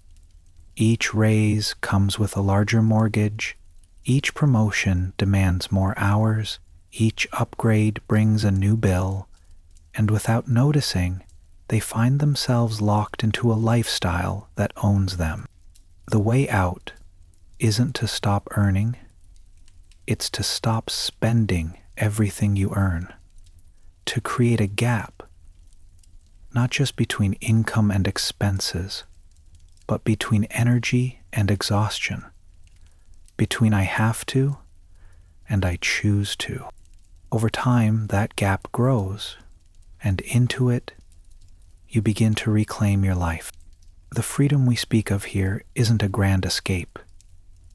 Each raise comes with a larger mortgage, each promotion demands more hours, each upgrade brings a new bill, and without noticing, they find themselves locked into a lifestyle that owns them. The way out isn't to stop earning, it's to stop spending everything you earn, to create a gap, not just between income and expenses, but between energy and exhaustion, between I have to and I choose to. Over time, that gap grows, and into it, you begin to reclaim your life. The freedom we speak of here isn't a grand escape.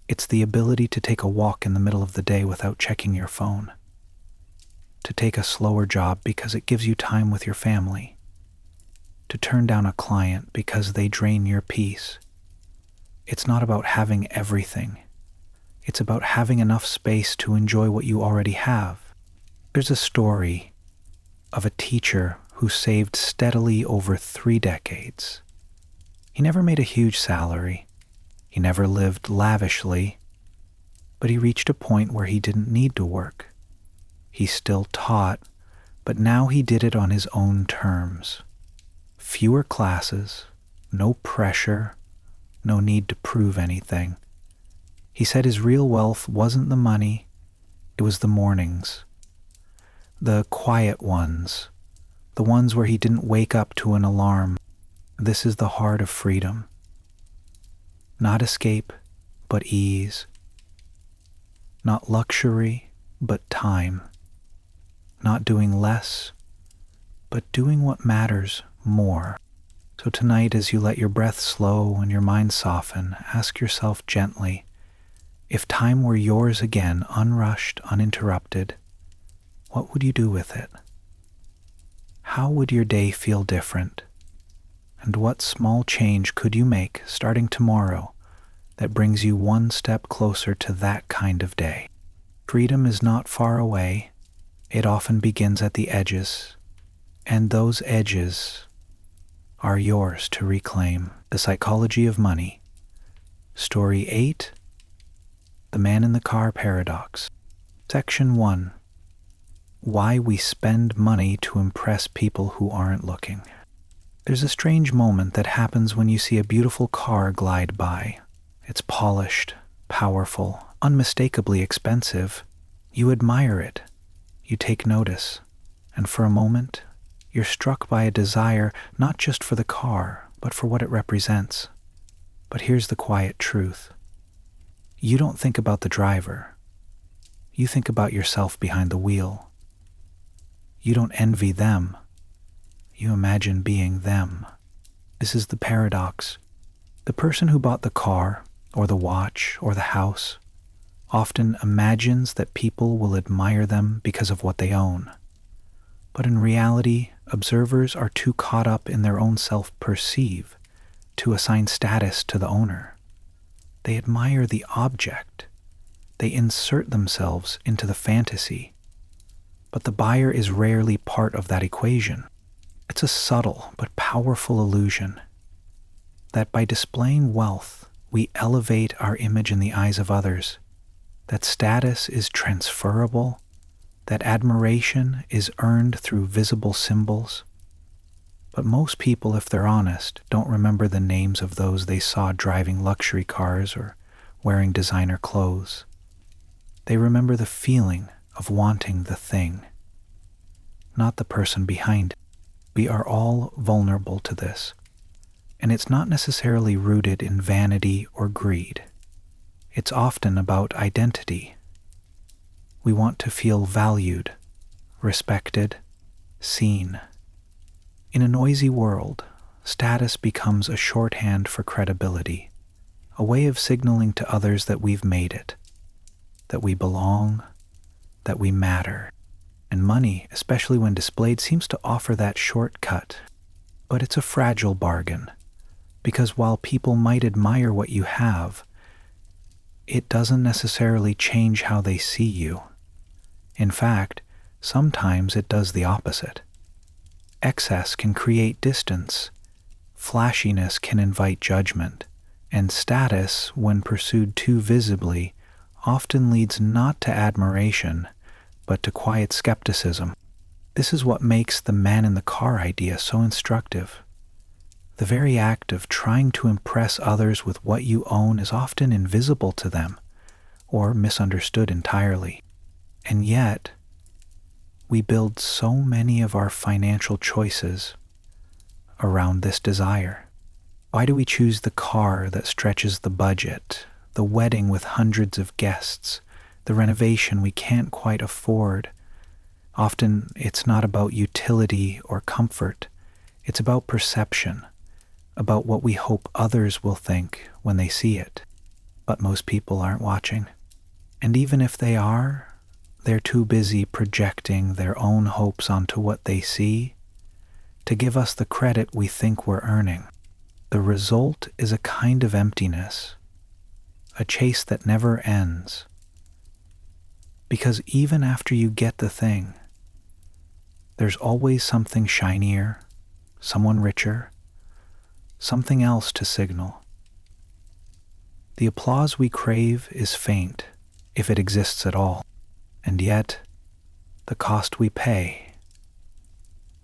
It's the ability to take a walk in the middle of the day without checking your phone, to take a slower job because it gives you time with your family, to turn down a client because they drain your peace. It's not about having everything. It's about having enough space to enjoy what you already have. There's a story of a teacher who saved steadily over 3 decades. He never made a huge salary. He never lived lavishly, but he reached a point where he didn't need to work. He still taught, but now he did it on his own terms. Fewer classes, no pressure, no need to prove anything. He said his real wealth wasn't the money, it was the mornings. The quiet ones, the ones where he didn't wake up to an alarm. This is the heart of freedom. Not escape, but ease. Not luxury, but time. Not doing less, but doing what matters more. So tonight, as you let your breath slow and your mind soften, ask yourself gently, if time were yours again, unrushed, uninterrupted, what would you do with it? How would your day feel different? And what small change could you make starting tomorrow that brings you one step closer to that kind of day? Freedom is not far away. It often begins at the edges, and those edges are yours to reclaim. The Psychology of Money. Story 8, The Man in the Car Paradox. Section 1. Why we spend money to impress people who aren't looking. There's a strange moment that happens when you see a beautiful car glide by. It's polished, powerful, unmistakably expensive. You admire it. You take notice. And for a moment, you're struck by a desire not just for the car, but for what it represents. But here's the quiet truth. You don't think about the driver. You think about yourself behind the wheel. You don't envy them. You imagine being them. This is the paradox. The person who bought the car, or the watch, or the house, often imagines that people will admire them because of what they own. But in reality, observers are too caught up in their own self-perceive to assign status to the owner. They admire the object. They insert themselves into the fantasy. But the buyer is rarely part of that equation. It's a subtle but powerful illusion that by displaying wealth, we elevate our image in the eyes of others, that status is transferable, that admiration is earned through visible symbols. But most people, if they're honest, don't remember the names of those they saw driving luxury cars or wearing designer clothes. They remember the feeling of wanting the thing, not the person behind it. We are all vulnerable to this, and it's not necessarily rooted in vanity or greed. It's often about identity. We want to feel valued, respected, seen. In a noisy world, status becomes a shorthand for credibility, a way of signaling to others that we've made it, that we belong, that we matter. And money, especially when displayed, seems to offer that shortcut. But it's a fragile bargain, because while people might admire what you have, it doesn't necessarily change how they see you. In fact, sometimes it does the opposite. Excess can create distance, flashiness can invite judgment, and status, when pursued too visibly, often leads not to admiration, but to quiet skepticism. This is what makes the man in the car idea so instructive. The very act of trying to impress others with what you own is often invisible to them, or misunderstood entirely. And yet, we build so many of our financial choices around this desire. Why do we choose the car that stretches the budget, the wedding with hundreds of guests, the renovation we can't quite afford? Often it's not about utility or comfort. It's about perception, about what we hope others will think when they see it. But most people aren't watching. And even if they are, they're too busy projecting their own hopes onto what they see to give us the credit we think we're earning. The result is a kind of emptiness, a chase that never ends. Because even after you get the thing, there's always something shinier, someone richer, something else to signal. The applause we crave is faint, if it exists at all, and yet the cost we pay,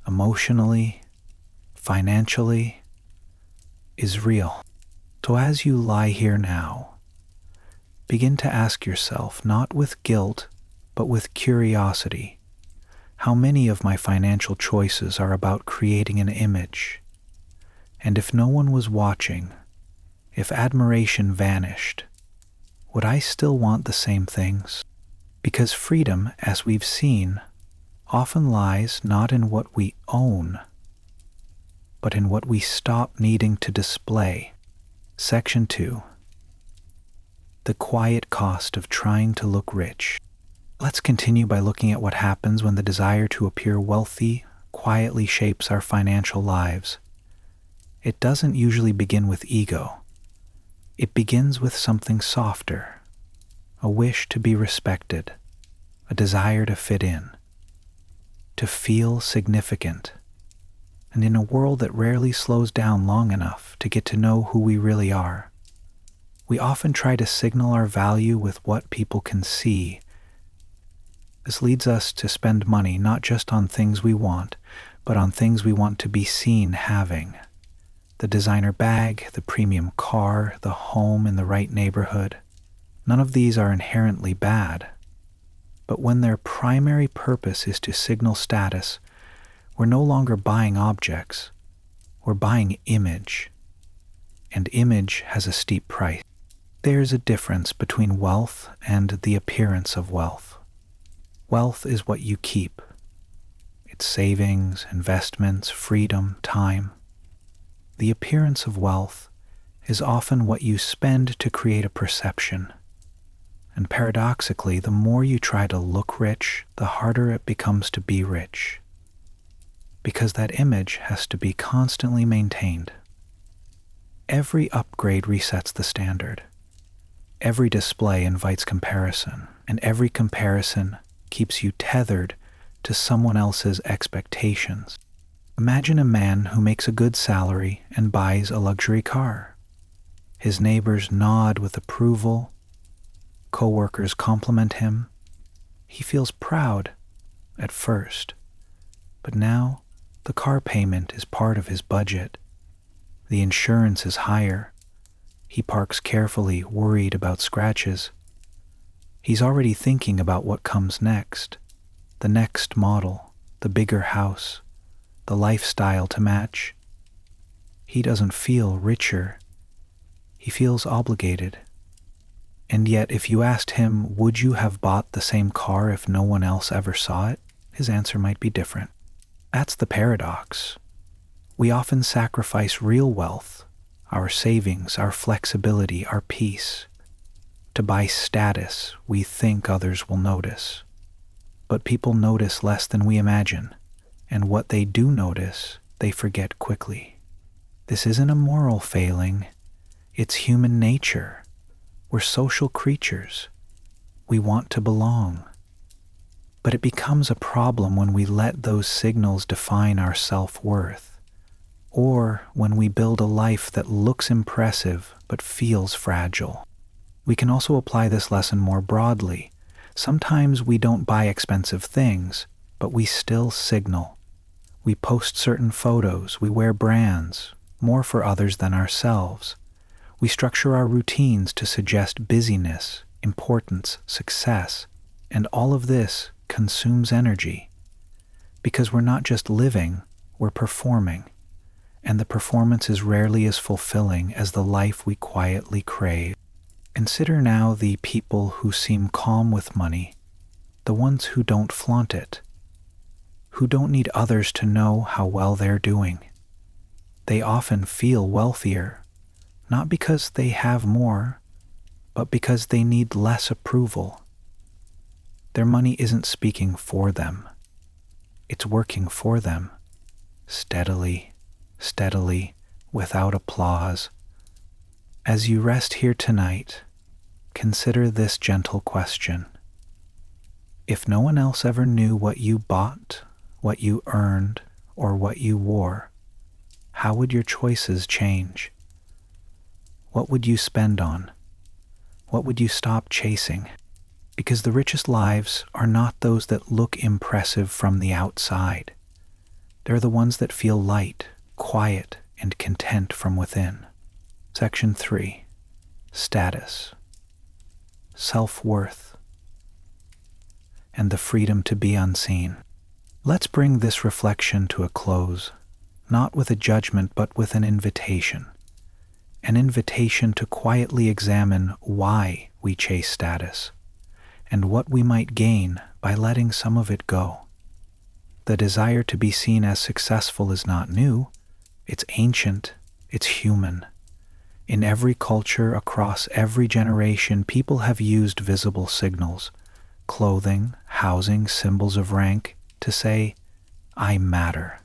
emotionally, financially, is real. So as you lie here now, begin to ask yourself, not with guilt, but with curiosity, how many of my financial choices are about creating an image? And if no one was watching, if admiration vanished, would I still want the same things? Because freedom, as we've seen, often lies not in what we own, but in what we stop needing to display. Section 2. The quiet cost of trying to look rich. Let's continue by looking at what happens when the desire to appear wealthy quietly shapes our financial lives. It doesn't usually begin with ego. It begins with something softer, a wish to be respected, a desire to fit in, to feel significant. And in a world that rarely slows down long enough to get to know who we really are, we often try to signal our value with what people can see. This leads us to spend money not just on things we want, but on things we want to be seen having. The designer bag, the premium car, the home in the right neighborhood. None of these are inherently bad. But when their primary purpose is to signal status, we're no longer buying objects. We're buying image. And image has a steep price. There's a difference between wealth and the appearance of wealth. Wealth is what you keep. It's savings, investments, freedom, time. The appearance of wealth is often what you spend to create a perception. And paradoxically, the more you try to look rich, the harder it becomes to be rich. Because that image has to be constantly maintained. Every upgrade resets the standard. Every display invites comparison, and every comparison keeps you tethered to someone else's expectations. Imagine a man who makes a good salary and buys a luxury car. His neighbors nod with approval. Co-workers compliment him. He feels proud at first, but now the car payment is part of his budget. The insurance is higher. He parks carefully, worried about scratches. He's already thinking about what comes next, the next model, the bigger house, the lifestyle to match. He doesn't feel richer. He feels obligated. And yet, if you asked him, would you have bought the same car if no one else ever saw it? his answer might be different. That's the paradox. We often sacrifice real wealth, our savings, our flexibility, our peace, to buy status we think others will notice. But people notice less than we imagine, and what they do notice, they forget quickly. This isn't a moral failing, it's human nature. We're social creatures. We want to belong. But it becomes a problem when we let those signals define our self-worth, or when we build a life that looks impressive but feels fragile. We can also apply this lesson more broadly. Sometimes we don't buy expensive things, but we still signal. We post certain photos, we wear brands, more for others than ourselves. We structure our routines to suggest busyness, importance, success, and all of this consumes energy. Because we're not just living, we're performing, and the performance is rarely as fulfilling as the life we quietly crave. Consider now the people who seem calm with money, the ones who don't flaunt it, who don't need others to know how well they're doing. They often feel wealthier, not because they have more, but because they need less approval. Their money isn't speaking for them. It's working for them, steadily, without applause. As you rest here tonight, consider this gentle question. If no one else ever knew what you bought, what you earned, or what you wore, how would your choices change? What would you spend on? What would you stop chasing? Because the richest lives are not those that look impressive from the outside. They're the ones that feel light, quiet, and content from within. Section 3. Status, self-worth, and the freedom to be unseen. Let's bring this reflection to a close, not with a judgment but with an invitation. An invitation to quietly examine why we chase status, and what we might gain by letting some of it go. The desire to be seen as successful is not new, it's ancient, it's human. In every culture, across every generation, people have used visible signals, clothing, housing, symbols of rank, to say, I matter.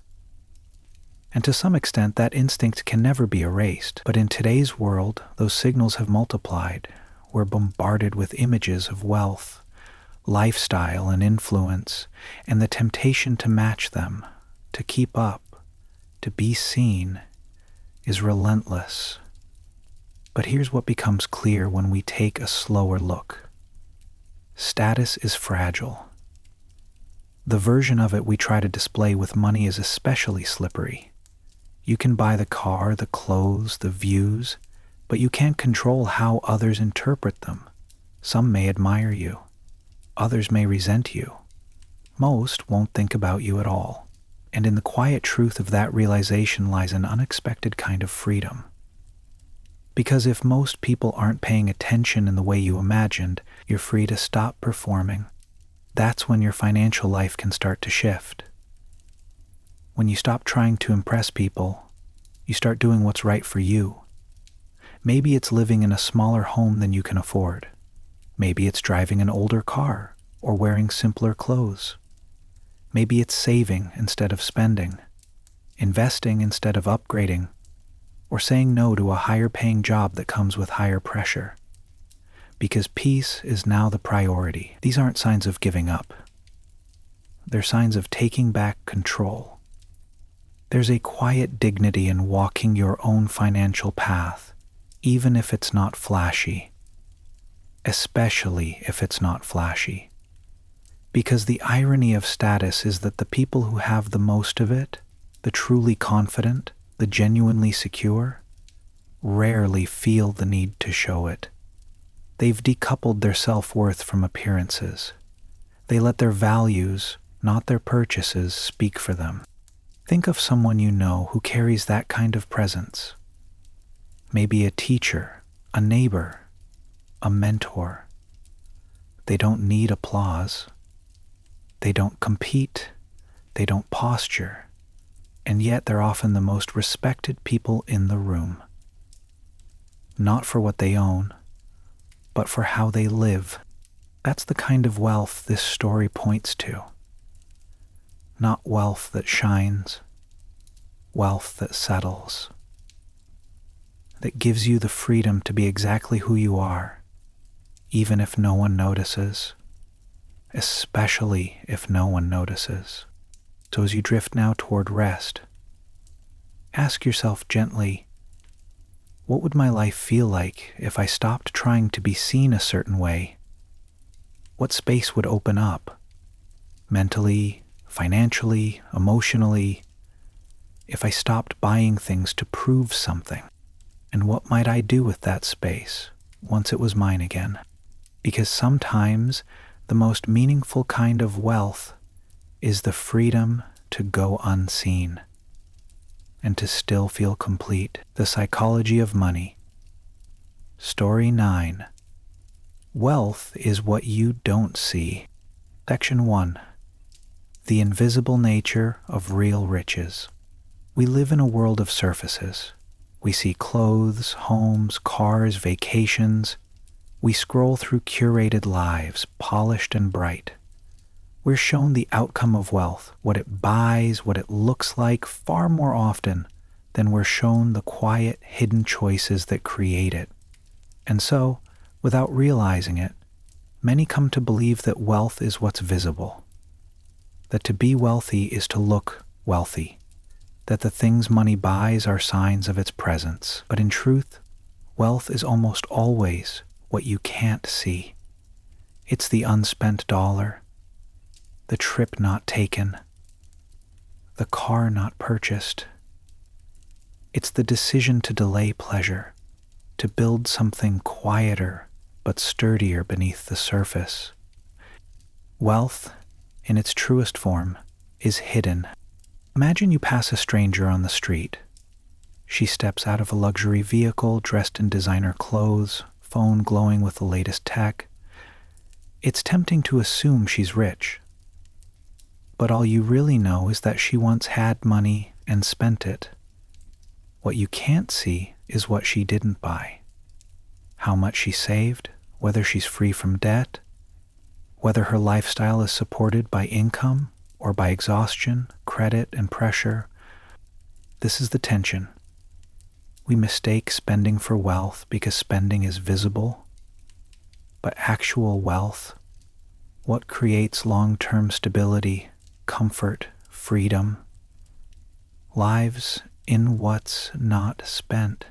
And to some extent, that instinct can never be erased. But in today's world, those signals have multiplied. We're bombarded with images of wealth, lifestyle, and influence, and the temptation to match them, to keep up, to be seen, is relentless. But here's what becomes clear when we take a slower look. Status is fragile. The version of it we try to display with money is especially slippery. You can buy the car, the clothes, the views, but you can't control how others interpret them. Some may admire you. Others may resent you. Most won't think about you at all. And in the quiet truth of that realization lies an unexpected kind of freedom. Because if most people aren't paying attention in the way you imagined, you're free to stop performing. That's when your financial life can start to shift. When you stop trying to impress people, you start doing what's right for you. Maybe it's living in a smaller home than you can afford. Maybe it's driving an older car or wearing simpler clothes. Maybe it's saving instead of spending, investing instead of upgrading, or saying no to a higher-paying job that comes with higher pressure. Because peace is now the priority. These aren't signs of giving up. They're signs of taking back control. There's a quiet dignity in walking your own financial path, even if it's not flashy. Especially if it's not flashy. Because the irony of status is that the people who have the most of it, the truly confident, the genuinely secure, rarely feel the need to show it. They've decoupled their self-worth from appearances. They let their values, not their purchases, speak for them. Think of someone you know who carries that kind of presence. Maybe a teacher, a neighbor, a mentor. They don't need applause. They don't compete, they don't posture, and yet they're often the most respected people in the room. Not for what they own, but for how they live. That's the kind of wealth this story points to. Not wealth that shines, wealth that settles, that gives you the freedom to be exactly who you are, even if no one notices, especially if no one notices. So as you drift now toward rest, ask yourself gently, what would my life feel like if I stopped trying to be seen a certain way? What space would open up, mentally, financially, emotionally, if I stopped buying things to prove something? And what might I do with that space once it was mine again? Because sometimes the most meaningful kind of wealth is the freedom to go unseen and to still feel complete. The Psychology of Money. Story 9. Wealth is what you don't see. Section 1. The invisible nature of real riches. We live in a world of surfaces. We see clothes, homes, cars, vacations. We scroll through curated lives, polished and bright. We're shown the outcome of wealth, what it buys, what it looks like, far more often than we're shown the quiet, hidden choices that create it. And so, without realizing it, many come to believe that wealth is what's visible, that to be wealthy is to look wealthy, that the things money buys are signs of its presence. But in truth, wealth is almost always what you can't see. It's the unspent dollar, the trip not taken, the car not purchased. It's the decision to delay pleasure, to build something quieter but sturdier beneath the surface. Wealth, in its truest form, is hidden. Imagine you pass a stranger on the street. She steps out of a luxury vehicle dressed in designer clothes, phone glowing with the latest tech. It's tempting to assume she's rich. But all you really know is that she once had money and spent it. What you can't see is what she didn't buy. How much she saved, whether she's free from debt, whether her lifestyle is supported by income or by exhaustion, credit, and pressure. This is the tension. We mistake spending for wealth because spending is visible. But actual wealth, what creates long-term stability, comfort, freedom, lives in what's not spent.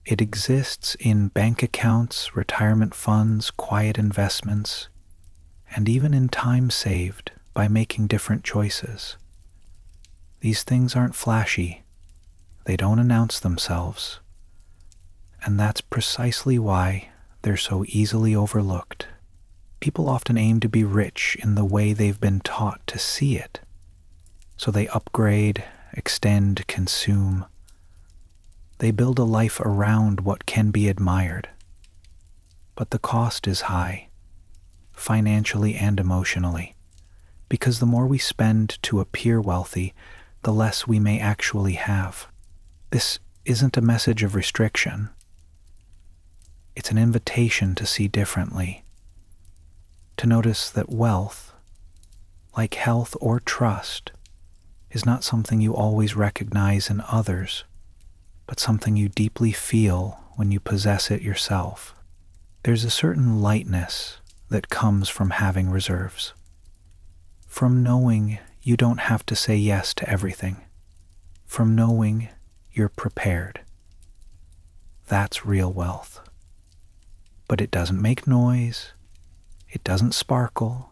It exists in bank accounts, retirement funds, quiet investments, and even in time saved by making different choices. These things aren't flashy. They don't announce themselves. And that's precisely why they're so easily overlooked. People often aim to be rich in the way they've been taught to see it. So they upgrade, extend, consume. They build a life around what can be admired. But the cost is high, financially and emotionally, because the more we spend to appear wealthy, the less we may actually have. This isn't a message of restriction. It's an invitation to see differently, to notice that wealth, like health or trust, is not something you always recognize in others, but something you deeply feel when you possess it yourself. There's a certain lightness that comes from having reserves, from knowing you don't have to say yes to everything, from knowing you're prepared. That's real wealth. But it doesn't make noise, it doesn't sparkle,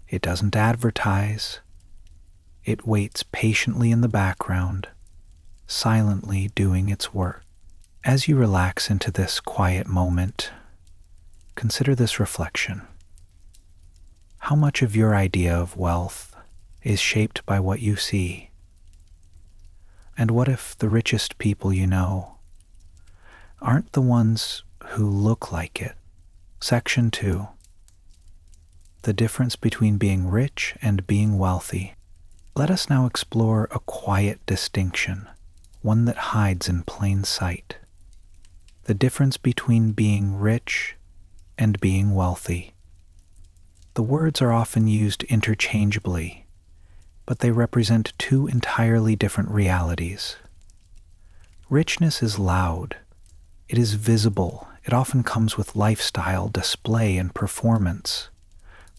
it doesn't advertise. It waits patiently in the background, silently doing its work. As you relax into this quiet moment, consider this reflection. How much of your idea of wealth is shaped by what you see? And what if the richest people you know aren't the ones who look like it? Section 2. the difference between being rich and being wealthy. Let us now explore a quiet distinction, one that hides in plain sight. The difference between being rich and being wealthy. The words are often used interchangeably, but they represent two entirely different realities. Richness is loud. It is visible. It often comes with lifestyle, display, and performance.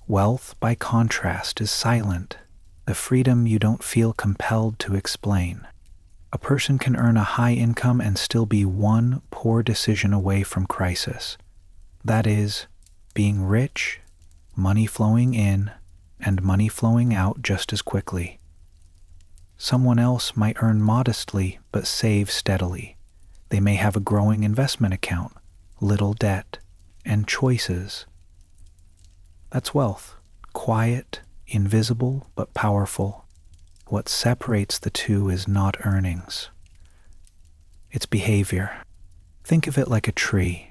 Wealth, by contrast, is silent, the freedom you don't feel compelled to explain. A person can earn a high income and still be one poor decision away from crisis. That is, being rich, money flowing in, and money flowing out just as quickly. Someone else might earn modestly but save steadily. They may have a growing investment account, little debt, and choices. That's wealth, quiet, invisible, but powerful. What separates the two is not earnings. It's behavior. Think of it like a tree.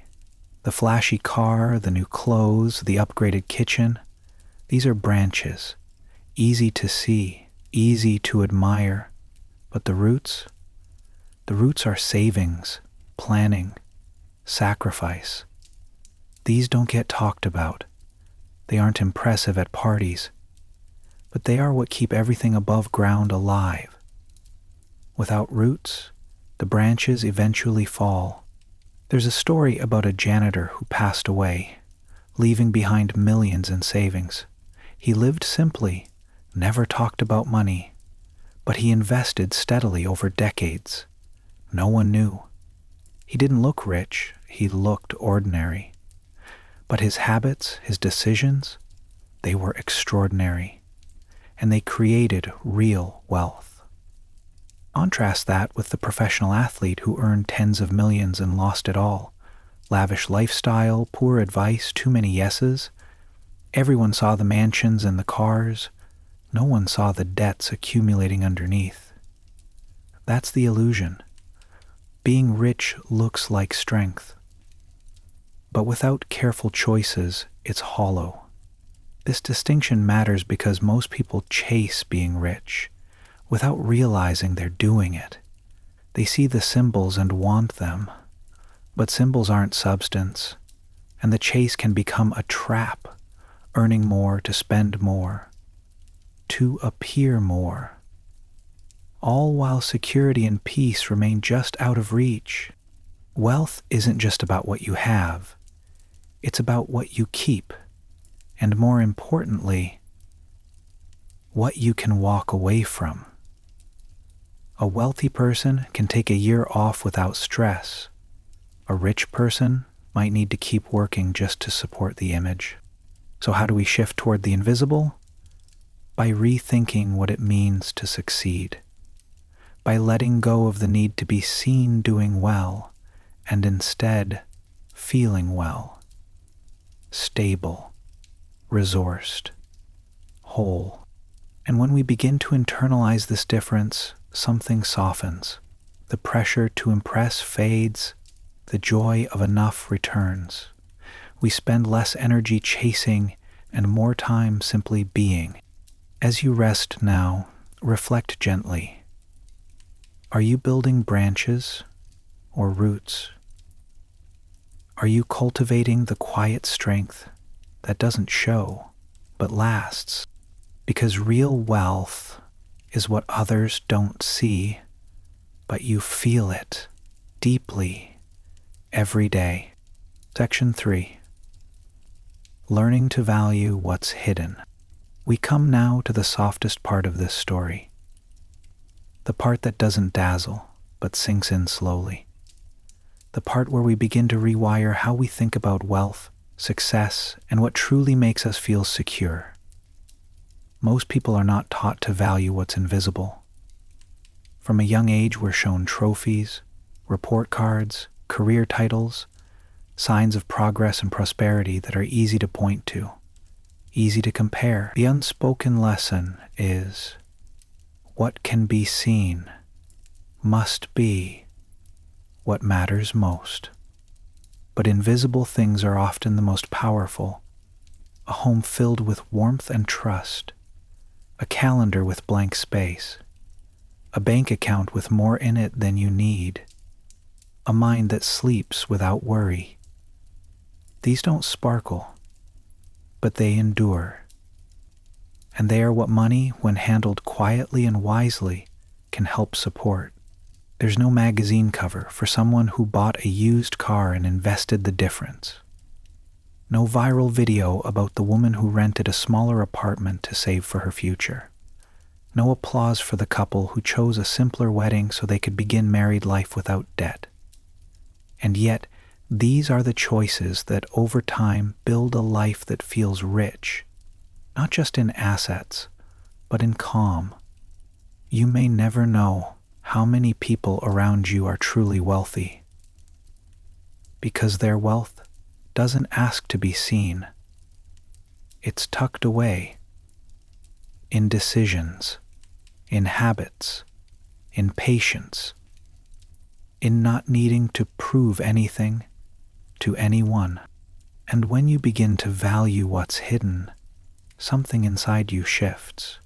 The flashy car, the new clothes, the upgraded kitchen, these are branches, easy to see, easy to admire. But the roots are savings, planning, sacrifice. These don't get talked about. They aren't impressive at parties, but they are what keep everything above ground alive. Without roots, the branches eventually fall. There's a story about a janitor who passed away, leaving behind millions in savings. He lived simply, never talked about money, but he invested steadily over decades. No one knew. He didn't look rich, he looked ordinary. But his habits, his decisions, they were extraordinary, and they created real wealth. Contrast that with the professional athlete who earned tens of millions and lost it all. Lavish lifestyle, poor advice, too many yeses. Everyone saw the mansions and the cars. No one saw the debts accumulating underneath. That's the illusion. Being rich looks like strength, but without careful choices, it's hollow. This distinction matters because most people chase being rich without realizing they're doing it. They see the symbols and want them, but symbols aren't substance, and the chase can become a trap, earning more to spend more, to appear more, all while security and peace remain just out of reach. Wealth isn't just about what you have. It's about what you keep, and more importantly, what you can walk away from. A wealthy person can take a year off without stress. A rich person might need to keep working just to support the image. So how do we shift toward the invisible? By rethinking what it means to succeed. By letting go of the need to be seen doing well, and instead feeling well. Stable, resourced, whole. And when we begin to internalize this difference, something softens. The pressure to impress fades. The joy of enough returns. We spend less energy chasing and more time simply being. As you rest now, reflect gently. Are you building branches or roots? Are you cultivating the quiet strength that doesn't show but lasts? Because real wealth is what others don't see, but you feel it deeply every day. Section 3. Learning to value what's hidden. We come now to the softest part of this story. The part that doesn't dazzle, but sinks in slowly. The part where we begin to rewire how we think about wealth, success, and what truly makes us feel secure. Most people are not taught to value what's invisible. From a young age, we're shown trophies, report cards, career titles, signs of progress and prosperity that are easy to point to, easy to compare. The unspoken lesson is, what can be seen must be what matters most. But invisible things are often the most powerful. a home filled with warmth and trust, a calendar with blank space, a bank account with more in it than you need, a mind that sleeps without worry. These don't sparkle, but they endure. And they are what money, when handled quietly and wisely, can help support. There's no magazine cover for someone who bought a used car and invested the difference. No viral video about the woman who rented a smaller apartment to save for her future. No applause for the couple who chose a simpler wedding so they could begin married life without debt. And yet, these are the choices that over time build a life that feels rich, not just in assets, but in calm. You may never know how many people around you are truly wealthy, because their wealth doesn't ask to be seen. It's tucked away in decisions, in habits, in patience, in not needing to prove anything to anyone. And when you begin to value what's hidden, something inside you shifts.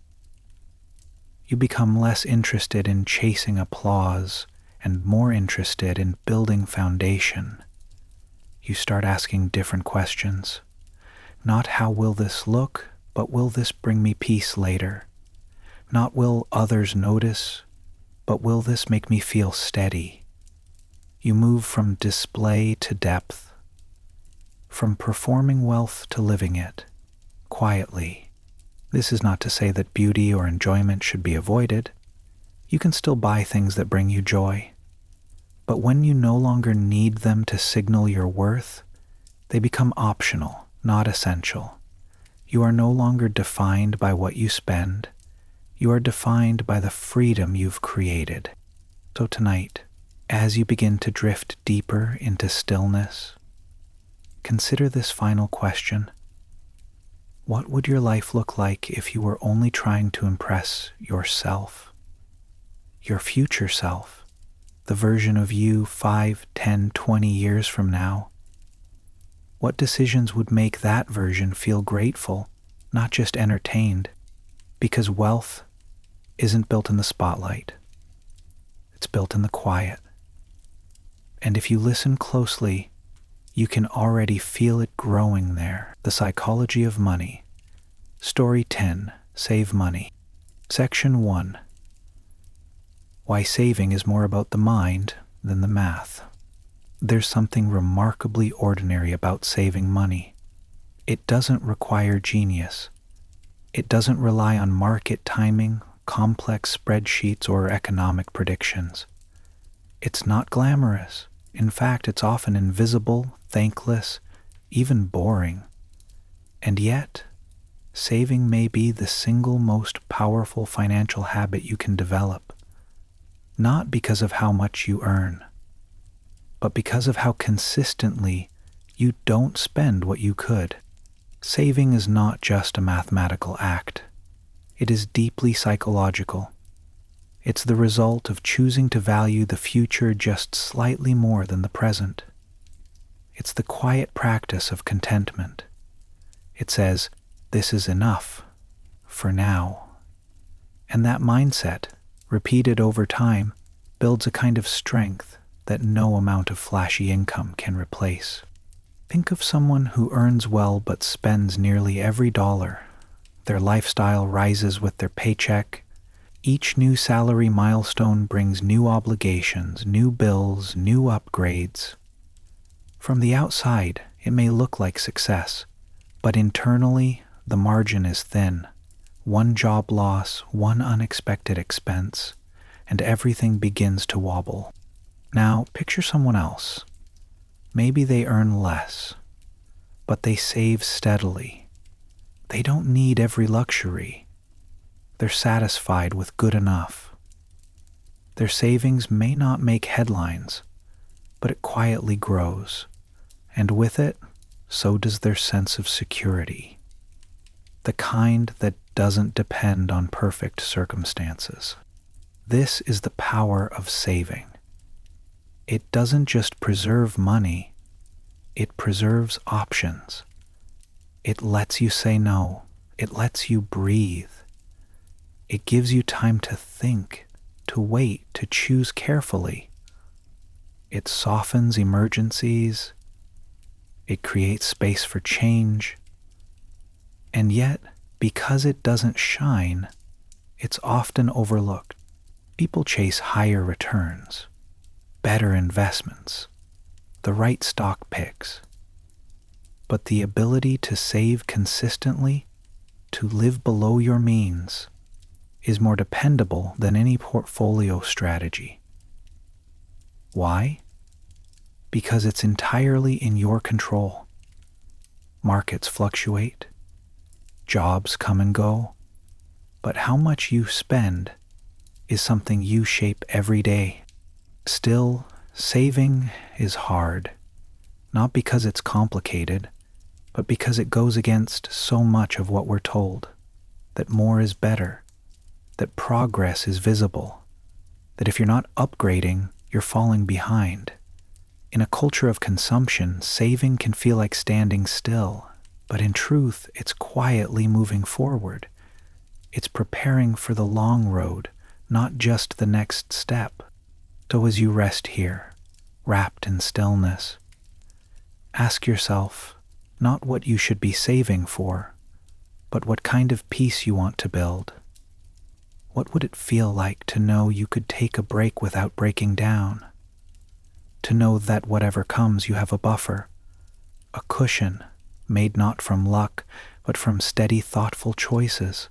You become less interested in chasing applause and more interested in building foundation. You start asking different questions. Not how will this look, but will this bring me peace later? Not will others notice, but will this make me feel steady? You move from display to depth, from performing wealth to living it, quietly. This is not to say that beauty or enjoyment should be avoided. You can still buy things that bring you joy. But when you no longer need them to signal your worth, they become optional, not essential. You are no longer defined by what you spend. You are defined by the freedom you've created. So tonight, as you begin to drift deeper into stillness, consider this final question. What would your life look like if you were only trying to impress yourself? Your future self? The version of you 5, 10, 20 years from now? What decisions would make that version feel grateful, not just entertained? Because wealth isn't built in the spotlight. It's built in the quiet. And if you listen closely, you can already feel it growing there. The Psychology of Money. Story 10, Save Money. Section 1. Why saving is more about the mind than the math. There's something remarkably ordinary about saving money. It doesn't require genius. It doesn't rely on market timing, complex spreadsheets, or economic predictions. It's not glamorous. In fact, it's often invisible, thankless, even boring. And yet, saving may be the single most powerful financial habit you can develop. Not because of how much you earn, but because of how consistently you don't spend what you could. Saving is not just a mathematical act. It is deeply psychological. It's the result of choosing to value the future just slightly more than the present. It's the quiet practice of contentment. It says, this is enough for now. And that mindset, repeated over time, builds a kind of strength that no amount of flashy income can replace. Think of someone who earns well but spends nearly every dollar. Their lifestyle rises with their paycheck. Each new salary milestone brings new obligations, new bills, new upgrades. From the outside, it may look like success, but internally, the margin is thin. One job loss, one unexpected expense, and everything begins to wobble. Now, picture someone else. Maybe they earn less, but they save steadily. They don't need every luxury. They're satisfied with good enough. Their savings may not make headlines, but it quietly grows, and with it, so does their sense of security. The kind that doesn't depend on perfect circumstances. This is the power of saving. It doesn't just preserve money, it preserves options. It lets you say no. It lets you breathe. It gives you time to think, to wait, to choose carefully. It softens emergencies. It creates space for change. And yet, because it doesn't shine, it's often overlooked. People chase higher returns, better investments, the right stock picks. But the ability to save consistently, to live below your means, is more dependable than any portfolio strategy. Why? Because it's entirely in your control. Markets fluctuate, jobs come and go, but how much you spend is something you shape every day. Still, saving is hard, not because it's complicated, but because it goes against so much of what we're told, that more is better, that progress is visible, that if you're not upgrading, you're falling behind. In a culture of consumption, saving can feel like standing still, but in truth, it's quietly moving forward. It's preparing for the long road, not just the next step. So as you rest here, wrapped in stillness, ask yourself not what you should be saving for, but what kind of peace you want to build. What would it feel like to know you could take a break without breaking down? To know that whatever comes, you have a buffer, a cushion made not from luck, but from steady, thoughtful choices.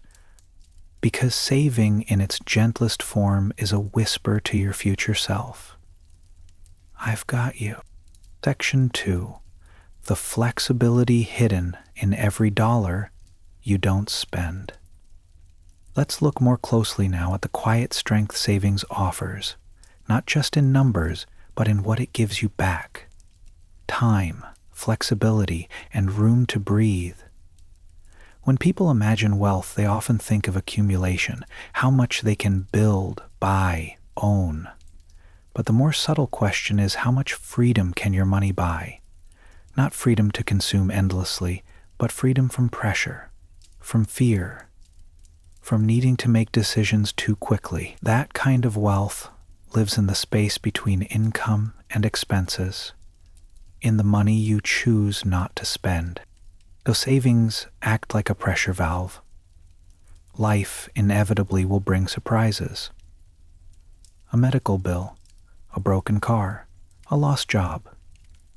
Because saving in its gentlest form is a whisper to your future self. I've got you. Section 2. The flexibility hidden in every dollar you don't spend. Let's look more closely now at the quiet strength savings offers, not just in numbers, but in what it gives you back. Time, flexibility, and room to breathe. When people imagine wealth, they often think of accumulation, how much they can build, buy, own. But the more subtle question is, how much freedom can your money buy? Not freedom to consume endlessly, but freedom from pressure, from fear, from needing to make decisions too quickly. That kind of wealth lives in the space between income and expenses, in the money you choose not to spend. So savings act like a pressure valve. Life inevitably will bring surprises. A medical bill, a broken car, a lost job,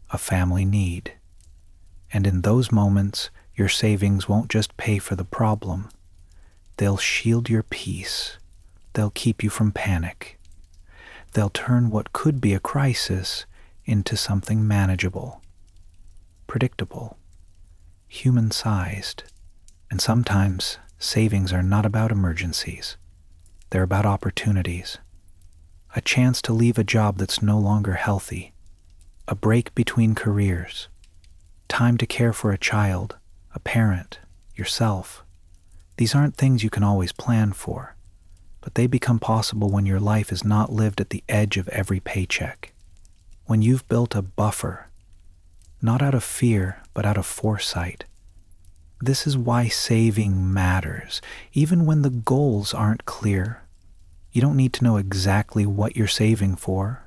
a family need. And in those moments, your savings won't just pay for the problem. They'll shield your peace. They'll keep you from panic. They'll turn what could be a crisis into something manageable, predictable, human-sized. And sometimes savings are not about emergencies. They're about opportunities. A chance to leave a job that's no longer healthy. A break between careers. Time to care for a child, a parent, yourself. These aren't things you can always plan for, but they become possible when your life is not lived at the edge of every paycheck. When you've built a buffer, not out of fear, but out of foresight. This is why saving matters, even when the goals aren't clear. You don't need to know exactly what you're saving for.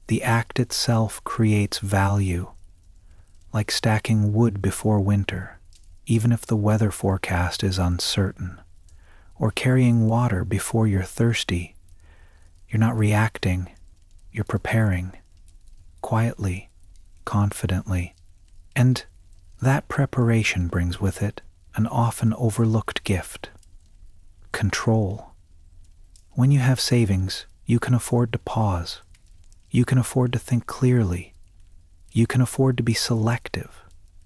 The act itself creates value, like stacking wood before winter, even if the weather forecast is uncertain, or carrying water before you're thirsty. You're not reacting, you're preparing, quietly, confidently. And that preparation brings with it an often overlooked gift: control. When you have savings, you can afford to pause. You can afford to think clearly. You can afford to be selective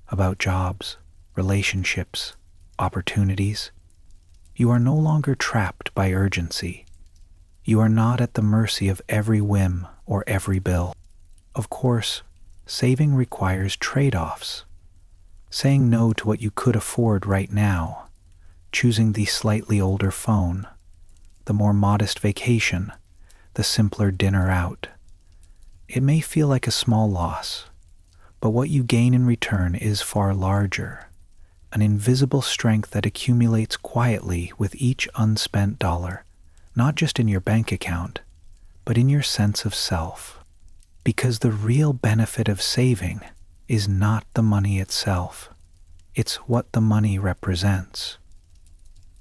about jobs, relationships, opportunities. You are no longer trapped by urgency. You are not at the mercy of every whim or every bill. Of course, saving requires trade-offs. Saying no to what you could afford right now, choosing the slightly older phone, the more modest vacation, the simpler dinner out. It may feel like a small loss, but what you gain in return is far larger. an invisible strength that accumulates quietly with each unspent dollar, not just in your bank account, but in your sense of self. Because the real benefit of saving is not the money itself, it's what the money represents.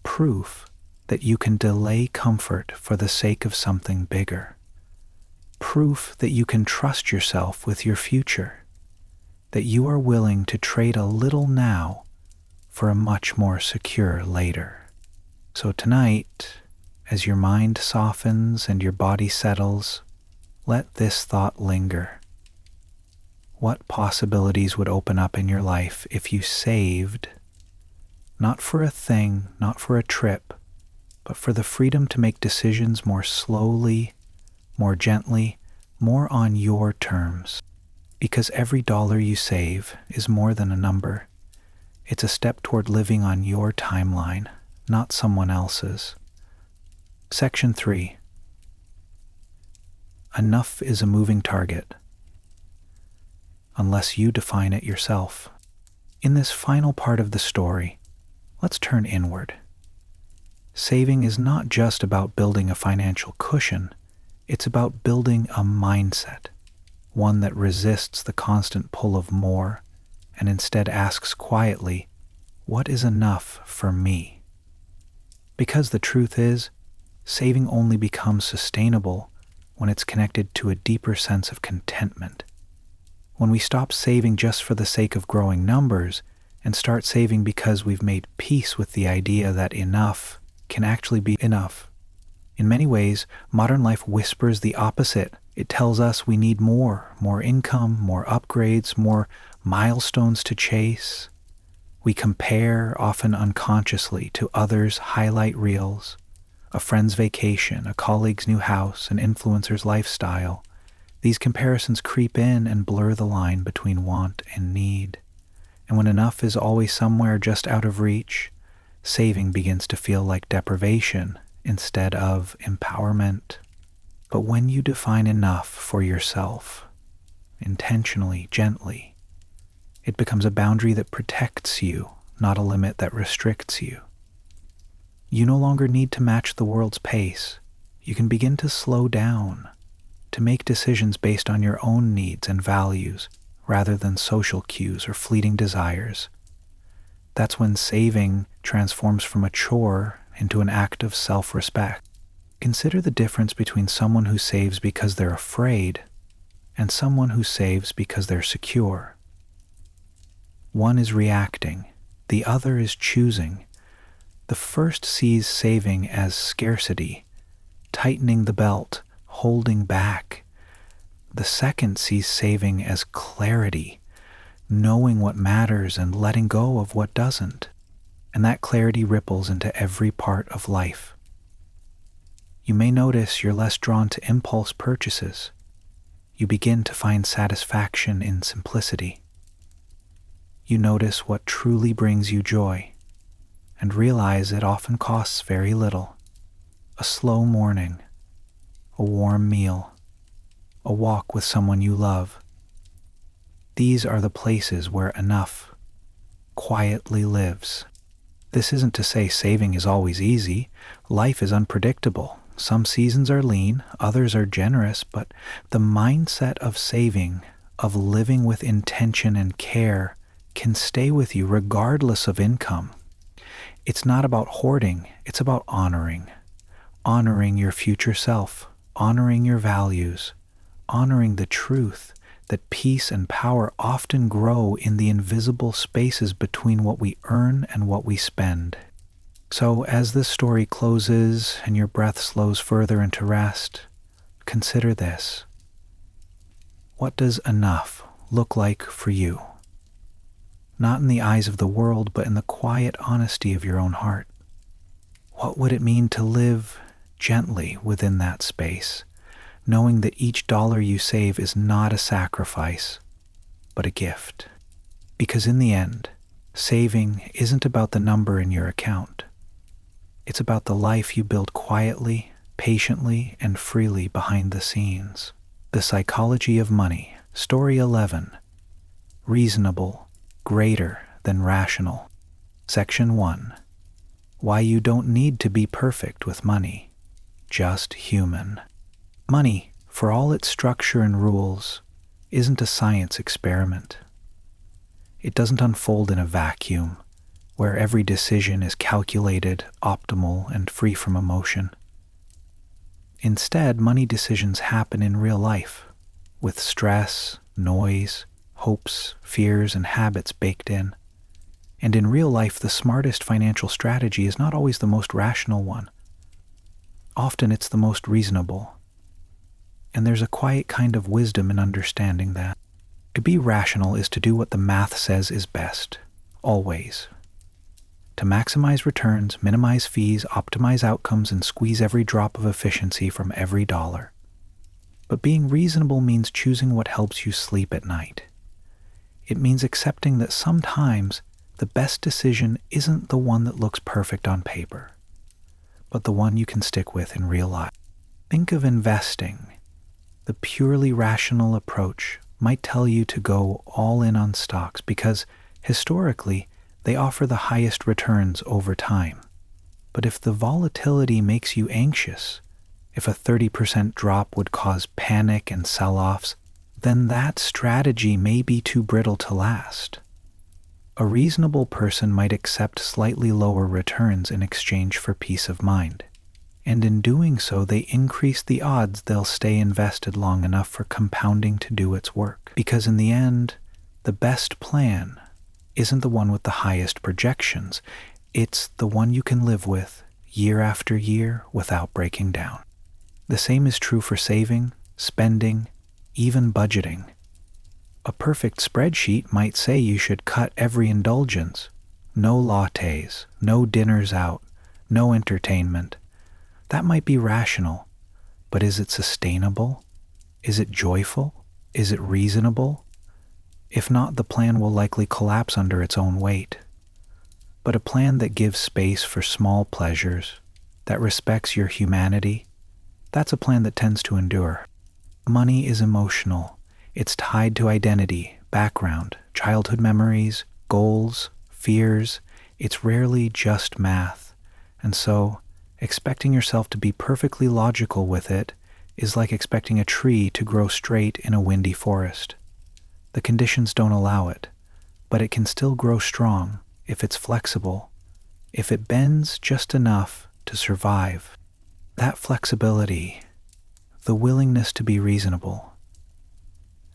Proof that you can delay comfort for the sake of something bigger. Proof that you can trust yourself with your future, that you are willing to trade a little now for a much more secure later. So tonight, as your mind softens and your body settles, let this thought linger. What possibilities would open up in your life if you saved, not for a thing, not for a trip, but for the freedom to make decisions more slowly, more gently, more on your terms? Because every dollar you save is more than a number. It's a step toward living on your timeline, not someone else's. Section 3. Enough is a moving target, unless you define it yourself. In this final part of the story, let's turn inward. Saving is not just about building a financial cushion, it's about building a mindset, one that resists the constant pull of more and instead asks quietly, what is enough for me? Because the truth is, saving only becomes sustainable when it's connected to a deeper sense of contentment. When we stop saving just for the sake of growing numbers and start saving because we've made peace with the idea that enough can actually be enough. In many ways, modern life whispers the opposite. It tells us we need more income, more upgrades, more milestones to chase. We compare, often unconsciously, to others' highlight reels, a friend's vacation, a colleague's new house, an influencer's lifestyle. These comparisons creep in and blur the line between want and need. And when enough is always somewhere just out of reach, saving begins to feel like deprivation instead of empowerment. But when you define enough for yourself, intentionally, gently, it becomes a boundary that protects you, not a limit that restricts you. You no longer need to match the world's pace. You can begin to slow down, to make decisions based on your own needs and values rather than social cues or fleeting desires. That's when saving transforms from a chore into an act of self-respect. Consider the difference between someone who saves because they're afraid and someone who saves because they're secure. One is reacting, the other is choosing. The first sees saving as scarcity, tightening the belt, holding back. The second sees saving as clarity, knowing what matters and letting go of what doesn't. And that clarity ripples into every part of life. You may notice you're less drawn to impulse purchases. You begin to find satisfaction in simplicity. You notice what truly brings you joy and realize it often costs very little. A slow morning, a warm meal, a walk with someone you love. These are the places where enough quietly lives. This isn't to say saving is always easy. Life is unpredictable. Some seasons are lean, others are generous, but the mindset of saving, of living with intention and care, can stay with you regardless of income. It's not about hoarding, it's about honoring. Honoring your future self, honoring your values, honoring the truth that peace and power often grow in the invisible spaces between what we earn and what we spend. So as this story closes and your breath slows further into rest, consider this. What does enough look like for you? Not in the eyes of the world, but in the quiet honesty of your own heart. What would it mean to live gently within that space, knowing that each dollar you save is not a sacrifice, but a gift? Because in the end, saving isn't about the number in your account. It's about the life you build quietly, patiently, and freely behind the scenes. The Psychology of Money, Story 11. Reasonable, greater than rational. Section 1. Why you don't need to be perfect with money, just human. Money, for all its structure and rules, isn't a science experiment. It doesn't unfold in a vacuum, where every decision is calculated, optimal, and free from emotion. Instead, money decisions happen in real life, with stress, noise, hopes, fears, and habits baked in. And in real life, the smartest financial strategy is not always the most rational one. Often it's the most reasonable. And there's a quiet kind of wisdom in understanding that. To be rational is to do what the math says is best, always. To maximize returns, minimize fees, optimize outcomes, and squeeze every drop of efficiency from every dollar. But being reasonable means choosing what helps you sleep at night. It means accepting that sometimes the best decision isn't the one that looks perfect on paper, but the one you can stick with in real life. Think of investing. The purely rational approach might tell you to go all in on stocks because, historically, they offer the highest returns over time. But if the volatility makes you anxious, if a 30% drop would cause panic and sell-offs, then that strategy may be too brittle to last. A reasonable person might accept slightly lower returns in exchange for peace of mind. And in doing so, they increase the odds they'll stay invested long enough for compounding to do its work. Because in the end, the best plan isn't the one with the highest projections. It's the one you can live with year after year without breaking down. The same is true for saving, spending, even budgeting. A perfect spreadsheet might say you should cut every indulgence. No lattes, no dinners out, no entertainment. That might be rational, but is it sustainable? Is it joyful? Is it reasonable? If not, the plan will likely collapse under its own weight. But a plan that gives space for small pleasures, that respects your humanity, that's a plan that tends to endure. Money is emotional. It's tied to identity, background, childhood memories, goals, fears. It's rarely just math. And so, expecting yourself to be perfectly logical with it is like expecting a tree to grow straight in a windy forest. The conditions don't allow it, but it can still grow strong if it's flexible, if it bends just enough to survive. That flexibility, the willingness to be reasonable,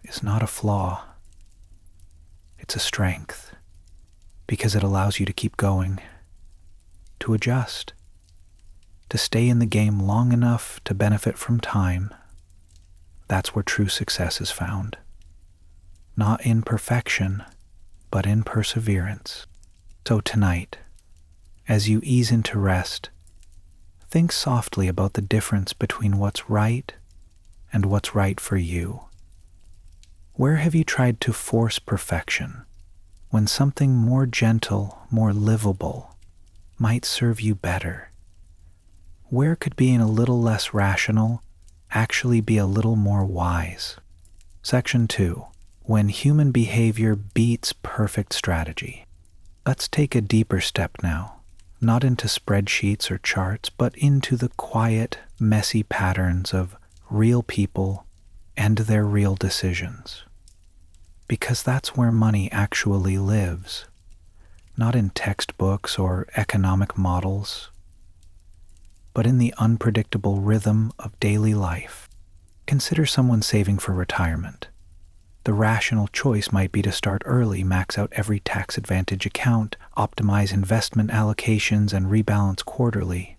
is not a flaw. It's a strength, because it allows you to keep going, to adjust, to stay in the game long enough to benefit from time. That's where true success is found. Not in perfection, but in perseverance. So tonight, as you ease into rest, think softly about the difference between what's right and what's right for you. Where have you tried to force perfection when something more gentle, more livable, might serve you better? Where could being a little less rational actually be a little more wise? Section 2. When human behavior beats perfect strategy. Let's take a deeper step now, not into spreadsheets or charts, but into the quiet, messy patterns of real people and their real decisions. Because that's where money actually lives, not in textbooks or economic models, but in the unpredictable rhythm of daily life. Consider someone saving for retirement. The rational choice might be to start early, max out every tax advantage account, optimize investment allocations, and rebalance quarterly.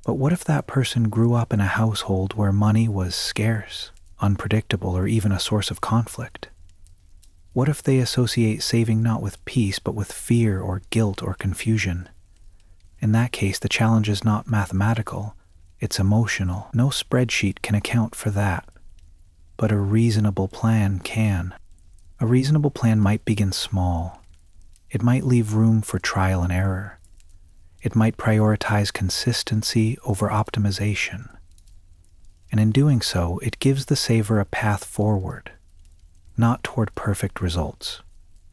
But what if that person grew up in a household where money was scarce, unpredictable, or even a source of conflict? What if they associate saving not with peace, but with fear or guilt or confusion? In that case, the challenge is not mathematical, it's emotional. No spreadsheet can account for that. But a reasonable plan can. A reasonable plan might begin small. It might leave room for trial and error. It might prioritize consistency over optimization. And in doing so, it gives the saver a path forward, not toward perfect results,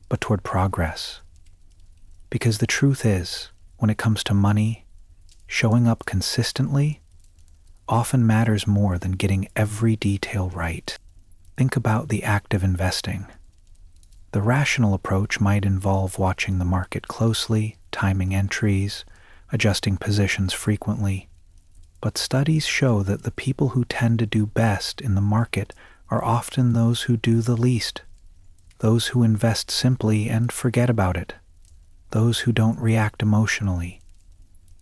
but toward progress. Because the truth is, when it comes to money, showing up consistently often matters more than getting every detail right. Think about the act of investing. The rational approach might involve watching the market closely, timing entries, adjusting positions frequently. But studies show that the people who tend to do best in the market are often those who do the least, those who invest simply and forget about it, those who don't react emotionally,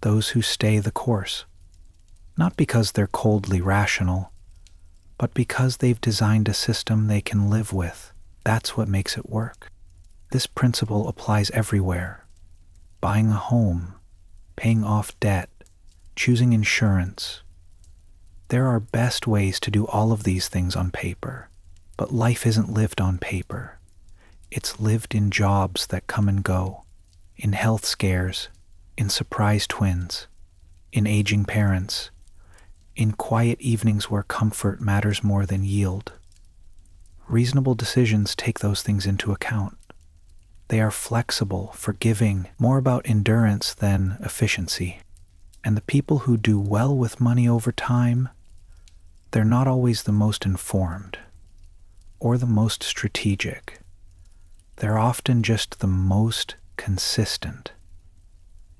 those who stay the course. Not because they're coldly rational, but because they've designed a system they can live with. That's what makes it work. This principle applies everywhere. Buying a home, paying off debt, choosing insurance. There are best ways to do all of these things on paper, but life isn't lived on paper. It's lived in jobs that come and go, in health scares, in surprise twins, in aging parents, in quiet evenings where comfort matters more than yield. Reasonable decisions take those things into account. They are flexible, forgiving, more about endurance than efficiency. And the people who do well with money over time, they're not always the most informed or the most strategic. They're often just the most consistent,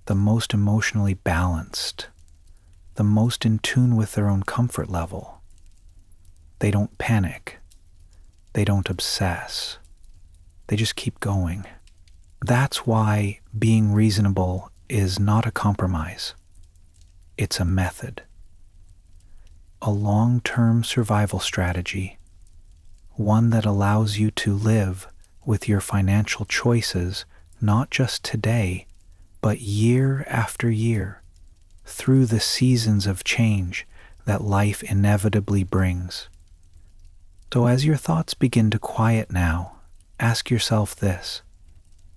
the most emotionally balanced, the most in tune with their own comfort level. They don't panic. They don't obsess. They just keep going. That's why being reasonable is not a compromise. It's a method. A long-term survival strategy. One that allows you to live with your financial choices not just today, but year after year, through the seasons of change that life inevitably brings. So as your thoughts begin to quiet now, ask yourself this: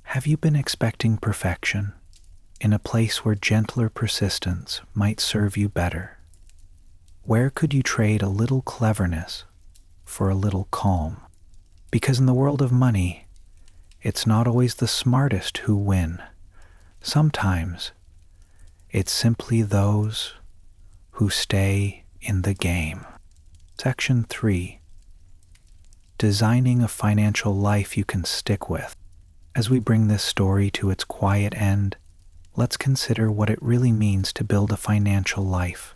have you been expecting perfection in a place where gentler persistence might serve you better? Where could you trade a little cleverness for a little calm? Because in the world of money, it's not always the smartest who win. Sometimes it's simply those who stay in the game. Section 3. Designing a financial life you can stick with. As we bring this story to its quiet end, let's consider what it really means to build a financial life.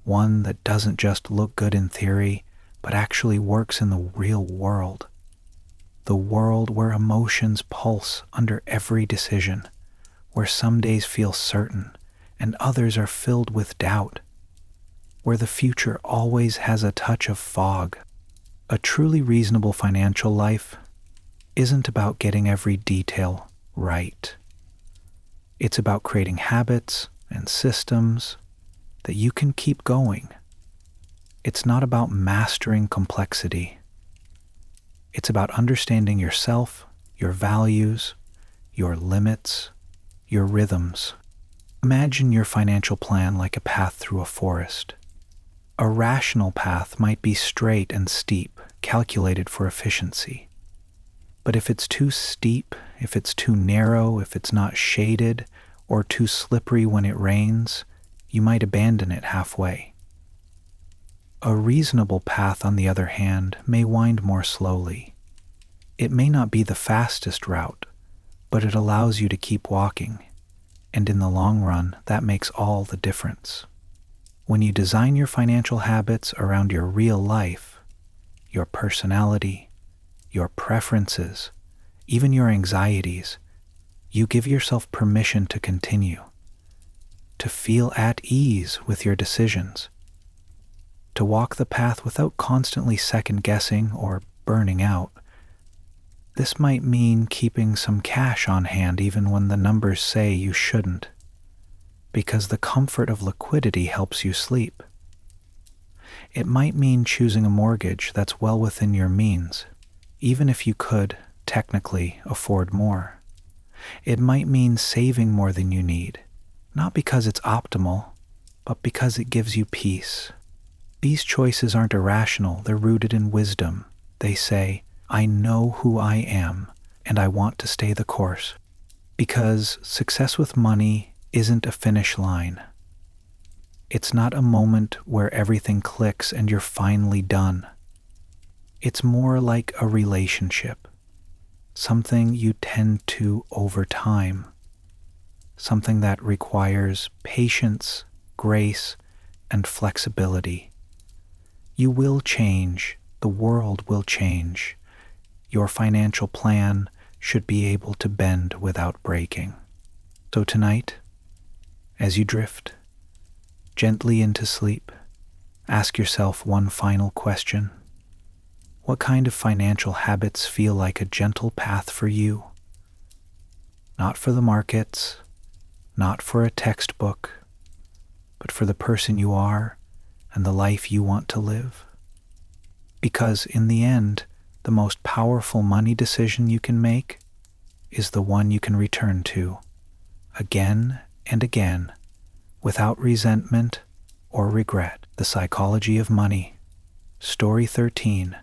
One that doesn't just look good in theory, but actually works in the real world. The world where emotions pulse under every decision, where some days feel certain and others are filled with doubt, where the future always has a touch of fog. A truly reasonable financial life isn't about getting every detail right. It's about creating habits and systems that you can keep going. It's not about mastering complexity. It's about understanding yourself, your values, your limits, your rhythms. Imagine your financial plan like a path through a forest. A rational path might be straight and steep, calculated for efficiency. But if it's too steep, if it's too narrow, if it's not shaded, or too slippery when it rains, you might abandon it halfway. A reasonable path, on the other hand, may wind more slowly. It may not be the fastest route, but it allows you to keep walking, and in the long run, that makes all the difference. When you design your financial habits around your real life, your personality, your preferences, even your anxieties, you give yourself permission to continue, to feel at ease with your decisions, to walk the path without constantly second-guessing or burning out. This might mean keeping some cash on hand even when the numbers say you shouldn't, because the comfort of liquidity helps you sleep. It might mean choosing a mortgage that's well within your means, even if you could, technically, afford more. It might mean saving more than you need, not because it's optimal, but because it gives you peace. These choices aren't irrational, they're rooted in wisdom. They say, I know who I am, and I want to stay the course. Because success with money isn't a finish line. It's not a moment where everything clicks and you're finally done. It's more like a relationship, something you tend to over time, something that requires patience, grace, and flexibility. You will change, the world will change. Your financial plan should be able to bend without breaking. So tonight, as you drift gently into sleep, ask yourself one final question. What kind of financial habits feel like a gentle path for you? Not for the markets, not for a textbook, but for the person you are and the life you want to live. Because in the end, the most powerful money decision you can make is the one you can return to again and again without resentment or regret. The Psychology of Money. Story 13.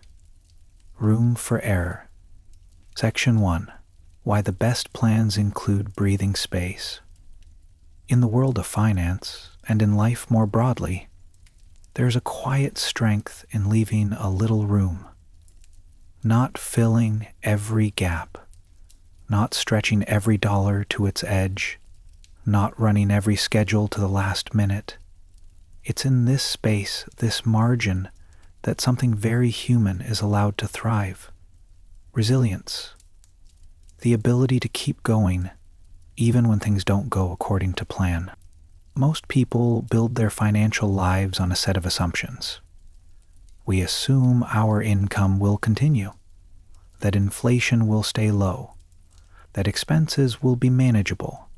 Room for Error. Section 1. Why the best plans include breathing space. In the world of finance, and in life more broadly, there's a quiet strength in leaving a little room. Not filling every gap, not stretching every dollar to its edge, not running every schedule to the last minute. It's in this space, this margin, that something very human is allowed to thrive. Resilience. The ability to keep going, even when things don't go according to plan. Most people build their financial lives on a set of assumptions. We assume our income will continue, that inflation will stay low, that expenses will be manageable,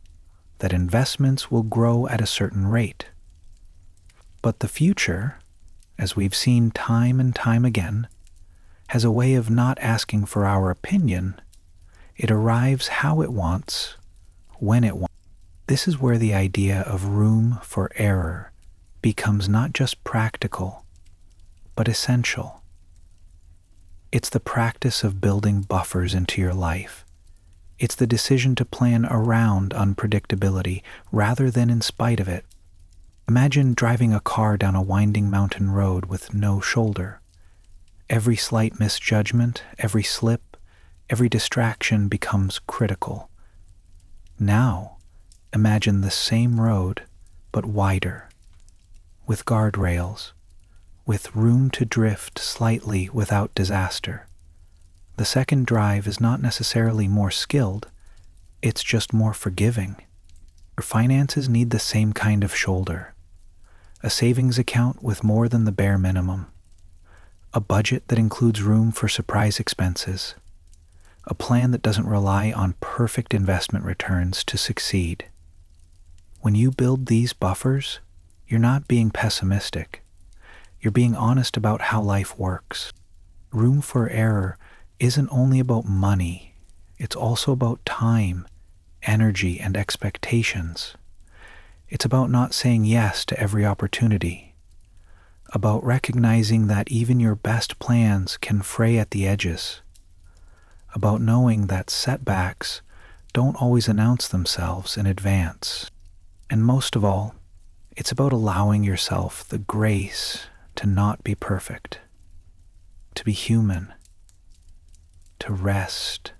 that investments will grow at a certain rate. But the future, as we've seen time and time again, has a way of not asking for our opinion. It arrives how it wants, when it wants. This is where the idea of room for error becomes not just practical, but essential. It's the practice of building buffers into your life. It's the decision to plan around unpredictability rather than in spite of it. Imagine driving a car down a winding mountain road with no shoulder. Every slight misjudgment, every slip, every distraction becomes critical. Now, imagine the same road, but wider, with guardrails, with room to drift slightly without disaster. The second drive is not necessarily more skilled, it's just more forgiving. Your finances need the same kind of shoulder. A savings account with more than the bare minimum. A budget that includes room for surprise expenses. A plan that doesn't rely on perfect investment returns to succeed. When you build these buffers, you're not being pessimistic. You're being honest about how life works. Room for error isn't only about money, it's also about time, energy, and expectations. It's about not saying yes to every opportunity, about recognizing that even your best plans can fray at the edges, about knowing that setbacks don't always announce themselves in advance. And most of all, it's about allowing yourself the grace to not be perfect, to be human, to rest,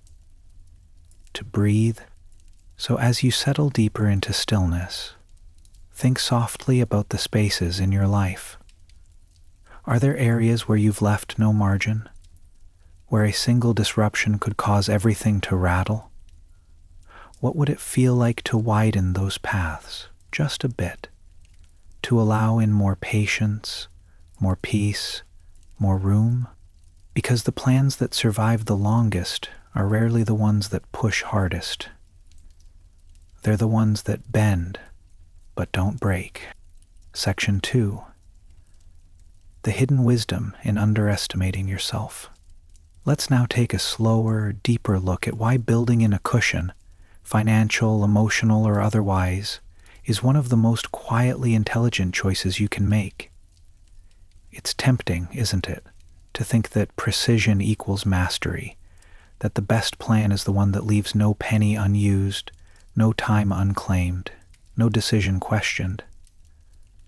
to breathe. So as you settle deeper into stillness, think softly about the spaces in your life. Are there areas where you've left no margin, where a single disruption could cause everything to rattle? What would it feel like to widen those paths just a bit, to allow in more patience, more peace, more room? Because the plans that survive the longest are rarely the ones that push hardest. They're the ones that bend, but don't break. Section 2. The hidden wisdom in underestimating yourself. Let's now take a slower, deeper look at why building in a cushion, financial, emotional, or otherwise, is one of the most quietly intelligent choices you can make. It's tempting, isn't it, to think that precision equals mastery, that the best plan is the one that leaves no penny unused, no time unclaimed, no decision questioned.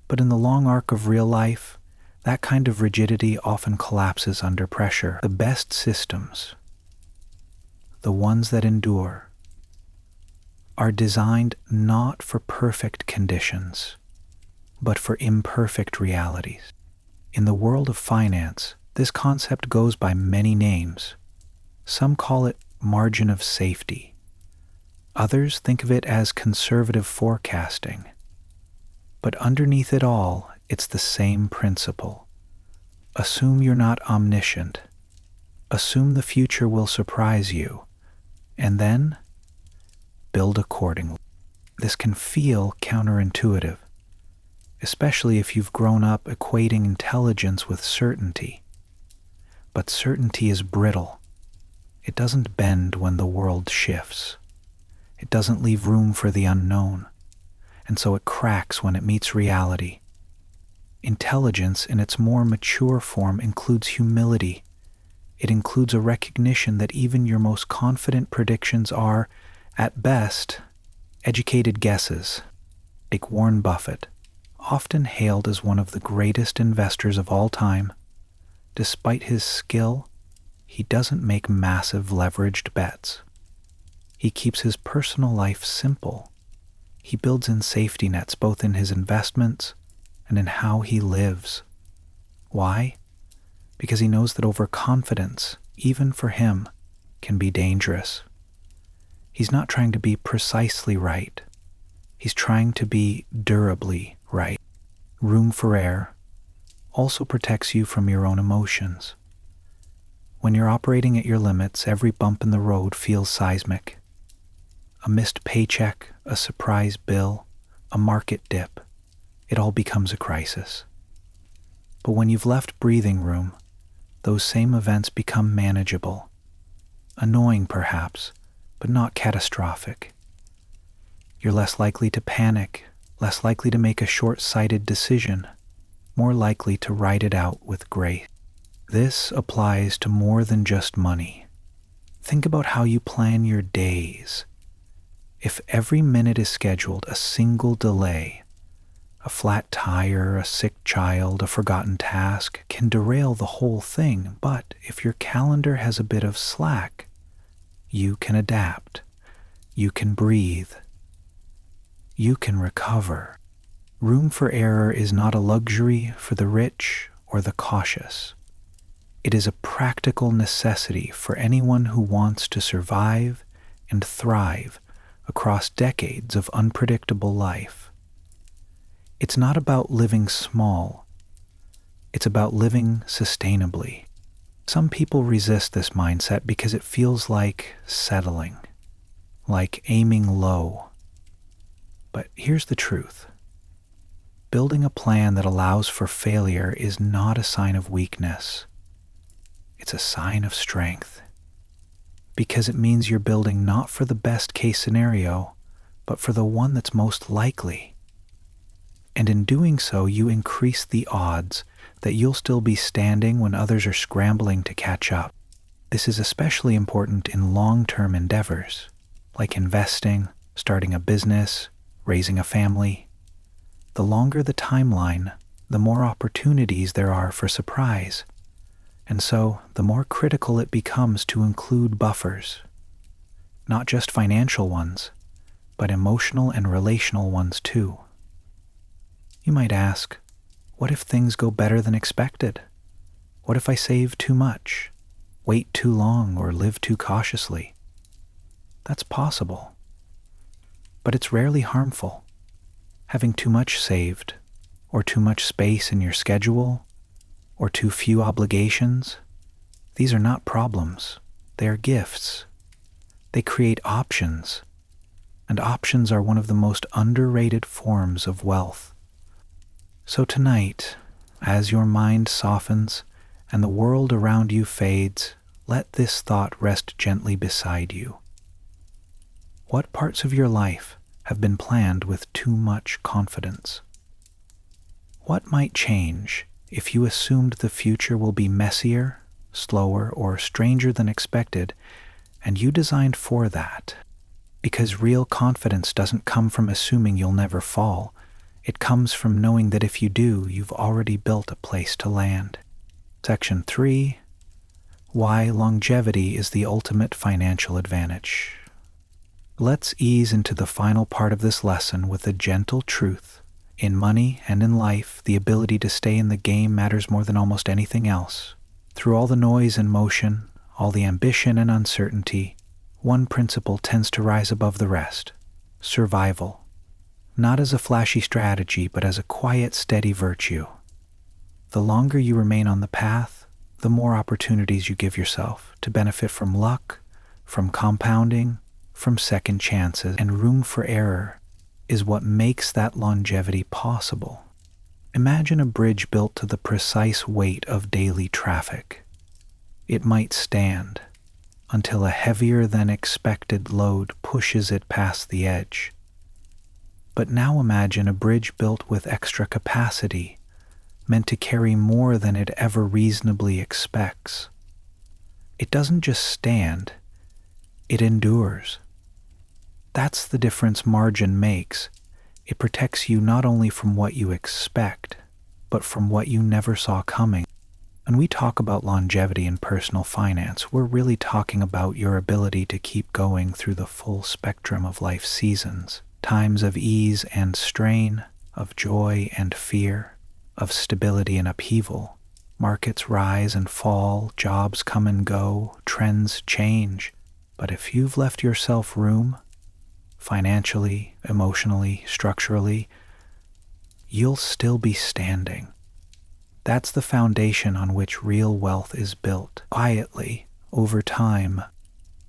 But in the long arc of real life, that kind of rigidity often collapses under pressure. The best systems, the ones that endure, are designed not for perfect conditions, but for imperfect realities. In the world of finance, this concept goes by many names. Some call it margin of safety. Others think of it as conservative forecasting. But underneath it all, it's the same principle. Assume you're not omniscient. Assume the future will surprise you. And then, build accordingly. This can feel counterintuitive, especially if you've grown up equating intelligence with certainty. But certainty is brittle. It doesn't bend when the world shifts. It doesn't leave room for the unknown, and so it cracks when it meets reality. Intelligence in its more mature form includes humility. It includes a recognition that even your most confident predictions are, at best, educated guesses. Like Warren Buffett, often hailed as one of the greatest investors of all time. Despite his skill, he doesn't make massive leveraged bets. He keeps his personal life simple. He builds in safety nets both in his investments and in how he lives. Why? Because he knows that overconfidence, even for him, can be dangerous. He's not trying to be precisely right. He's trying to be durably right. Room for error also protects you from your own emotions. When you're operating at your limits, every bump in the road feels seismic. A missed paycheck, a surprise bill, a market dip, it all becomes a crisis. But when you've left breathing room, those same events become manageable. Annoying perhaps, but not catastrophic. You're less likely to panic, less likely to make a short-sighted decision, more likely to ride it out with grace. This applies to more than just money. Think about how you plan your days. If every minute is scheduled, a single delay, a flat tire, a sick child, a forgotten task can derail the whole thing. But if your calendar has a bit of slack, you can adapt. You can breathe. You can recover. Room for error is not a luxury for the rich or the cautious. It is a practical necessity for anyone who wants to survive and thrive across decades of unpredictable life. It's not about living small. It's about living sustainably. Some people resist this mindset because it feels like settling, like aiming low. But here's the truth. Building a plan that allows for failure is not a sign of weakness. It's a sign of strength, because it means you're building not for the best case scenario, but for the one that's most likely. And in doing so, you increase the odds that you'll still be standing when others are scrambling to catch up. This is especially important in long-term endeavors, like investing, starting a business, raising a family. The longer the timeline, the more opportunities there are for surprise. And so, the more critical it becomes to include buffers. Not just financial ones, but emotional and relational ones too. You might ask, what if things go better than expected? What if I save too much, wait too long, or live too cautiously? That's possible. But it's rarely harmful. Having too much saved, or too much space in your schedule, or too few obligations, these are not problems. They are gifts. They create options, and options are one of the most underrated forms of wealth. So tonight, as your mind softens and the world around you fades, let this thought rest gently beside you. What parts of your life have been planned with too much confidence? What might change if you assumed the future will be messier, slower, or stranger than expected, and you designed for that? Because real confidence doesn't come from assuming you'll never fall. It comes from knowing that if you do, you've already built a place to land. Section 3. Why longevity is the ultimate financial advantage. Let's ease into the final part of this lesson with a gentle truth. In money and in life, the ability to stay in the game matters more than almost anything else. Through all the noise and motion, all the ambition and uncertainty, one principle tends to rise above the rest: survival. Not as a flashy strategy, but as a quiet, steady virtue. The longer you remain on the path, the more opportunities you give yourself to benefit from luck, from compounding, from second chances, and room for error is what makes that longevity possible. Imagine a bridge built to the precise weight of daily traffic. It might stand until a heavier than expected load pushes it past the edge. But now imagine a bridge built with extra capacity, meant to carry more than it ever reasonably expects. It doesn't just stand, it endures. That's the difference margin makes. It protects you not only from what you expect, but from what you never saw coming. When we talk about longevity in personal finance, we're really talking about your ability to keep going through the full spectrum of life's seasons. Times of ease and strain, of joy and fear, of stability and upheaval. Markets rise and fall, jobs come and go, trends change. But if you've left yourself room, financially, emotionally, structurally, you'll still be standing. That's the foundation on which real wealth is built, quietly, over time.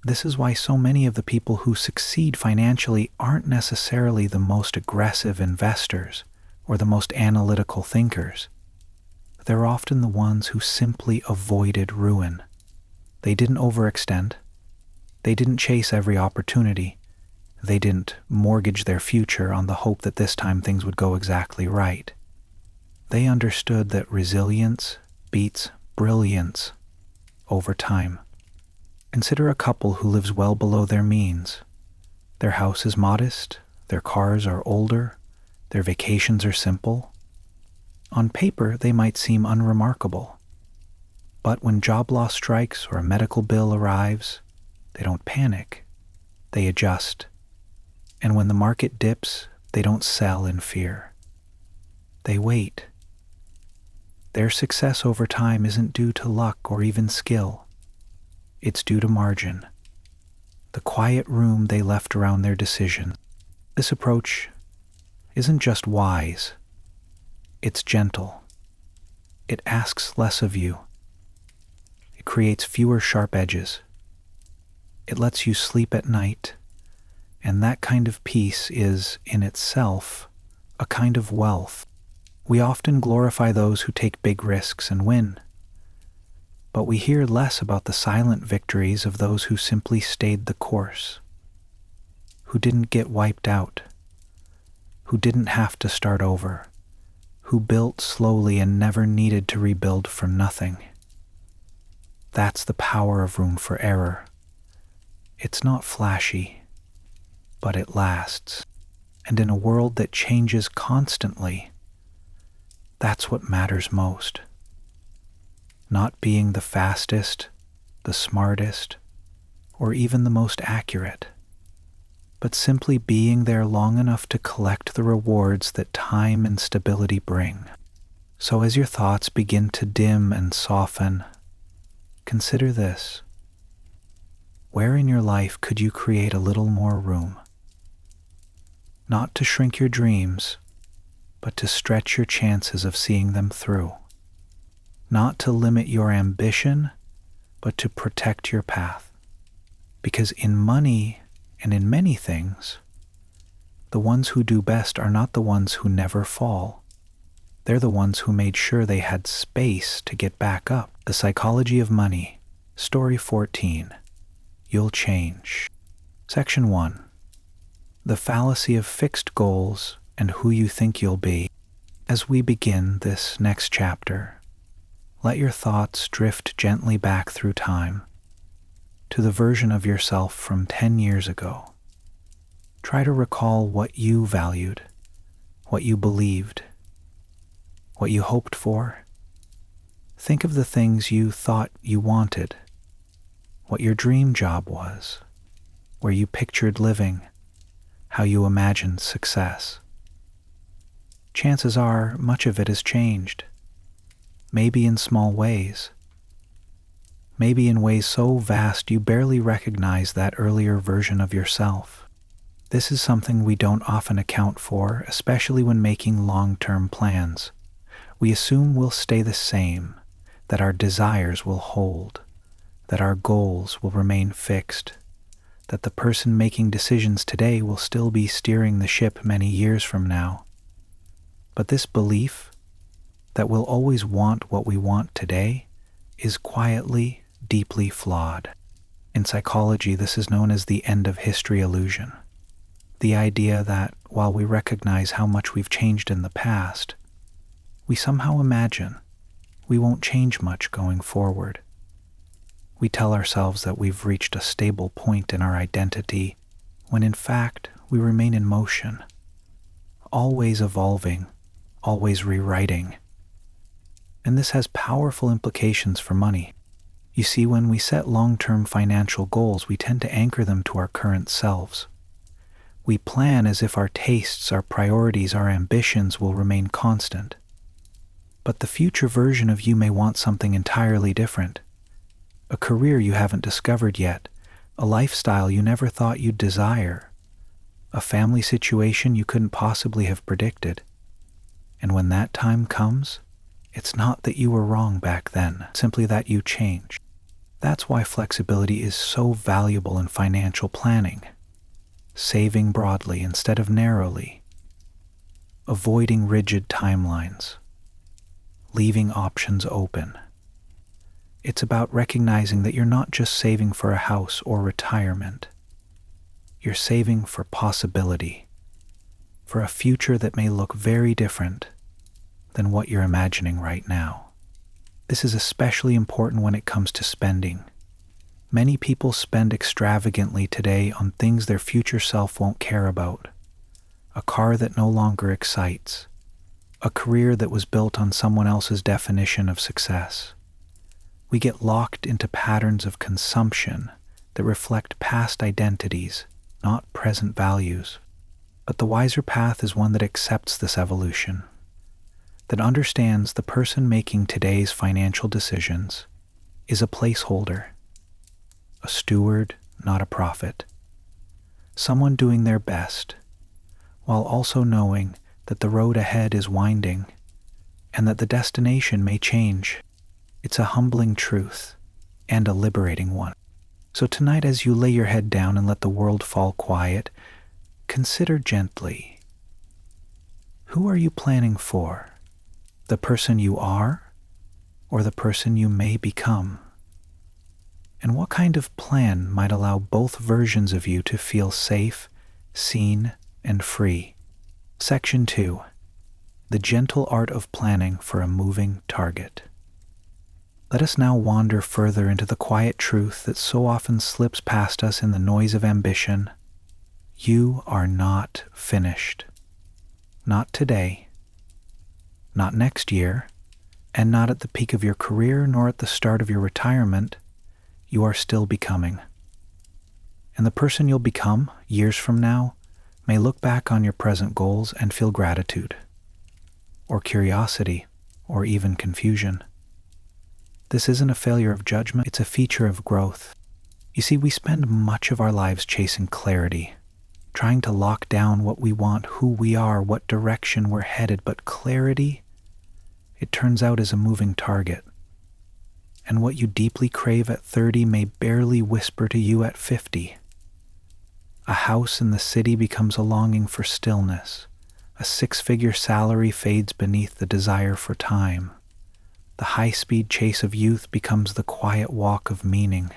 This is why so many of the people who succeed financially aren't necessarily the most aggressive investors or the most analytical thinkers. They're often the ones who simply avoided ruin. They didn't overextend. They didn't chase every opportunity. They didn't mortgage their future on the hope that this time things would go exactly right. They understood that resilience beats brilliance over time. Consider a couple who lives well below their means. Their house is modest, their cars are older, their vacations are simple. On paper, they might seem unremarkable. But when job loss strikes or a medical bill arrives, they don't panic. They adjust. And when the market dips, they don't sell in fear. They wait. Their success over time isn't due to luck or even skill. It's due to margin, the quiet room they left around their decision. This approach isn't just wise, it's gentle. It asks less of you. It creates fewer sharp edges. It lets you sleep at night, and that kind of peace is, in itself, a kind of wealth. We often glorify those who take big risks and win. But we hear less about the silent victories of those who simply stayed the course, who didn't get wiped out, who didn't have to start over, who built slowly and never needed to rebuild from nothing. That's the power of room for error. It's not flashy, but it lasts. And in a world that changes constantly, that's what matters most. Not being the fastest, the smartest, or even the most accurate, but simply being there long enough to collect the rewards that time and stability bring. So as your thoughts begin to dim and soften, consider this. Where in your life could you create a little more room? Not to shrink your dreams, but to stretch your chances of seeing them through. Not to limit your ambition, but to protect your path. Because in money and in many things, the ones who do best are not the ones who never fall. They're the ones who made sure they had space to get back up. The Psychology of Money, Story 14. You'll change. Section 1. The Fallacy of Fixed Goals and Who You Think You'll Be. As we begin this next chapter, let your thoughts drift gently back through time to the version of yourself from 10 years ago. Try to recall what you valued, what you believed, what you hoped for. Think of the things you thought you wanted, what your dream job was, where you pictured living, how you imagined success. Chances are much of it has changed, maybe in small ways, maybe in ways so vast you barely recognize that earlier version of yourself. This is something we don't often account for, especially when making long-term plans. We assume we'll stay the same, that our desires will hold, that our goals will remain fixed, that the person making decisions today will still be steering the ship many years from now. But this belief that we'll always want what we want today is quietly, deeply flawed. In psychology, this is known as the end of history illusion. The idea that while we recognize how much we've changed in the past, we somehow imagine we won't change much going forward. We tell ourselves that we've reached a stable point in our identity, when in fact we remain in motion, always evolving, always rewriting. And this has powerful implications for money. You see, when we set long-term financial goals, we tend to anchor them to our current selves. We plan as if our tastes, our priorities, our ambitions will remain constant. But the future version of you may want something entirely different. A career you haven't discovered yet, a lifestyle you never thought you'd desire, a family situation you couldn't possibly have predicted. And when that time comes, it's not that you were wrong back then, simply that you changed. That's why flexibility is so valuable in financial planning. Saving broadly instead of narrowly, avoiding rigid timelines, leaving options open. It's about recognizing that you're not just saving for a house or retirement. You're saving for possibility, for a future that may look very different than what you're imagining right now. This is especially important when it comes to spending. Many people spend extravagantly today on things their future self won't care about. A car that no longer excites. A career that was built on someone else's definition of success. We get locked into patterns of consumption that reflect past identities, not present values. But the wiser path is one that accepts this evolution, that understands the person making today's financial decisions is a placeholder, a steward, not a prophet, someone doing their best, while also knowing that the road ahead is winding and that the destination may change. It's a humbling truth and a liberating one. So tonight, as you lay your head down and let the world fall quiet, consider gently, who are you planning for? The person you are or the person you may become? And what kind of plan might allow both versions of you to feel safe, seen, and free? Section 2. The Gentle Art of Planning for a Moving Target. Let us now wander further into the quiet truth that so often slips past us in the noise of ambition. You are not finished. Not today, not next year, and not at the peak of your career nor at the start of your retirement. You are still becoming. And the person you'll become years from now may look back on your present goals and feel gratitude, or curiosity, or even confusion. This isn't a failure of judgment, it's a feature of growth. You see, we spend much of our lives chasing clarity, trying to lock down what we want, who we are, what direction we're headed, but clarity, it turns out, is a moving target. And what you deeply crave at 30 may barely whisper to you at 50. A house in the city becomes a longing for stillness. A 6-figure salary fades beneath the desire for time. The high-speed chase of youth becomes the quiet walk of meaning.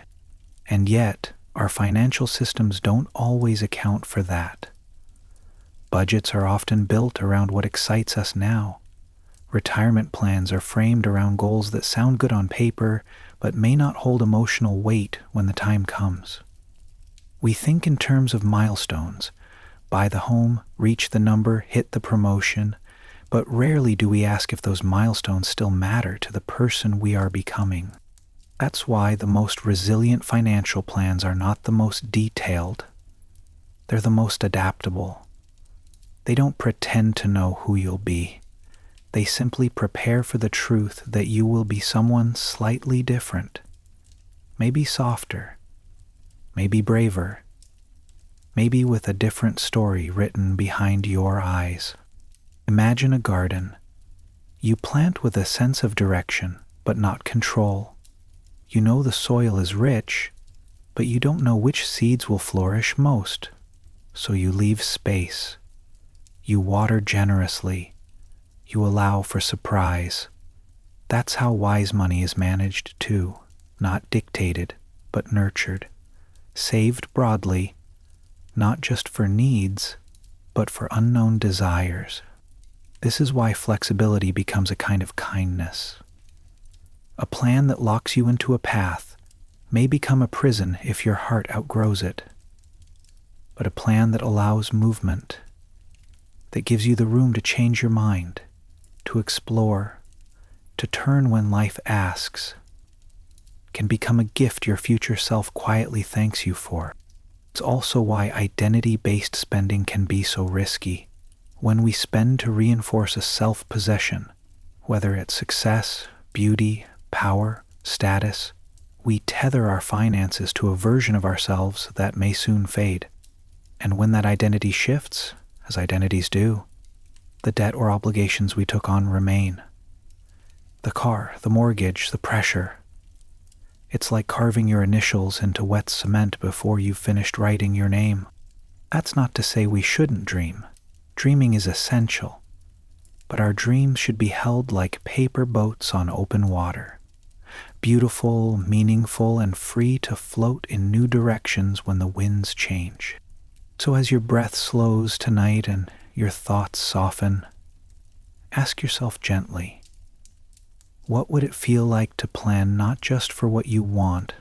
And yet, our financial systems don't always account for that. Budgets are often built around what excites us now. Retirement plans are framed around goals that sound good on paper, but may not hold emotional weight when the time comes. We think in terms of milestones, buy the home, reach the number, hit the promotion, but rarely do we ask if those milestones still matter to the person we are becoming. That's why the most resilient financial plans are not the most detailed. They're the most adaptable. They don't pretend to know who you'll be. They simply prepare for the truth that you will be someone slightly different. Maybe softer. Maybe braver. Maybe with a different story written behind your eyes. Imagine a garden. You plant with a sense of direction, but not control. You know the soil is rich, but you don't know which seeds will flourish most. So you leave space. You water generously. You allow for surprise. That's how wise money is managed too, not dictated, but nurtured. Saved broadly, not just for needs, but for unknown desires. This is why flexibility becomes a kind of kindness. A plan that locks you into a path may become a prison if your heart outgrows it. But a plan that allows movement, that gives you the room to change your mind, to explore, to turn when life asks, can become a gift your future self quietly thanks you for. It's also why identity-based spending can be so risky. When we spend to reinforce a self-possession, whether it's success, beauty, power, status, we tether our finances to a version of ourselves that may soon fade. And when that identity shifts, as identities do, the debt or obligations we took on remain. The car, the mortgage, the pressure. It's like carving your initials into wet cement before you've finished writing your name. That's not to say we shouldn't dream. Dreaming is essential, but our dreams should be held like paper boats on open water, beautiful, meaningful, and free to float in new directions when the winds change. So as your breath slows tonight and your thoughts soften, ask yourself gently, what would it feel like to plan not just for what you want,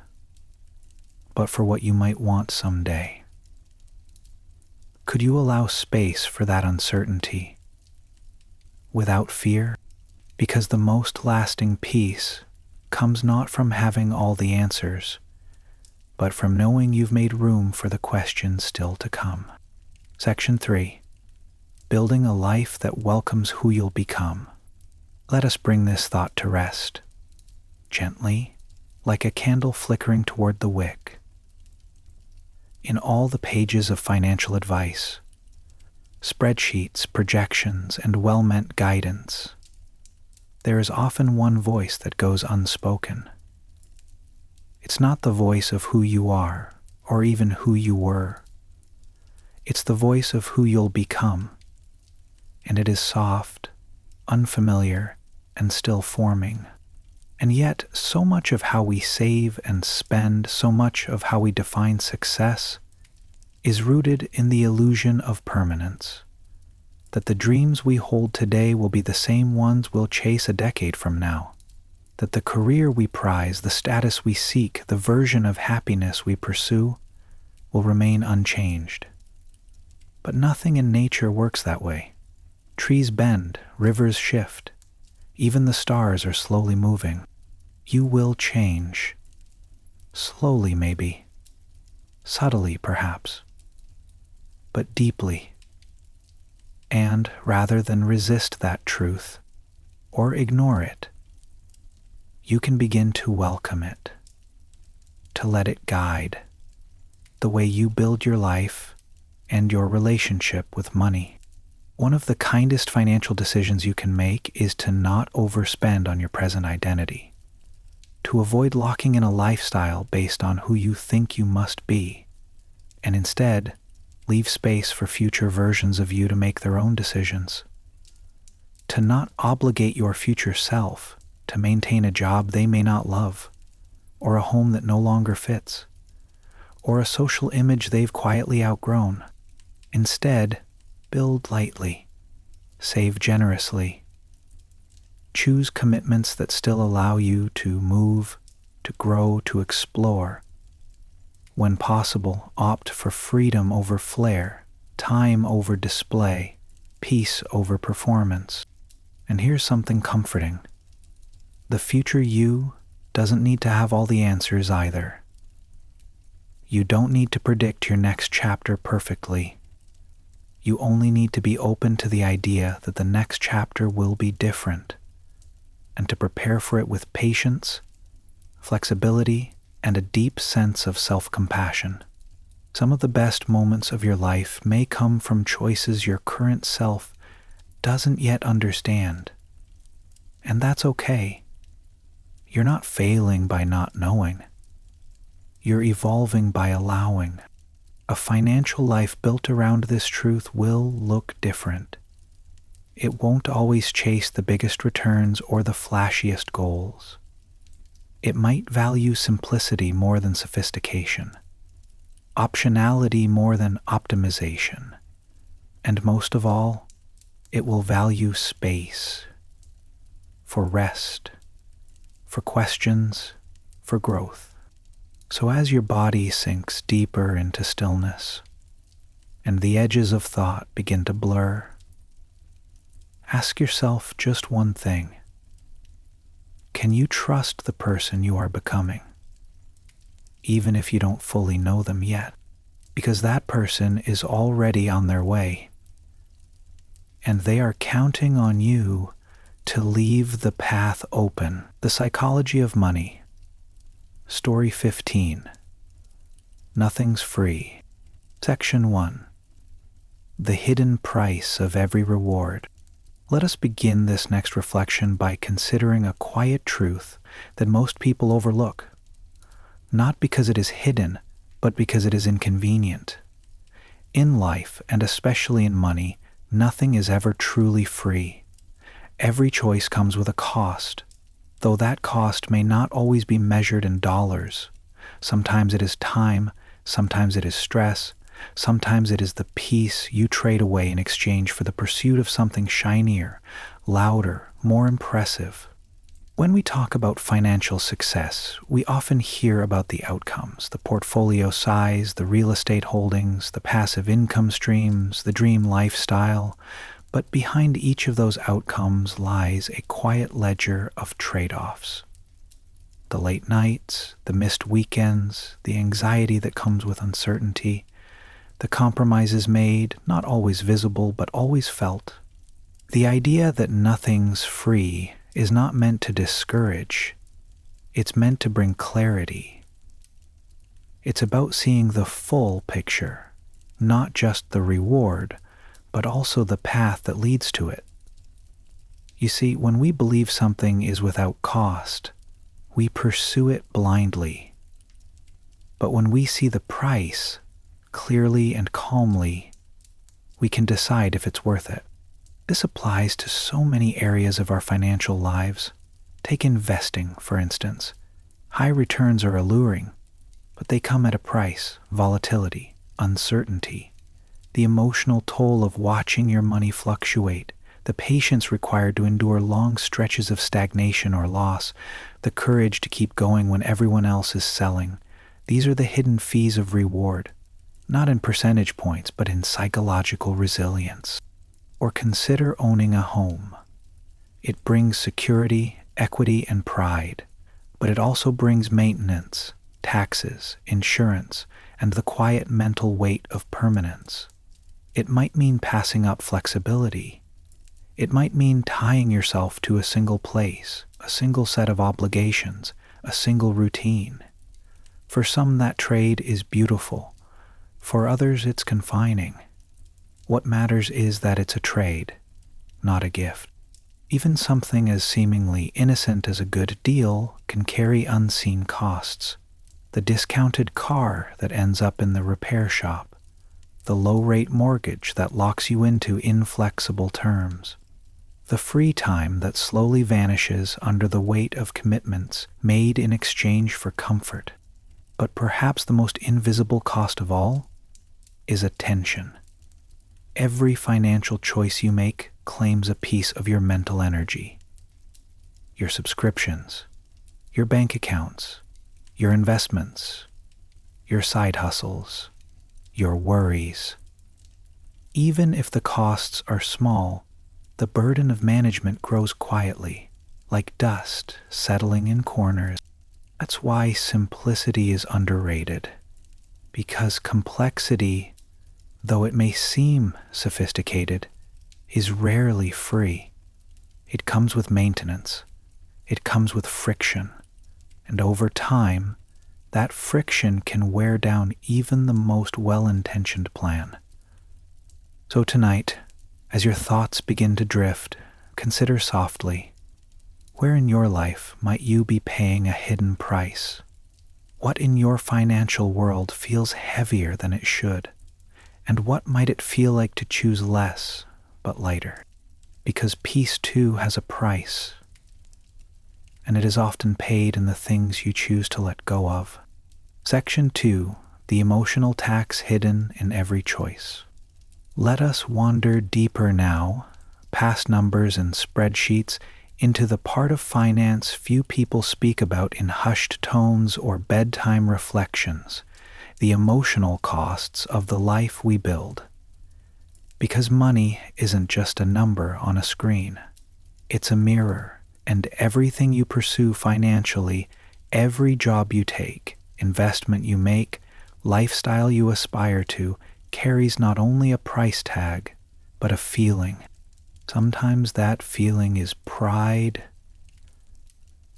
but for what you might want someday? Could you allow space for that uncertainty without fear? Because the most lasting peace comes not from having all the answers, but from knowing you've made room for the questions still to come. Section 3. Building a life that welcomes who you'll become. Let us bring this thought to rest, gently, like a candle flickering toward the wick. In all the pages of financial advice, spreadsheets, projections, and well-meant guidance, there is often one voice that goes unspoken. It's not the voice of who you are, or even who you were. It's the voice of who you'll become, and it is soft, unfamiliar, and still forming. And yet, so much of how we save and spend, so much of how we define success, is rooted in the illusion of permanence, that the dreams we hold today will be the same ones we'll chase a decade from now, that the career we prize, the status we seek, the version of happiness we pursue will remain unchanged. But nothing in nature works that way. Trees bend, rivers shift, even the stars are slowly moving. You will change. Slowly, maybe. Subtly, perhaps. But deeply. And rather than resist that truth, or ignore it, you can begin to welcome it, to let it guide the way you build your life and your relationship with money. One of the kindest financial decisions you can make is to not overspend on your present identity, to avoid locking in a lifestyle based on who you think you must be, and instead leave space for future versions of you to make their own decisions, to not obligate your future self to maintain a job they may not love, or a home that no longer fits, or a social image they've quietly outgrown. Instead, build lightly, save generously, choose commitments that still allow you to move, to grow, to explore. When possible, opt for freedom over flair, time over display, peace over performance. And here's something comforting. The future you doesn't need to have all the answers either. You don't need to predict your next chapter perfectly. You only need to be open to the idea that the next chapter will be different, and to prepare for it with patience, flexibility, and a deep sense of self-compassion. Some of the best moments of your life may come from choices your current self doesn't yet understand. And that's okay. You're not failing by not knowing. You're evolving by allowing. A financial life built around this truth will look different. It won't always chase the biggest returns or the flashiest goals. It might value simplicity more than sophistication, optionality more than optimization, and most of all, it will value space for rest, for questions, for growth. So as your body sinks deeper into stillness and the edges of thought begin to blur, ask yourself just one thing. Can you trust the person you are becoming, even if you don't fully know them yet? Because that person is already on their way, and they are counting on you to leave the path open. The Psychology of Money. Story 15. Nothing's free. Section 1. The hidden price of every reward. Let us begin this next reflection by considering a quiet truth that most people overlook, not because it is hidden, but because it is inconvenient. In life, and especially in money, nothing is ever truly free. Every choice comes with a cost, though that cost may not always be measured in dollars. Sometimes it is time, sometimes it is stress, sometimes it is the peace you trade away in exchange for the pursuit of something shinier, louder, more impressive. When we talk about financial success, we often hear about the outcomes, the portfolio size, the real estate holdings, the passive income streams, the dream lifestyle. But behind each of those outcomes lies a quiet ledger of trade-offs. The late nights, the missed weekends, the anxiety that comes with uncertainty, the compromises made, not always visible, but always felt. The idea that nothing's free is not meant to discourage. It's meant to bring clarity. It's about seeing the full picture, not just the reward, but also the path that leads to it. You see, when we believe something is without cost, we pursue it blindly. But when we see the price clearly and calmly, we can decide if it's worth it. This applies to so many areas of our financial lives. Take investing, for instance. High returns are alluring, but they come at a price: volatility, uncertainty, the emotional toll of watching your money fluctuate, the patience required to endure long stretches of stagnation or loss, the courage to keep going when everyone else is selling. These are the hidden fees of reward, not in percentage points, but in psychological resilience. Or consider owning a home. It brings security, equity, and pride, but it also brings maintenance, taxes, insurance, and the quiet mental weight of permanence. It might mean passing up flexibility. It might mean tying yourself to a single place, a single set of obligations, a single routine. For some, that trade is beautiful. For others, it's confining. What matters is that it's a trade, not a gift. Even something as seemingly innocent as a good deal can carry unseen costs. The discounted car that ends up in the repair shop, the low-rate mortgage that locks you into inflexible terms, the free time that slowly vanishes under the weight of commitments made in exchange for comfort. But perhaps the most invisible cost of all is attention. Every financial choice you make claims a piece of your mental energy. Your subscriptions, your bank accounts, your investments, your side hustles, your worries. even if the costs are small, the burden of management grows quietly, like dust settling in corners. That's why simplicity is underrated, because complexity, though it may seem sophisticated, is rarely free. It comes with maintenance, it comes with friction, and over time, that friction can wear down even the most well-intentioned plan. So tonight, as your thoughts begin to drift, consider softly, where in your life might you be paying a hidden price? What in your financial world feels heavier than it should? And what might it feel like to choose less, but lighter? Because peace too has a price, and it is often paid in the things you choose to let go of. Section 2, the emotional tax hidden in every choice. Let us wander deeper now, past numbers and spreadsheets, into the part of finance few people speak about in hushed tones or bedtime reflections, the emotional costs of the life we build. Because money isn't just a number on a screen. It's a mirror, and everything you pursue financially, every job you take, investment you make, lifestyle you aspire to, carries not only a price tag, but a feeling. Sometimes that feeling is pride,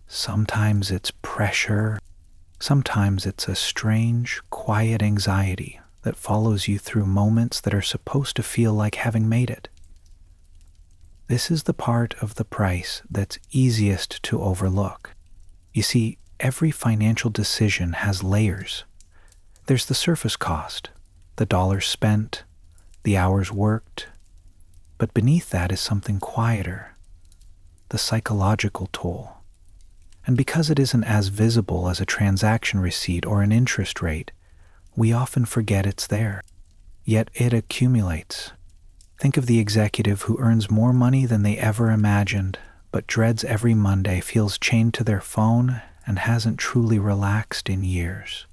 sometimes it's pressure, sometimes it's a strange, quiet anxiety that follows you through moments that are supposed to feel like having made it. This is the part of the price that's easiest to overlook. You see, every financial decision has layers. There's the surface cost, the dollars spent, the hours worked, but beneath that is something quieter, the psychological toll. And because it isn't as visible as a transaction receipt or an interest rate, we often forget it's there. Yet it accumulates. Think of the executive who earns more money than they ever imagined, but dreads every Monday, feels chained to their phone, and hasn't truly relaxed in years.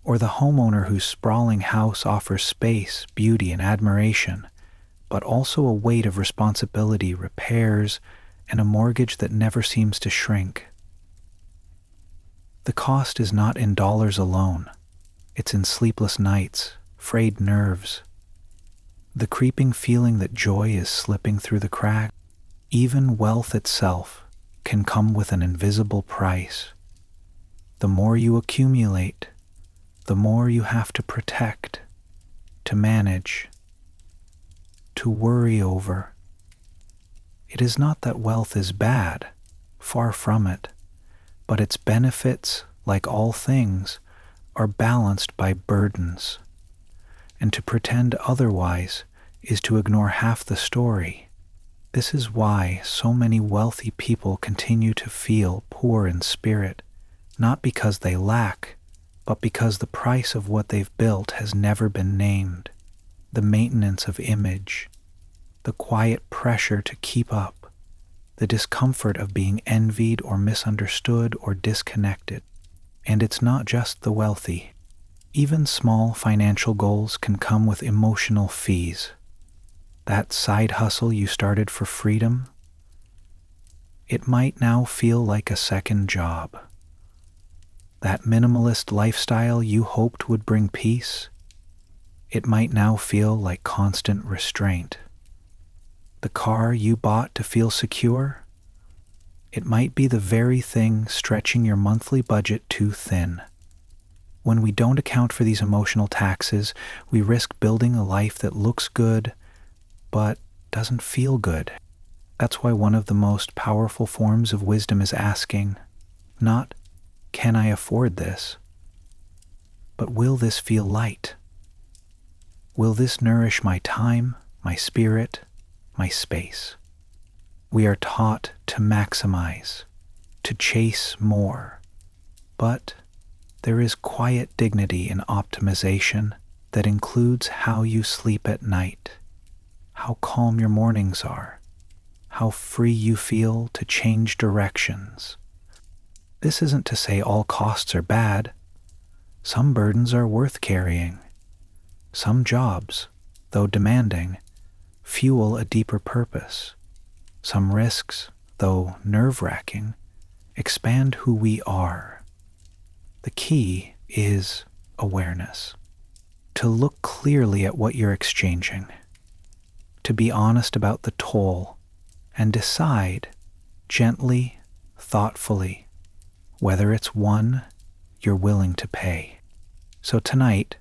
Or the homeowner whose sprawling house offers space, beauty, and admiration, but also a weight of responsibility, repairs, and a mortgage that never seems to shrink. The cost is not in dollars alone. It's in sleepless nights, frayed nerves, the creeping feeling that joy is slipping through the cracks. Even wealth itself can come with an invisible price. The more you accumulate, the more you have to protect, to manage, to worry over. It is not that wealth is bad, far from it, but its benefits, like all things, are balanced by burdens. And to pretend otherwise is to ignore half the story. This is why so many wealthy people continue to feel poor in spirit, not because they lack, but because the price of what they've built has never been named. The maintenance of image, the quiet pressure to keep up, the discomfort of being envied or misunderstood or disconnected. And it's not just the wealthy. Even small financial goals can come with emotional fees. That side hustle you started for freedom, it might now feel like a second job. That minimalist lifestyle you hoped would bring peace, it might now feel like constant restraint. The car you bought to feel secure, it might be the very thing stretching your monthly budget too thin. When we don't account for these emotional taxes, we risk building a life that looks good, but doesn't feel good. That's why one of the most powerful forms of wisdom is asking, not, can I afford this? But will this feel light? Will this nourish my time, my spirit, my space? We are taught to maximize, to chase more, but there is quiet dignity in optimization that includes how you sleep at night, how calm your mornings are, how free you feel to change directions. This isn't to say all costs are bad. Some burdens are worth carrying. Some jobs, though demanding, fuel a deeper purpose. Some risks, though nerve-wracking, expand who we are. The key is awareness. To look clearly at what you're exchanging, to be honest about the toll, and decide, gently, thoughtfully, whether it's one you're willing to pay. So tonight,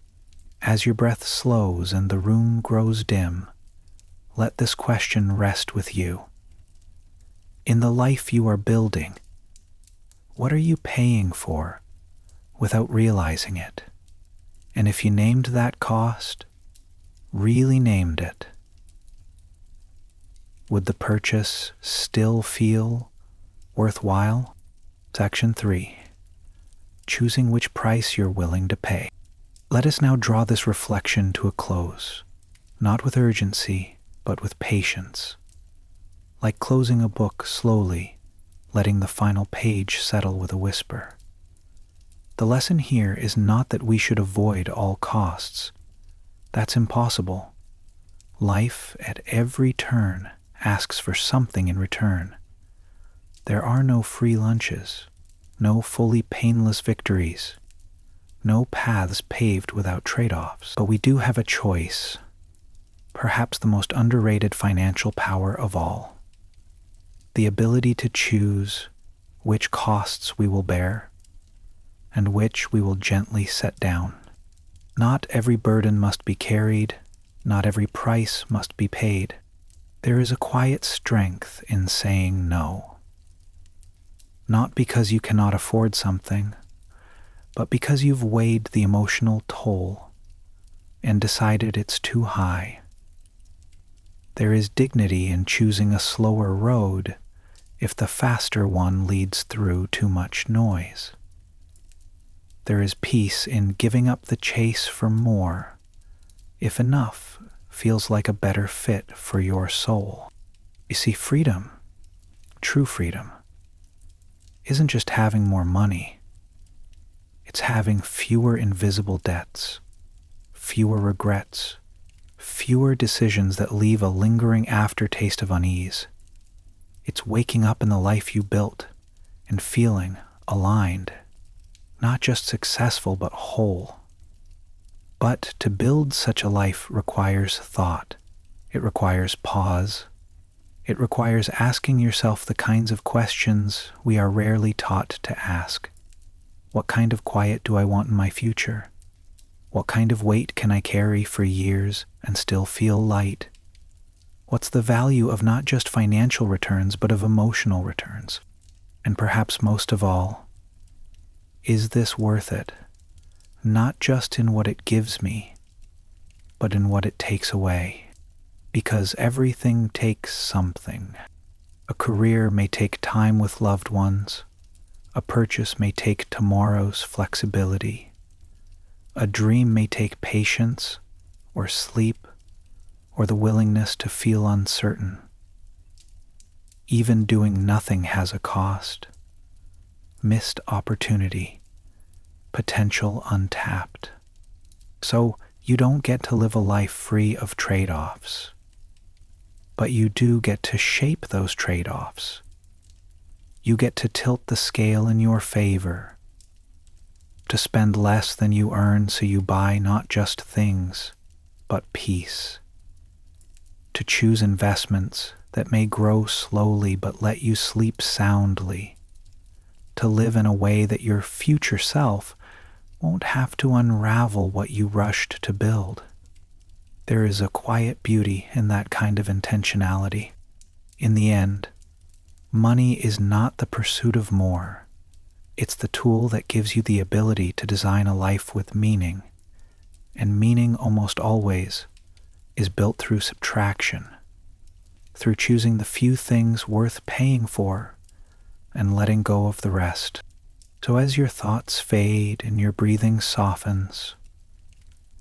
as your breath slows and the room grows dim, let this question rest with you. In the life you are building, what are you paying for without realizing it? And if you named that cost, really named it, would the purchase still feel worthwhile? Section 3. Choosing which price you're willing to pay. Let us now draw this reflection to a close, not with urgency, but with patience. Like closing a book slowly, letting the final page settle with a whisper. The lesson here is not that we should avoid all costs. That's impossible. Life at every turn asks for something in return. There are no free lunches, no fully painless victories, no paths paved without trade-offs. But we do have a choice, perhaps the most underrated financial power of all. The ability to choose which costs we will bear and which we will gently set down. Not every burden must be carried, not every price must be paid. There is a quiet strength in saying no. Not because you cannot afford something, but because you've weighed the emotional toll and decided it's too high. There is dignity in choosing a slower road if the faster one leads through too much noise. There is peace in giving up the chase for more if enough feels like a better fit for your soul. You see, freedom, true freedom, isn't just having more money. It's having fewer invisible debts, fewer regrets, fewer decisions that leave a lingering aftertaste of unease. It's waking up in the life you built and feeling aligned, not just successful but whole. But to build such a life requires thought. It requires pause. It requires asking yourself the kinds of questions we are rarely taught to ask. What kind of quiet do I want in my future? What kind of weight can I carry for years and still feel light? What's the value of not just financial returns, but of emotional returns? And perhaps most of all, is this worth it? Not just in what it gives me, but in what it takes away. Because everything takes something. A career may take time with loved ones. A purchase may take tomorrow's flexibility. A dream may take patience, or sleep, or the willingness to feel uncertain. Even doing nothing has a cost. Missed opportunity, potential untapped. So you don't get to live a life free of trade-offs, but you do get to shape those trade-offs. You get to tilt the scale in your favor, to spend less than you earn so you buy not just things, but peace. To choose investments that may grow slowly but let you sleep soundly. To live in a way that your future self won't have to unravel what you rushed to build. There is a quiet beauty in that kind of intentionality. In the end, money is not the pursuit of more. It's the tool that gives you the ability to design a life with meaning. And meaning almost always is built through subtraction, through choosing the few things worth paying for and letting go of the rest. So as your thoughts fade and your breathing softens,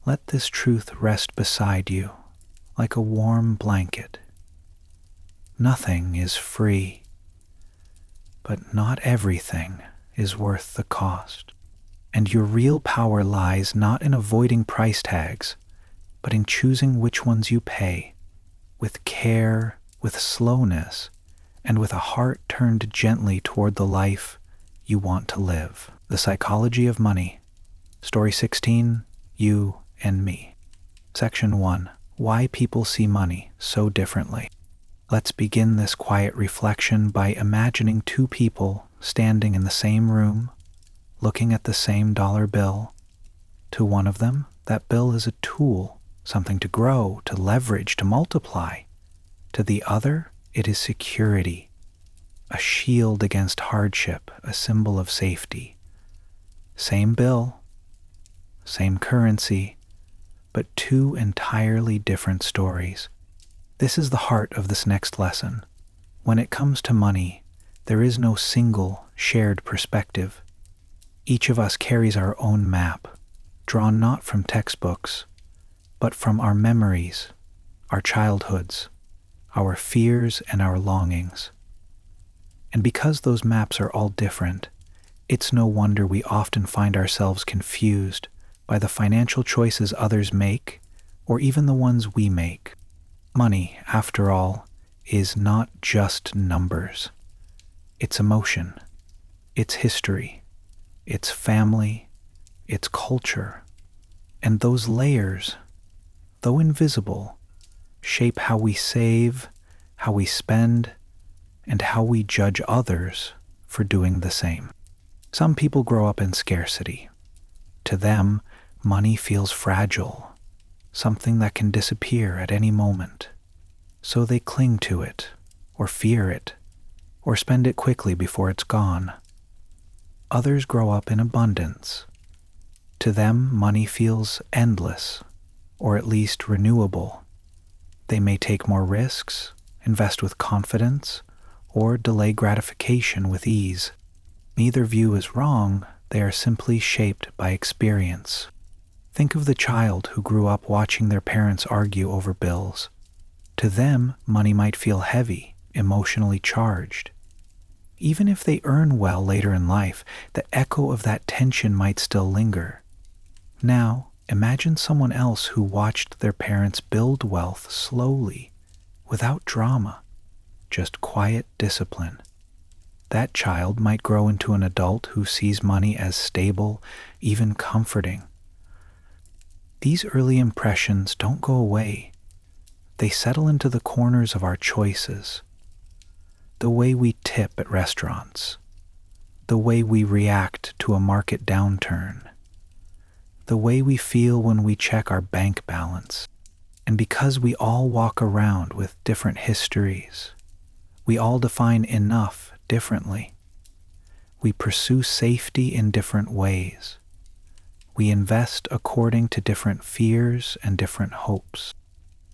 let this truth rest beside you like a warm blanket. Nothing is free, but not everything is worth the cost. And your real power lies not in avoiding price tags, but in choosing which ones you pay, with care, with slowness, and with a heart turned gently toward the life you want to live. The Psychology of Money. Story 16, You and Me. Section 1. Why People See Money So Differently. Let's begin this quiet reflection by imagining two people standing in the same room, looking at the same dollar bill. To one of them, that bill is a tool, something to grow, to leverage, to multiply. To the other, it is security, a shield against hardship, a symbol of safety. Same bill, same currency, but two entirely different stories. This is the heart of this next lesson. When it comes to money, there is no single shared perspective. Each of us carries our own map, drawn not from textbooks, but from our memories, our childhoods, our fears, and our longings. And because those maps are all different, it's no wonder we often find ourselves confused by the financial choices others make, or even the ones we make. Money, after all, is not just numbers. It's emotion, it's history, it's family, it's culture. And those layers, though invisible, shape how we save, how we spend, and how we judge others for doing the same. Some people grow up in scarcity. To them, money feels fragile, something that can disappear at any moment. So they cling to it, or fear it, or spend it quickly before it's gone. Others grow up in abundance. To them, money feels endless, or at least renewable. They may take more risks, invest with confidence, or delay gratification with ease. Neither view is wrong, they are simply shaped by experience. Think of the child who grew up watching their parents argue over bills. To them, money might feel heavy, emotionally charged. Even if they earn well later in life, the echo of that tension might still linger. Now, imagine someone else who watched their parents build wealth slowly, without drama, just quiet discipline. That child might grow into an adult who sees money as stable, even comforting. These early impressions don't go away. They settle into the corners of our choices. The way we tip at restaurants, the way we react to a market downturn, the way we feel when we check our bank balance. And because we all walk around with different histories, we all define enough differently. We pursue safety in different ways. We invest according to different fears and different hopes.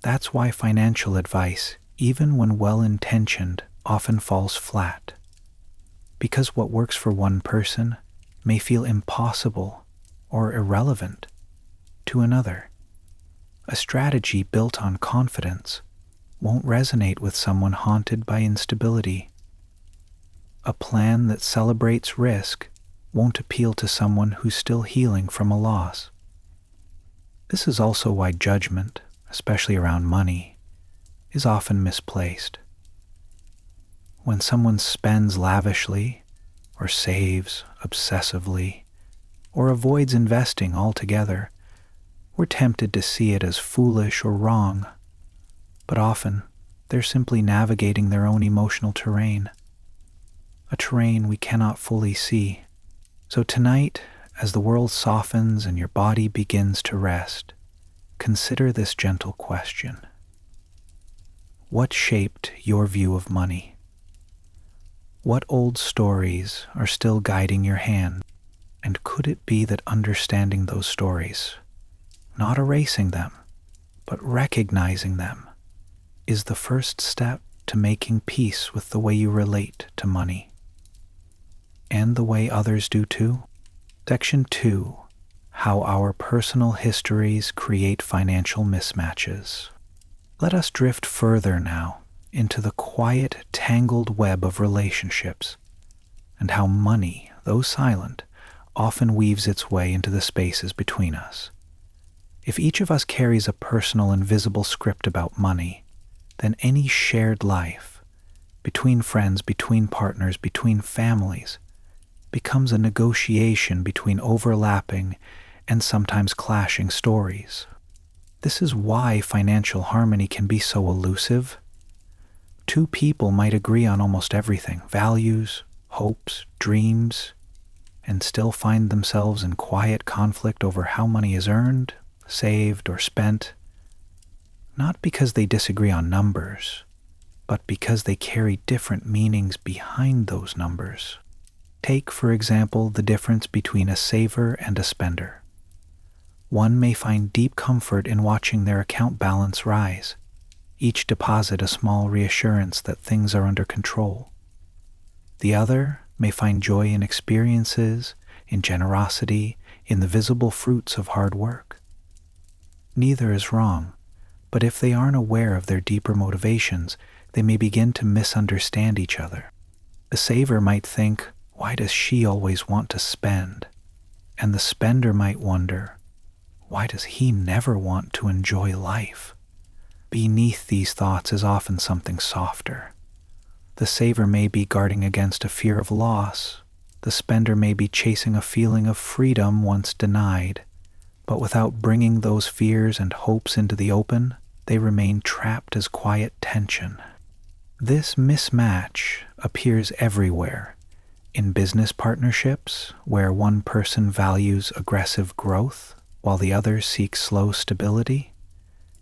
That's why financial advice, even when well-intentioned, often falls flat. Because what works for one person may feel impossible or irrelevant to another. A strategy built on confidence won't resonate with someone haunted by instability. A plan that celebrates risk won't appeal to someone who's still healing from a loss. This is also why judgment, especially around money, is often misplaced. When someone spends lavishly, or saves obsessively, or avoids investing altogether, we're tempted to see it as foolish or wrong, but often they're simply navigating their own emotional terrain, a terrain we cannot fully see. So tonight, as the world softens and your body begins to rest, consider this gentle question. What shaped your view of money? What old stories are still guiding your hand? And could it be that understanding those stories, not erasing them, but recognizing them, is the first step to making peace with the way you relate to money? And the way others do too? Section 2. How our personal histories create financial mismatches. Let us drift further now into the quiet, tangled web of relationships, and how money, though silent, often weaves its way into the spaces between us. If each of us carries a personal invisible script about money, then any shared life, between friends, between partners, between families, becomes a negotiation between overlapping and sometimes clashing stories. This is why financial harmony can be so elusive. Two people might agree on almost everything, values, hopes, dreams, and still find themselves in quiet conflict over how money is earned, saved, or spent, not because they disagree on numbers, but because they carry different meanings behind those numbers. Take, for example, the difference between a saver and a spender. One may find deep comfort in watching their account balance rise, each deposit a small reassurance that things are under control. The other may find joy in experiences, in generosity, in the visible fruits of hard work. Neither is wrong, but if they aren't aware of their deeper motivations, they may begin to misunderstand each other. The saver might think, "Why does she always want to spend?" And the spender might wonder, "Why does he never want to enjoy life?" Beneath these thoughts is often something softer. The saver may be guarding against a fear of loss. The spender may be chasing a feeling of freedom once denied, but without bringing those fears and hopes into the open, they remain trapped as quiet tension. This mismatch appears everywhere. In business partnerships, where one person values aggressive growth while the other seeks slow stability.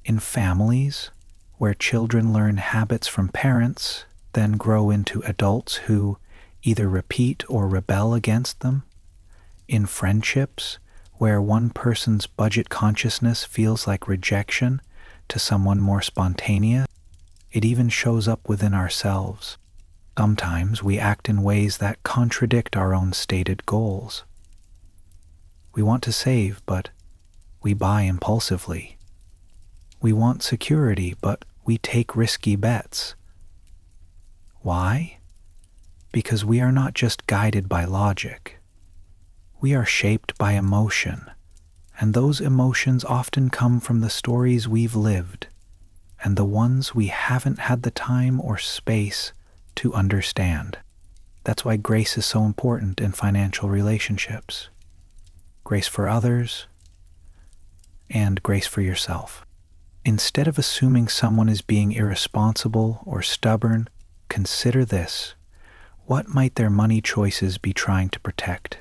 In families, where children learn habits from parents, then grow into adults who either repeat or rebel against them. In friendships, where one person's budget consciousness feels like rejection to someone more spontaneous. It even shows up within ourselves. Sometimes we act in ways that contradict our own stated goals. We want to save, but we buy impulsively. We want security, but we take risky bets. Why? Because we are not just guided by logic. We are shaped by emotion, and those emotions often come from the stories we've lived, and the ones we haven't had the time or space to understand. That's why grace is so important in financial relationships. Grace for others, and grace for yourself. Instead of assuming someone is being irresponsible or stubborn, consider this. What might their money choices be trying to protect?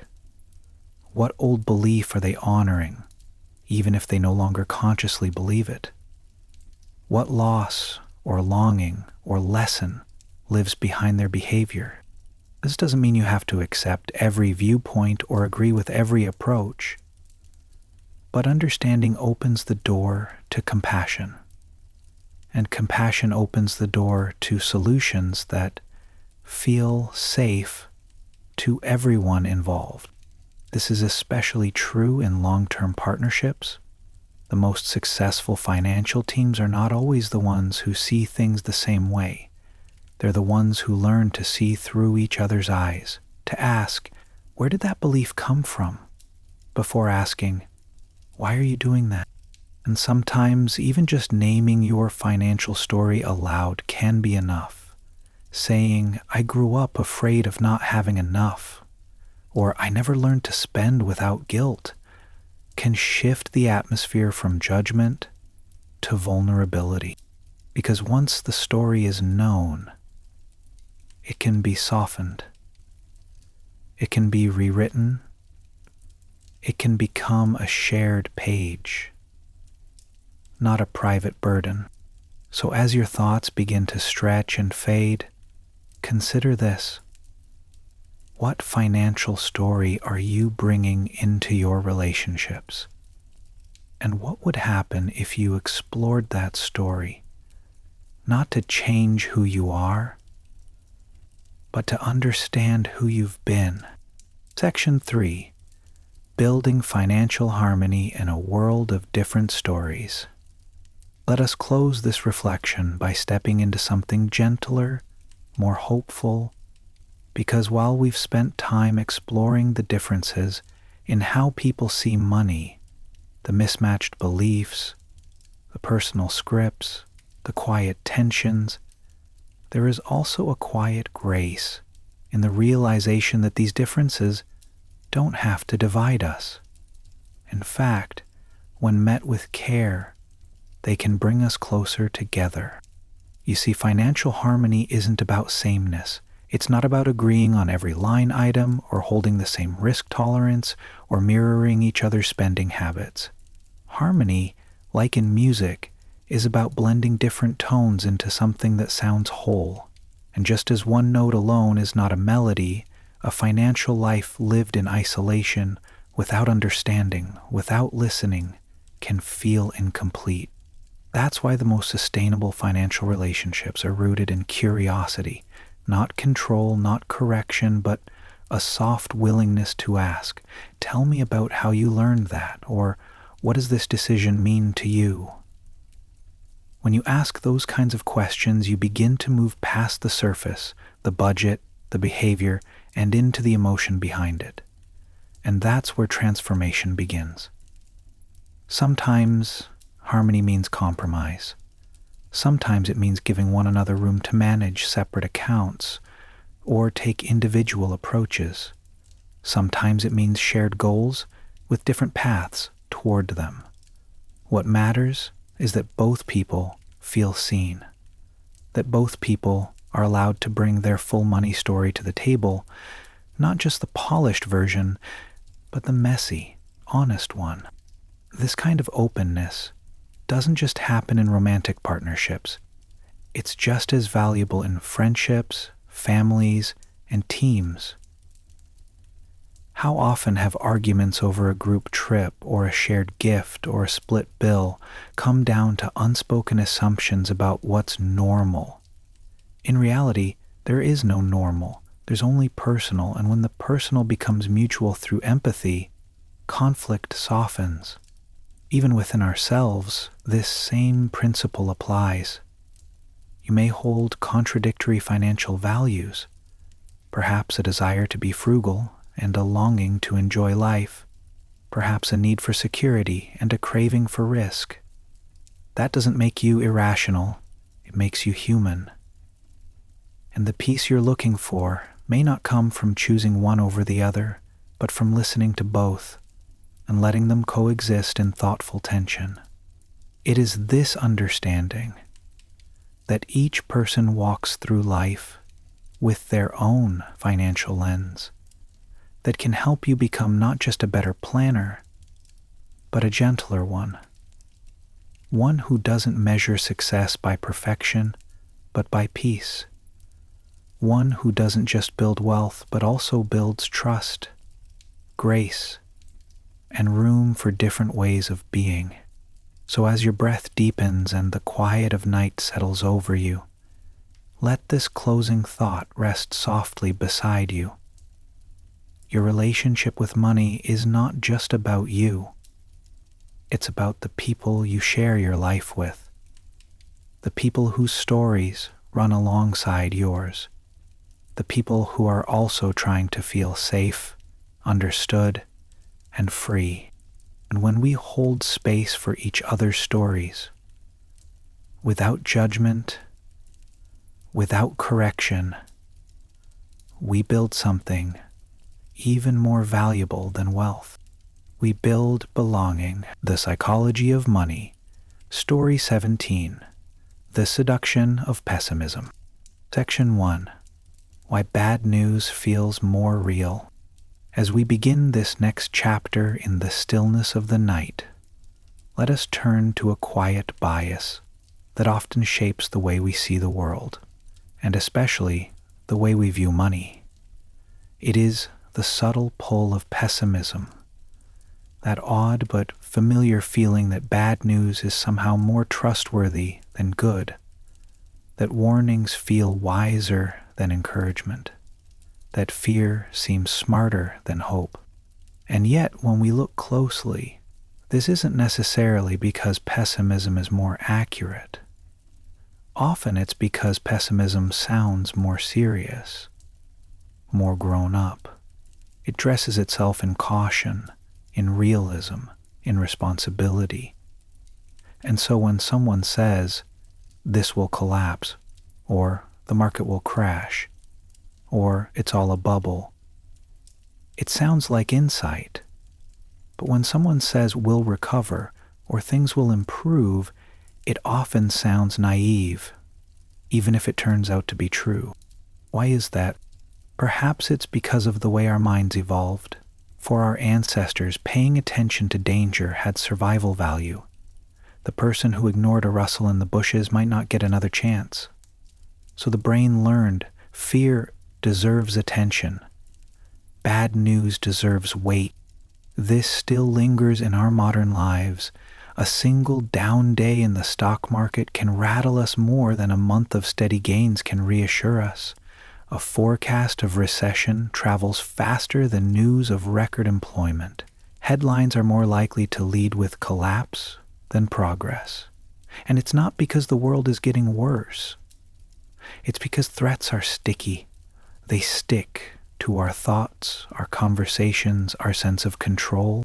What old belief are they honoring, even if they no longer consciously believe it? What loss or longing or lesson lives behind their behavior? This doesn't mean you have to accept every viewpoint or agree with every approach, but understanding opens the door to compassion, and compassion opens the door to solutions that feel safe to everyone involved. This is especially true in long-term partnerships. The most successful financial teams are not always the ones who see things the same way. They're the ones who learn to see through each other's eyes, to ask, "Where did that belief come from?" before asking, "Why are you doing that?" And sometimes even just naming your financial story aloud can be enough. Saying, "I grew up afraid of not having enough," or "I never learned to spend without guilt," can shift the atmosphere from judgment to vulnerability. Because once the story is known, it can be softened. It can be rewritten. It can become a shared page, not a private burden. So as your thoughts begin to stretch and fade, consider this. What financial story are you bringing into your relationships? And what would happen if you explored that story, not to change who you are, but to understand who you've been? Section 3. Building financial harmony in a world of different stories. Let us close this reflection by stepping into something gentler, more hopeful, because while we've spent time exploring the differences in how people see money, the mismatched beliefs, the personal scripts, the quiet tensions, there is also a quiet grace in the realization that these differences don't have to divide us. In fact, when met with care, they can bring us closer together. You see, financial harmony isn't about sameness. It's not about agreeing on every line item or holding the same risk tolerance or mirroring each other's spending habits. Harmony, like in music, is about blending different tones into something that sounds whole. And just as one note alone is not a melody, a financial life lived in isolation, without understanding, without listening, can feel incomplete. That's why the most sustainable financial relationships are rooted in curiosity, not control, not correction, but a soft willingness to ask, "Tell me about how you learned that," or "What does this decision mean to you?" When you ask those kinds of questions, you begin to move past the surface, the budget, the behavior, and into the emotion behind it. And that's where transformation begins. Sometimes harmony means compromise. Sometimes it means giving one another room to manage separate accounts or take individual approaches. Sometimes it means shared goals with different paths toward them. What matters is that both people feel seen, that both people are allowed to bring their full money story to the table, not just the polished version, but the messy, honest one. This kind of openness doesn't just happen in romantic partnerships. It's just as valuable in friendships, families, and teams. How often have arguments over a group trip or a shared gift or a split bill come down to unspoken assumptions about what's normal? In reality, there is no normal. There's only personal, and when the personal becomes mutual through empathy, conflict softens. Even within ourselves, this same principle applies. You may hold contradictory financial values, perhaps a desire to be frugal and a longing to enjoy life, perhaps a need for security and a craving for risk. That doesn't make you irrational, it makes you human. And the peace you're looking for may not come from choosing one over the other, but from listening to both and letting them coexist in thoughtful tension. It is this understanding that each person walks through life with their own financial lens that can help you become not just a better planner, but a gentler one. One who doesn't measure success by perfection, but by peace. One who doesn't just build wealth, but also builds trust, grace, and room for different ways of being. So as your breath deepens and the quiet of night settles over you, let this closing thought rest softly beside you. Your relationship with money is not just about you. It's about the people you share your life with, the people whose stories run alongside yours, the people who are also trying to feel safe, understood, and free. And when we hold space for each other's stories, without judgment, without correction, we build something even more valuable than wealth. We build belonging. The Psychology of Money. Story 17. The Seduction of Pessimism. Section 1. Why bad news feels more real. As we begin this next chapter in the stillness of the night, let us turn to a quiet bias that often shapes the way we see the world, and especially the way we view money. It is the subtle pull of pessimism, that odd but familiar feeling that bad news is somehow more trustworthy than good, that warnings feel wiser than encouragement, that fear seems smarter than hope. And yet, when we look closely, this isn't necessarily because pessimism is more accurate. Often it's because pessimism sounds more serious, more grown up. It dresses itself in caution, in realism, in responsibility. And so when someone says, "This will collapse," or "The market will crash," or "It's all a bubble," it sounds like insight. But when someone says "we'll recover" or "things will improve," it often sounds naive, even if it turns out to be true. Why is that? Perhaps it's because of the way our minds evolved. For our ancestors, paying attention to danger had survival value. The person who ignored a rustle in the bushes might not get another chance. So the brain learned fear deserves attention. Bad news deserves weight. This still lingers in our modern lives. A single down day in the stock market can rattle us more than a month of steady gains can reassure us. A forecast of recession travels faster than news of record employment. Headlines are more likely to lead with collapse than progress. And it's not because the world is getting worse. It's because threats are sticky. They stick to our thoughts, our conversations, our sense of control.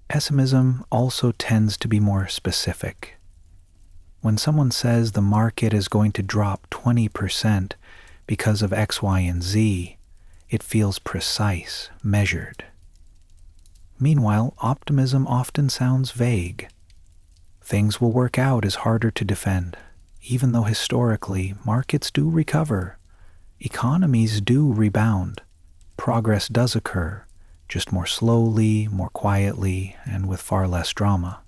Pessimism also tends to be more specific. When someone says the market is going to drop 20% because of X, Y, and Z, it feels precise, measured. Meanwhile, optimism often sounds vague. Things will work out is harder to defend, even though historically markets do recover. Economies do rebound. Progress does occur, just more slowly, more quietly, and with far less drama.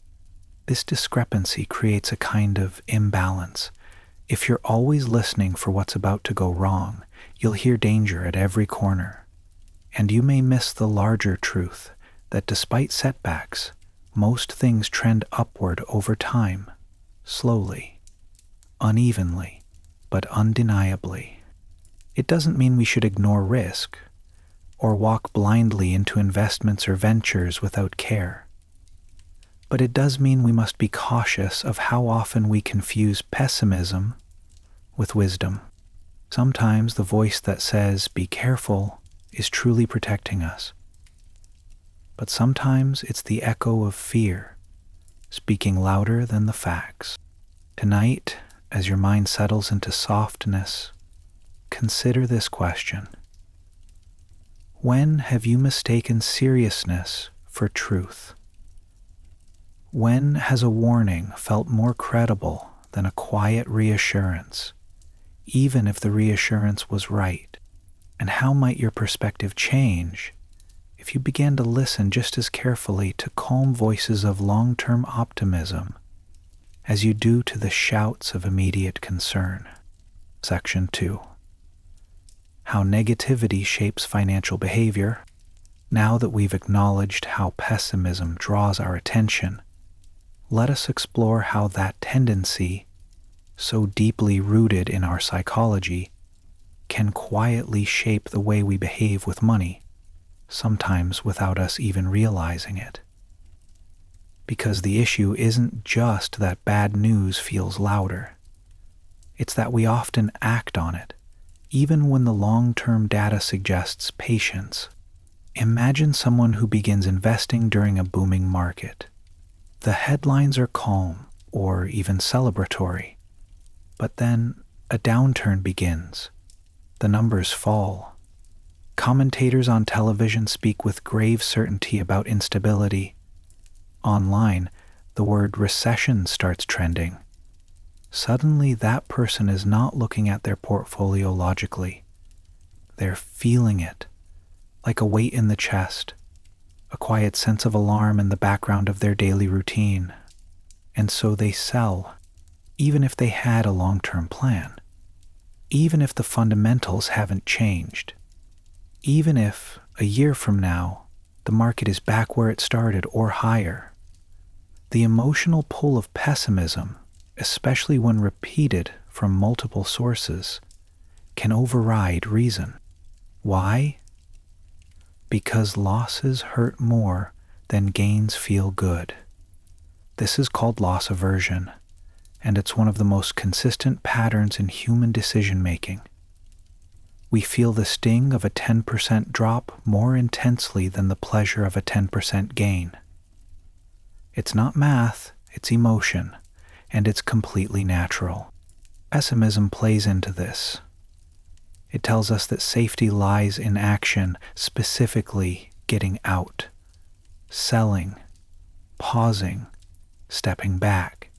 This discrepancy creates a kind of imbalance. If you're always listening for what's about to go wrong, you'll hear danger at every corner. And you may miss the larger truth that despite setbacks, most things trend upward over time, slowly, unevenly, but undeniably. It doesn't mean we should ignore risk or walk blindly into investments or ventures without care. But it does mean we must be cautious of how often we confuse pessimism with wisdom. Sometimes the voice that says, "Be careful," is truly protecting us. But sometimes it's the echo of fear, speaking louder than the facts. Tonight, as your mind settles into softness, consider this question. When have you mistaken seriousness for truth? When has a warning felt more credible than a quiet reassurance, even if the reassurance was right? And how might your perspective change if you began to listen just as carefully to calm voices of long-term optimism as you do to the shouts of immediate concern? Section 2. How negativity shapes financial behavior. Now that we've acknowledged how pessimism draws our attention, let us explore how that tendency, so deeply rooted in our psychology, can quietly shape the way we behave with money, sometimes without us even realizing it. Because the issue isn't just that bad news feels louder. It's that we often act on it, even when the long-term data suggests patience. Imagine someone who begins investing during a booming market. The headlines are calm or even celebratory, but then a downturn begins. The numbers fall. Commentators on television speak with grave certainty about instability. Online, the word recession starts trending. Suddenly, that person is not looking at their portfolio logically. They're feeling it, like a weight in the chest, a quiet sense of alarm in the background of their daily routine. And so they sell, even if they had a long-term plan, even if the fundamentals haven't changed, even if, a year from now, the market is back where it started or higher. The emotional pull of pessimism, especially when repeated from multiple sources, can override reason. Why? Because losses hurt more than gains feel good. This is called loss aversion, and it's one of the most consistent patterns in human decision-making. We feel the sting of a 10% drop more intensely than the pleasure of a 10% gain. It's not math, it's emotion, and it's completely natural. Pessimism plays into this. It tells us that safety lies in action, specifically getting out, selling, pausing, stepping back.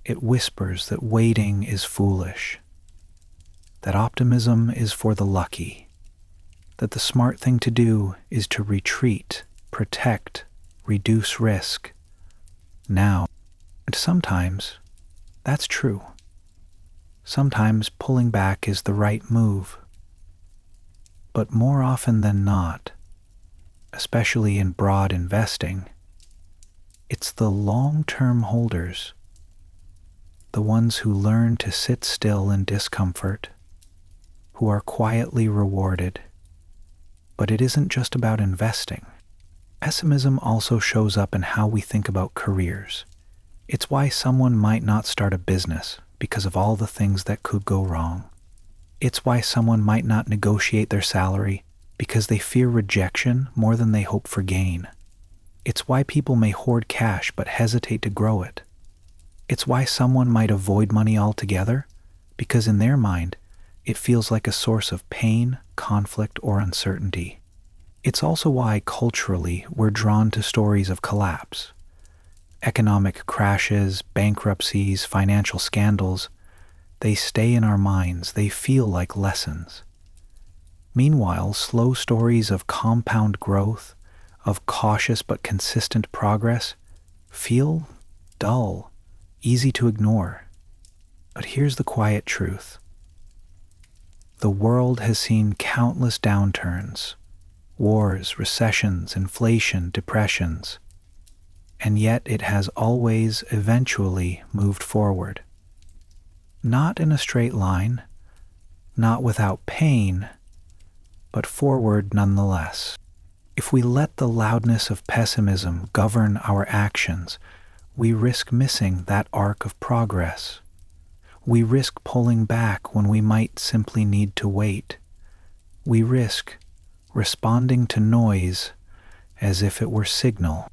It whispers that waiting is foolish, that optimism is for the lucky, that the smart thing to do is to retreat, protect, reduce risk. Now, and sometimes that's true. Sometimes pulling back is the right move. But more often than not, especially in broad investing, it's the long-term holders, the ones who learn to sit still in discomfort, who are quietly rewarded. But it isn't just about investing. Pessimism also shows up in how we think about careers. It's why someone might not start a business because of all the things that could go wrong. It's why someone might not negotiate their salary because they fear rejection more than they hope for gain. It's why people may hoard cash but hesitate to grow it. It's why someone might avoid money altogether because in their mind, it feels like a source of pain, conflict, or uncertainty. It's also why culturally we're drawn to stories of collapse. Economic crashes, bankruptcies, financial scandals, they stay in our minds, they feel like lessons. Meanwhile, slow stories of compound growth, of cautious but consistent progress, feel dull, easy to ignore. But here's the quiet truth. The world has seen countless downturns, wars, recessions, inflation, depressions, and yet it has always eventually moved forward. Not in a straight line, not without pain, but forward nonetheless. If we let the loudness of pessimism govern our actions, we risk missing that arc of progress. We risk pulling back when we might simply need to wait. We risk responding to noise as if it were signal.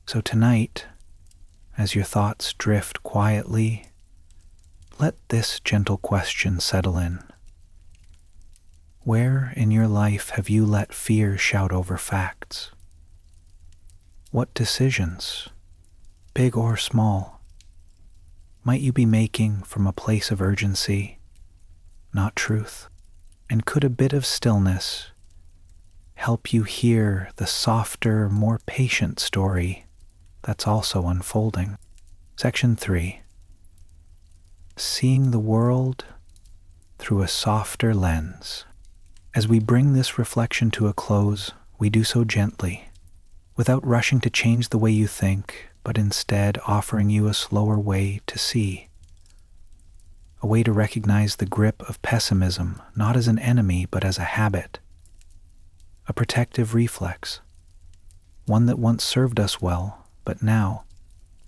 So tonight, as your thoughts drift quietly, let this gentle question settle in. Where in your life have you let fear shout over facts? What decisions, big or small, might you be making from a place of urgency, not truth? And could a bit of stillness help you hear the softer, more patient story that's also unfolding? Section 3. Seeing the world through a softer lens. As we bring this reflection to a close, we do so gently, without rushing to change the way you think, but instead offering you a slower way to see. A way to recognize the grip of pessimism not as an enemy but as a habit, a protective reflex, one that once served us well, but now,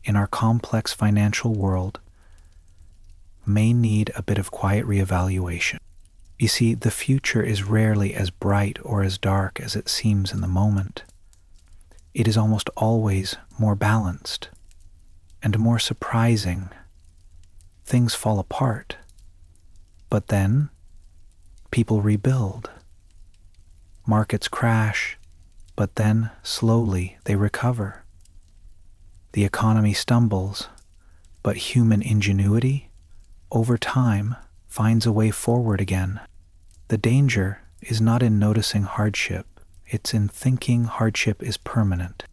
in our complex financial world, may need a bit of quiet reevaluation. You see, the future is rarely as bright or as dark as it seems in the moment. It is almost always more balanced and more surprising. Things fall apart, but then people rebuild. Markets crash, but then slowly they recover. The economy stumbles, but human ingenuity, over time, finds a way forward again. The danger is not in noticing hardship, it's in thinking hardship is permanent.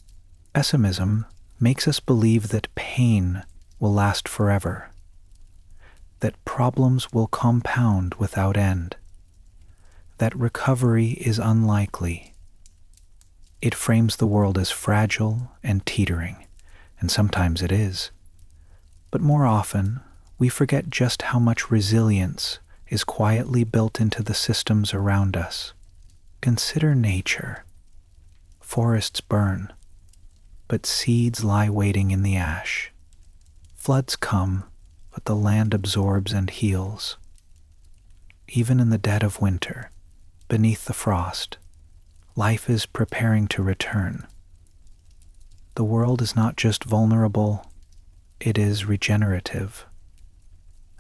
Pessimism makes us believe that pain will last forever, that problems will compound without end, that recovery is unlikely. It frames the world as fragile and teetering, and sometimes it is. But more often, we forget just how much resilience is quietly built into the systems around us. Consider nature. Forests burn, but seeds lie waiting in the ash. Floods come, but the land absorbs and heals. Even in the dead of winter, beneath the frost, life is preparing to return. The world is not just vulnerable, it is regenerative.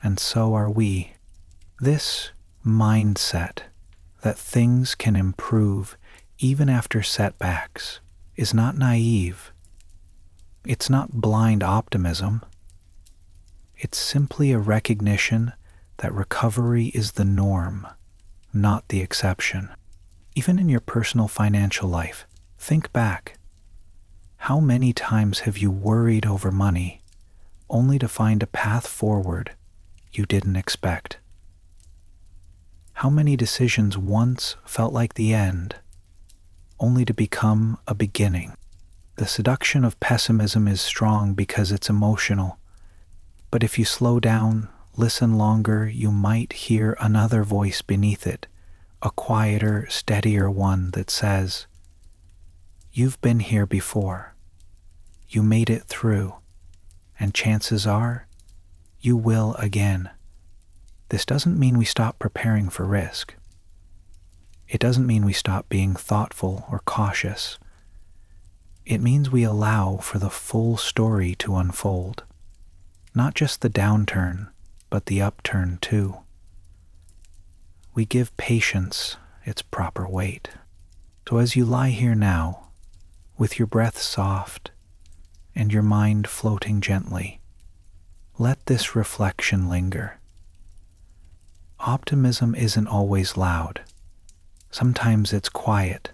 And so are we. This mindset that things can improve even after setbacks is not naive. It's not blind optimism. It's simply a recognition that recovery is the norm, not the exception. Even in your personal financial life, think back. How many times have you worried over money only to find a path forward you didn't expect? How many decisions once felt like the end, only to become a beginning? The seduction of pessimism is strong because it's emotional. But if you slow down, listen longer, you might hear another voice beneath it, a quieter, steadier one that says, "You've been here before. You made it through, and chances are, you will again." This doesn't mean we stop preparing for risk. It doesn't mean we stop being thoughtful or cautious. It means we allow for the full story to unfold. Not just the downturn, but the upturn too. We give patience its proper weight. So as you lie here now, with your breath soft and your mind floating gently, let this reflection linger. Optimism isn't always loud. Sometimes it's quiet.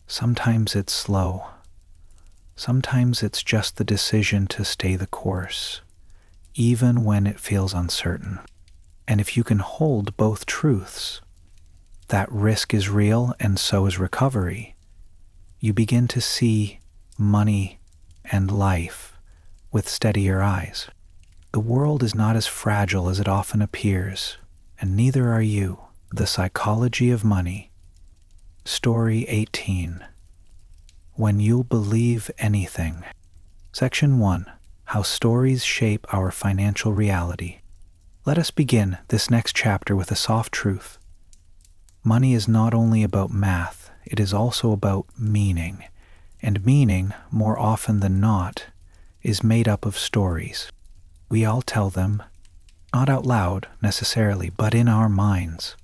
Sometimes it's slow. Sometimes it's just the decision to stay the course, even when it feels uncertain. And if you can hold both truths, that risk is real and so is recovery, you begin to see money and life with steadier eyes. The world is not as fragile as it often appears, and neither are you. The Psychology of Money. Story 18. When You'll Believe Anything. Section 1. How Stories Shape Our Financial Reality. Let us begin this next chapter with a soft truth. Money is not only about math, it is also about meaning. And meaning, more often than not, is made up of stories. We all tell them, not out loud necessarily, but in our minds.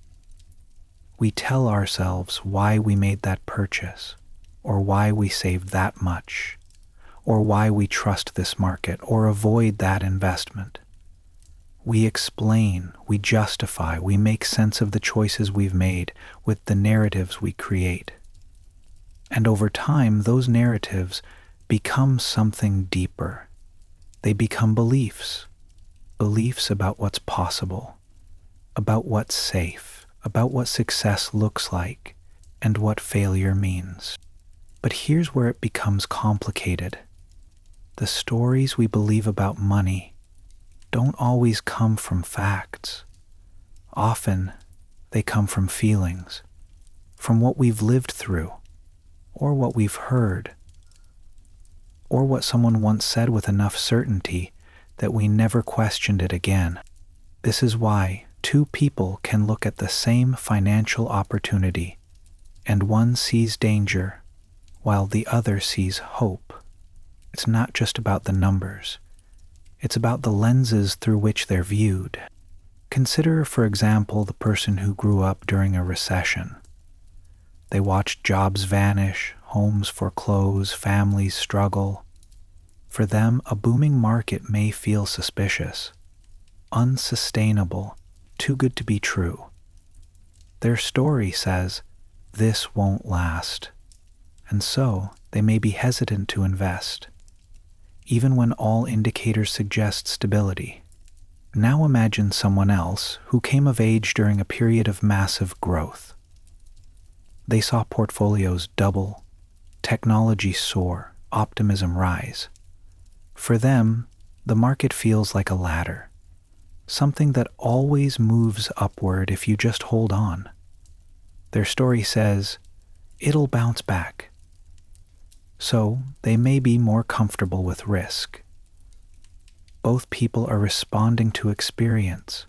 We tell ourselves why we made that purchase, or why we saved that much, or why we trust this market or avoid that investment. We explain, we justify, we make sense of the choices we've made with the narratives we create. And over time, those narratives become something deeper. They become beliefs. Beliefs about what's possible, about what's safe, about what success looks like, and what failure means. But here's where it becomes complicated. The stories we believe about money don't always come from facts. Often, they come from feelings, from what we've lived through, or what we've heard, or what someone once said with enough certainty that we never questioned it again. This is why two people can look at the same financial opportunity, and one sees danger while the other sees hope. It's not just about the numbers. It's about the lenses through which they're viewed. Consider, for example, the person who grew up during a recession. They watched jobs vanish, homes foreclose, families struggle. For them, a booming market may feel suspicious, unsustainable, too good to be true. Their story says, this won't last, and so they may be hesitant to invest, even when all indicators suggest stability. Now imagine someone else who came of age during a period of massive growth. They saw portfolios double, technology soar, optimism rise. For them, the market feels like a ladder, something that always moves upward if you just hold on. Their story says, it'll bounce back. So they may be more comfortable with risk. Both people are responding to experience,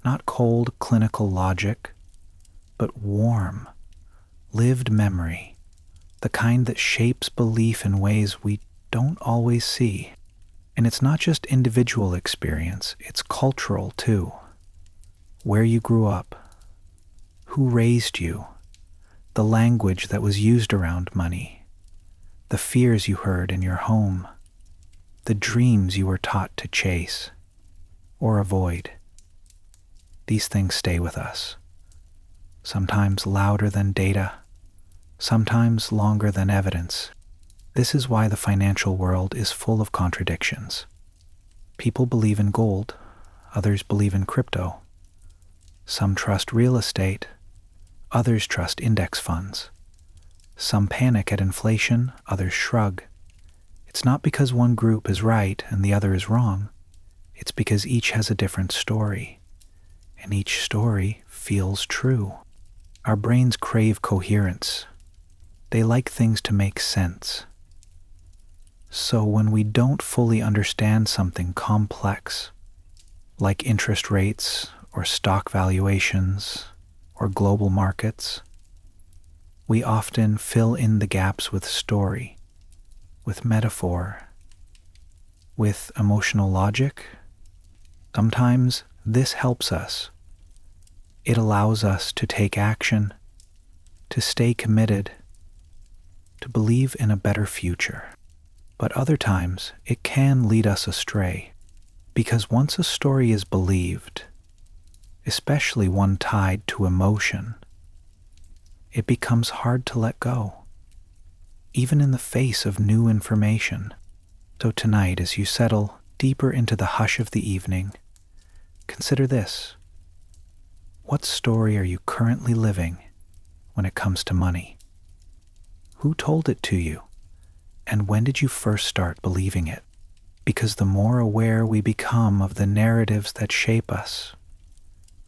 not cold clinical logic, but warm, lived memory, the kind that shapes belief in ways we don't always see. And it's not just individual experience, it's cultural too. Where you grew up, who raised you, the language that was used around money, the fears you heard in your home, the dreams you were taught to chase or avoid. These things stay with us, sometimes louder than data, sometimes longer than evidence. This is why the financial world is full of contradictions. People believe in gold, others believe in crypto. Some trust real estate, others trust index funds. Some panic at inflation, others shrug. It's not because one group is right and the other is wrong. It's because each has a different story, and each story feels true. Our brains crave coherence. They like things to make sense. So when we don't fully understand something complex, like interest rates or stock valuations or global markets, we often fill in the gaps with story, with metaphor, with emotional logic. Sometimes this helps us. It allows us to take action, to stay committed, to believe in a better future. But other times, it can lead us astray, because once a story is believed, especially one tied to emotion, it becomes hard to let go, even in the face of new information. So tonight, as you settle deeper into the hush of the evening, consider this. What story are you currently living when it comes to money? Who told it to you? And when did you first start believing it? Because the more aware we become of the narratives that shape us,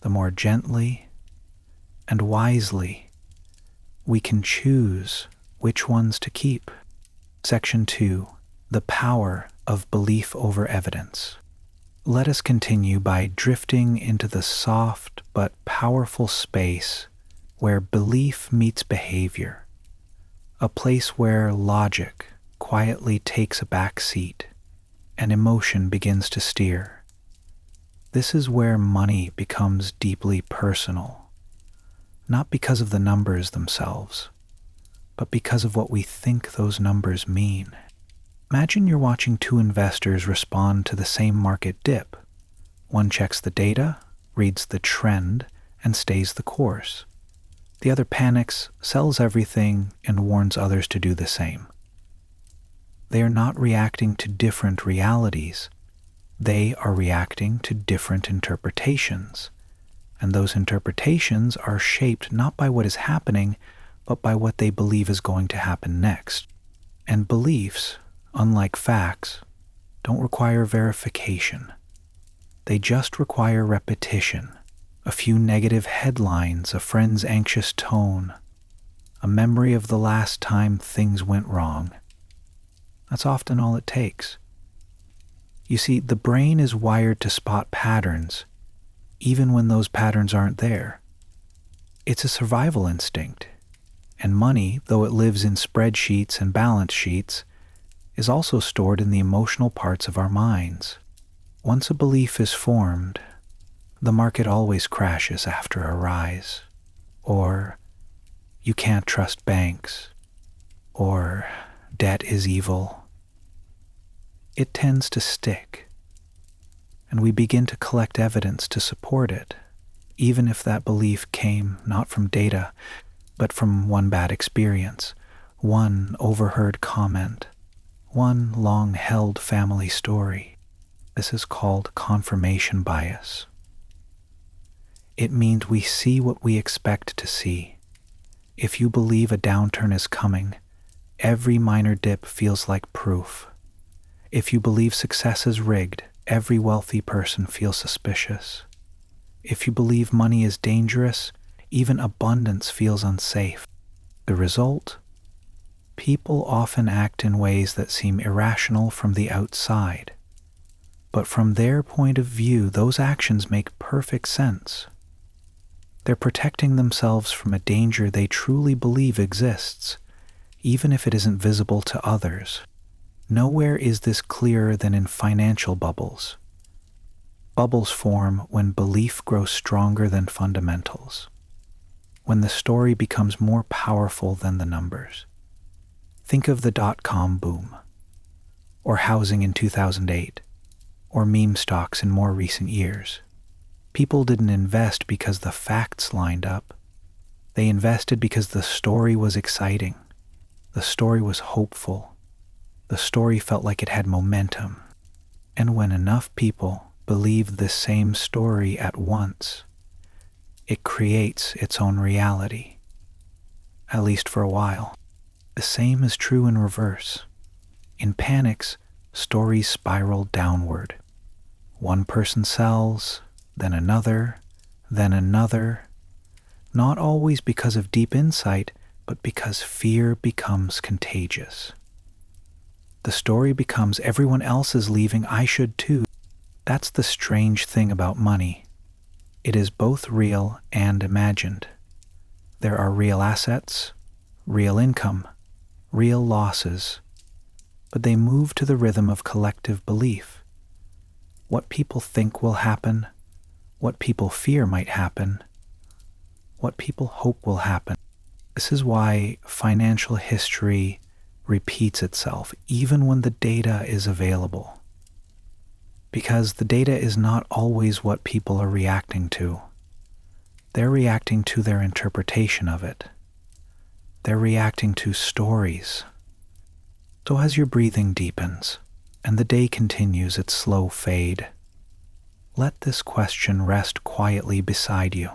the more gently and wisely we can choose which ones to keep. Section 2, the power of belief over evidence. Let us continue by drifting into the soft but powerful space where belief meets behavior, a place where logic quietly takes a back seat and emotion begins to steer. This is where money becomes deeply personal, not because of the numbers themselves, but because of what we think those numbers mean. Imagine you're watching two investors respond to the same market dip. One checks the data, reads the trend, and stays the course. The other panics, sells everything, and warns others to do the same. They are not reacting to different realities. They are reacting to different interpretations. And those interpretations are shaped not by what is happening, but by what they believe is going to happen next. And beliefs, unlike facts, don't require verification. They just require repetition. A few negative headlines, a friend's anxious tone, a memory of the last time things went wrong. That's often all it takes. You see, the brain is wired to spot patterns, even when those patterns aren't there. It's a survival instinct. And money, though it lives in spreadsheets and balance sheets, is also stored in the emotional parts of our minds. Once a belief is formed, the market always crashes after a rise. Or, you can't trust banks. Or, debt is evil. It tends to stick, and we begin to collect evidence to support it, even if that belief came not from data, but from one bad experience, one overheard comment, one long-held family story. This is called confirmation bias. It means we see what we expect to see. If you believe a downturn is coming, every minor dip feels like proof. If you believe success is rigged, every wealthy person feels suspicious. If you believe money is dangerous, even abundance feels unsafe. The result? People often act in ways that seem irrational from the outside. But from their point of view, those actions make perfect sense. They're protecting themselves from a danger they truly believe exists, even if it isn't visible to others. Nowhere is this clearer than in financial bubbles. Bubbles form when belief grows stronger than fundamentals, when the story becomes more powerful than the numbers. Think of the dot-com boom, or housing in 2008, or meme stocks in more recent years. People didn't invest because the facts lined up. They invested because the story was exciting. The story was hopeful. The story felt like it had momentum. And when enough people believe the same story at once, it creates its own reality, at least for a while. The same is true in reverse. In panics, stories spiral downward. One person sells, then another, not always because of deep insight, but because fear becomes contagious. The story becomes everyone else is leaving, I should too. That's the strange thing about money. It is both real and imagined. There are real assets, real income, real losses, but they move to the rhythm of collective belief. What people think will happen, what people fear might happen, what people hope will happen. This is why financial history repeats itself even when the data is available. Because the data is not always what people are reacting to. They're reacting to their interpretation of it. They're reacting to stories. So as your breathing deepens and the day continues its slow fade, let this question rest quietly beside you.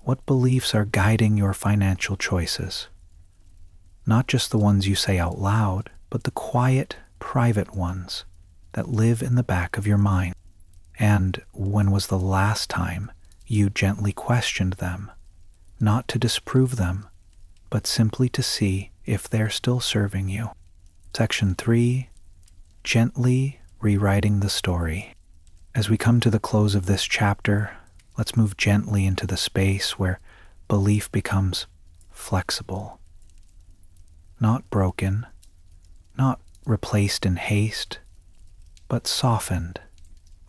What beliefs are guiding your financial choices? Not just the ones you say out loud, but the quiet, private ones that live in the back of your mind. And when was the last time you gently questioned them, not to disprove them, but simply to see if they're still serving you? Section 3, Gently Rewriting the Story. As we come to the close of this chapter, let's move gently into the space where belief becomes flexible. Not broken, not replaced in haste, but softened,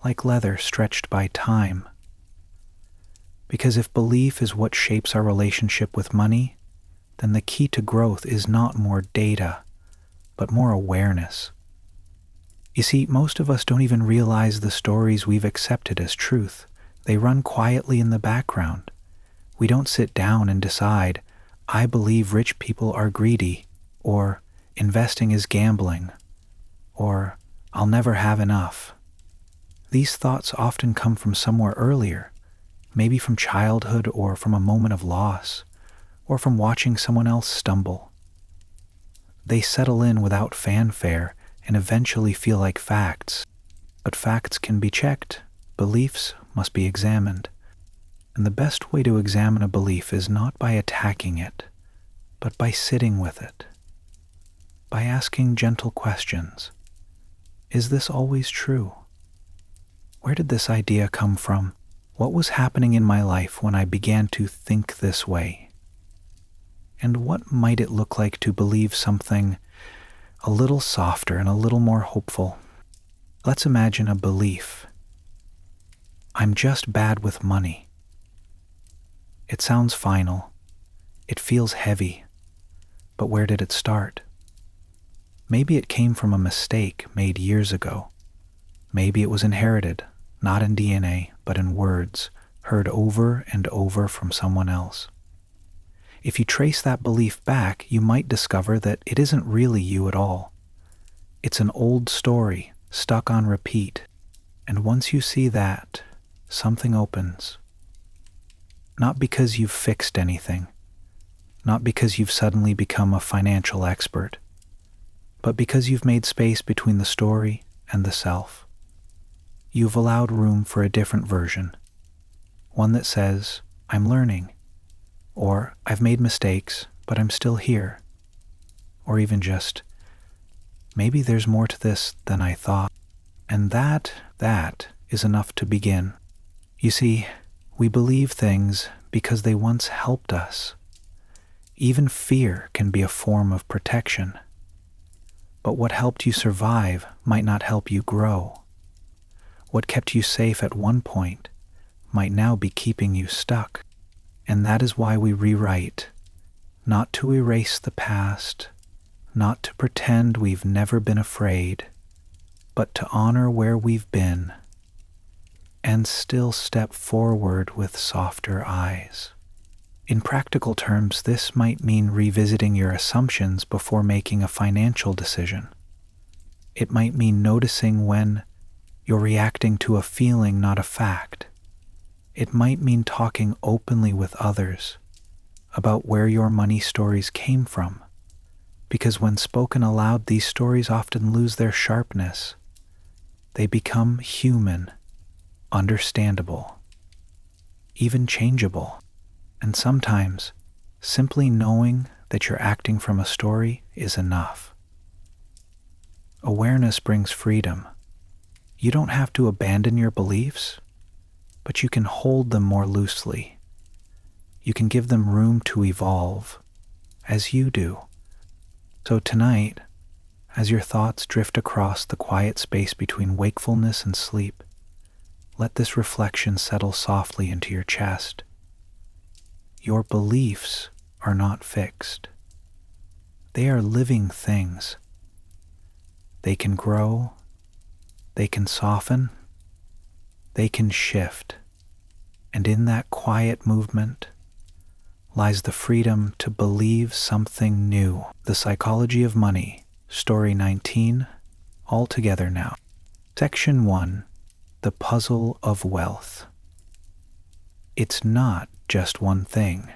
like leather stretched by time. Because if belief is what shapes our relationship with money, then the key to growth is not more data, but more awareness. You see, most of us don't even realize the stories we've accepted as truth. They run quietly in the background. We don't sit down and decide, I believe rich people are greedy, or investing is gambling, or I'll never have enough. These thoughts often come from somewhere earlier, maybe from childhood or from a moment of loss, or from watching someone else stumble. They settle in without fanfare and eventually feel like facts. But facts can be checked. Beliefs must be examined. And the best way to examine a belief is not by attacking it, but by sitting with it, by asking gentle questions. Is this always true? Where did this idea come from? What was happening in my life when I began to think this way? And what might it look like to believe something a little softer and a little more hopeful? Let's imagine a belief. I'm just bad with money. It sounds final. It feels heavy. But where did it start? Maybe it came from a mistake made years ago. Maybe it was inherited, not in DNA, but in words, heard over and over from someone else. If you trace that belief back, you might discover that it isn't really you at all. It's an old story, stuck on repeat. And once you see that, something opens. Not because you've fixed anything, not because you've suddenly become a financial expert, but because you've made space between the story and the self. You've allowed room for a different version, one that says, I'm learning, or I've made mistakes, but I'm still here, or even just, maybe there's more to this than I thought. And that is enough to begin. You see, we believe things because they once helped us. Even fear can be a form of protection. But what helped you survive might not help you grow. What kept you safe at one point might now be keeping you stuck. And that is why we rewrite, not to erase the past, not to pretend we've never been afraid, but to honor where we've been and still step forward with softer eyes. In practical terms, this might mean revisiting your assumptions before making a financial decision. It might mean noticing when you're reacting to a feeling, not a fact. It might mean talking openly with others about where your money stories came from, because when spoken aloud, these stories often lose their sharpness. They become human, understandable, even changeable. And sometimes, simply knowing that you're acting from a story is enough. Awareness brings freedom. You don't have to abandon your beliefs, but you can hold them more loosely. You can give them room to evolve, as you do. So tonight, as your thoughts drift across the quiet space between wakefulness and sleep, let this reflection settle softly into your chest. Your beliefs are not fixed. They are living things. They can grow, they can soften, they can shift. And in that quiet movement lies the freedom to believe something new. The Psychology of Money, Story 19, all together now. Section 1, The Puzzle of Wealth. It's not just one thing.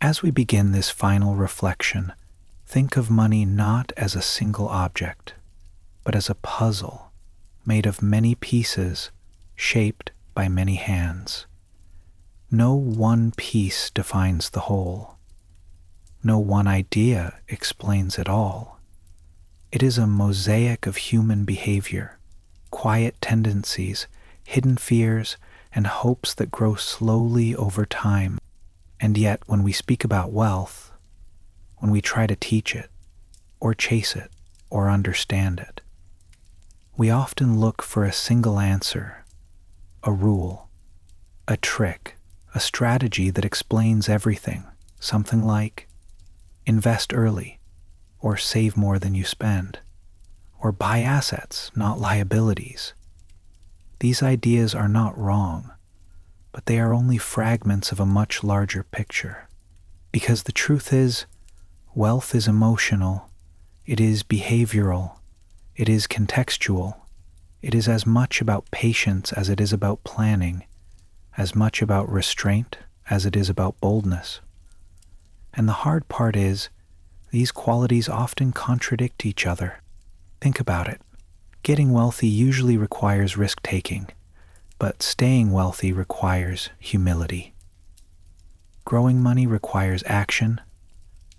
As we begin this final reflection, think of money not as a single object, but as a puzzle made of many pieces shaped by many hands. No one piece defines the whole. No one idea explains it all. It is a mosaic of human behavior, quiet tendencies, hidden fears, and hopes that grow slowly over time. And yet, when we speak about wealth, when we try to teach it, or chase it, or understand it, we often look for a single answer, a rule, a trick, a strategy that explains everything, something like invest early, or save more than you spend, or buy assets, not liabilities. These ideas are not wrong, but they are only fragments of a much larger picture. Because the truth is, wealth is emotional, it is behavioral, it is contextual, it is as much about patience as it is about planning, as much about restraint as it is about boldness. And the hard part is, these qualities often contradict each other. Think about it. Getting wealthy usually requires risk-taking, but staying wealthy requires humility. Growing money requires action,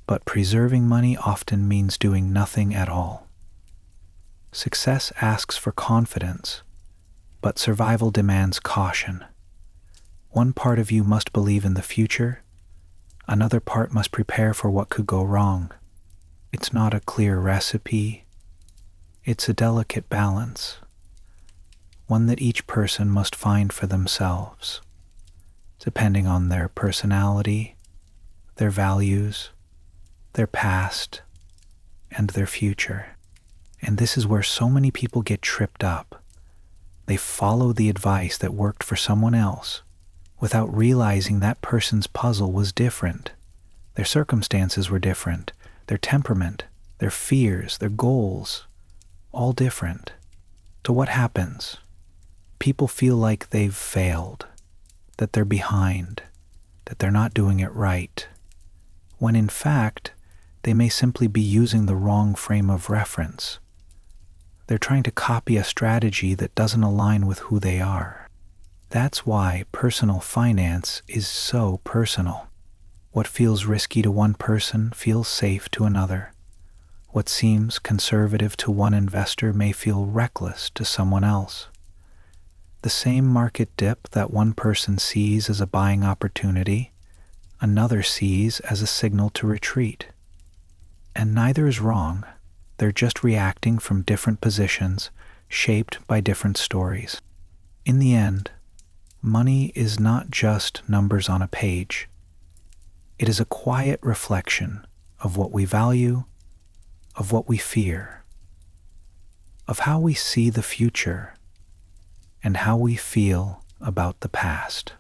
but preserving money often means doing nothing at all. Success asks for confidence, but survival demands caution. One part of you must believe in the future, another part must prepare for what could go wrong. It's not a clear recipe, it's a delicate balance, one that each person must find for themselves, depending on their personality, their values, their past, and their future. And this is where so many people get tripped up. They follow the advice that worked for someone else without realizing that person's puzzle was different. Their circumstances were different, their temperament, their fears, their goals, all different. So what happens? People feel like they've failed, that they're behind, that they're not doing it right, when in fact, they may simply be using the wrong frame of reference. They're trying to copy a strategy that doesn't align with who they are. That's why personal finance is so personal. What feels risky to one person feels safe to another. What seems conservative to one investor may feel reckless to someone else. The same market dip that one person sees as a buying opportunity Another sees as a signal to retreat. And neither is wrong. They're just reacting from different positions, shaped by different stories. In the end, money is not just numbers on a page. It is a quiet reflection of what we value, of what we fear, of how we see the future, and how we feel about the past.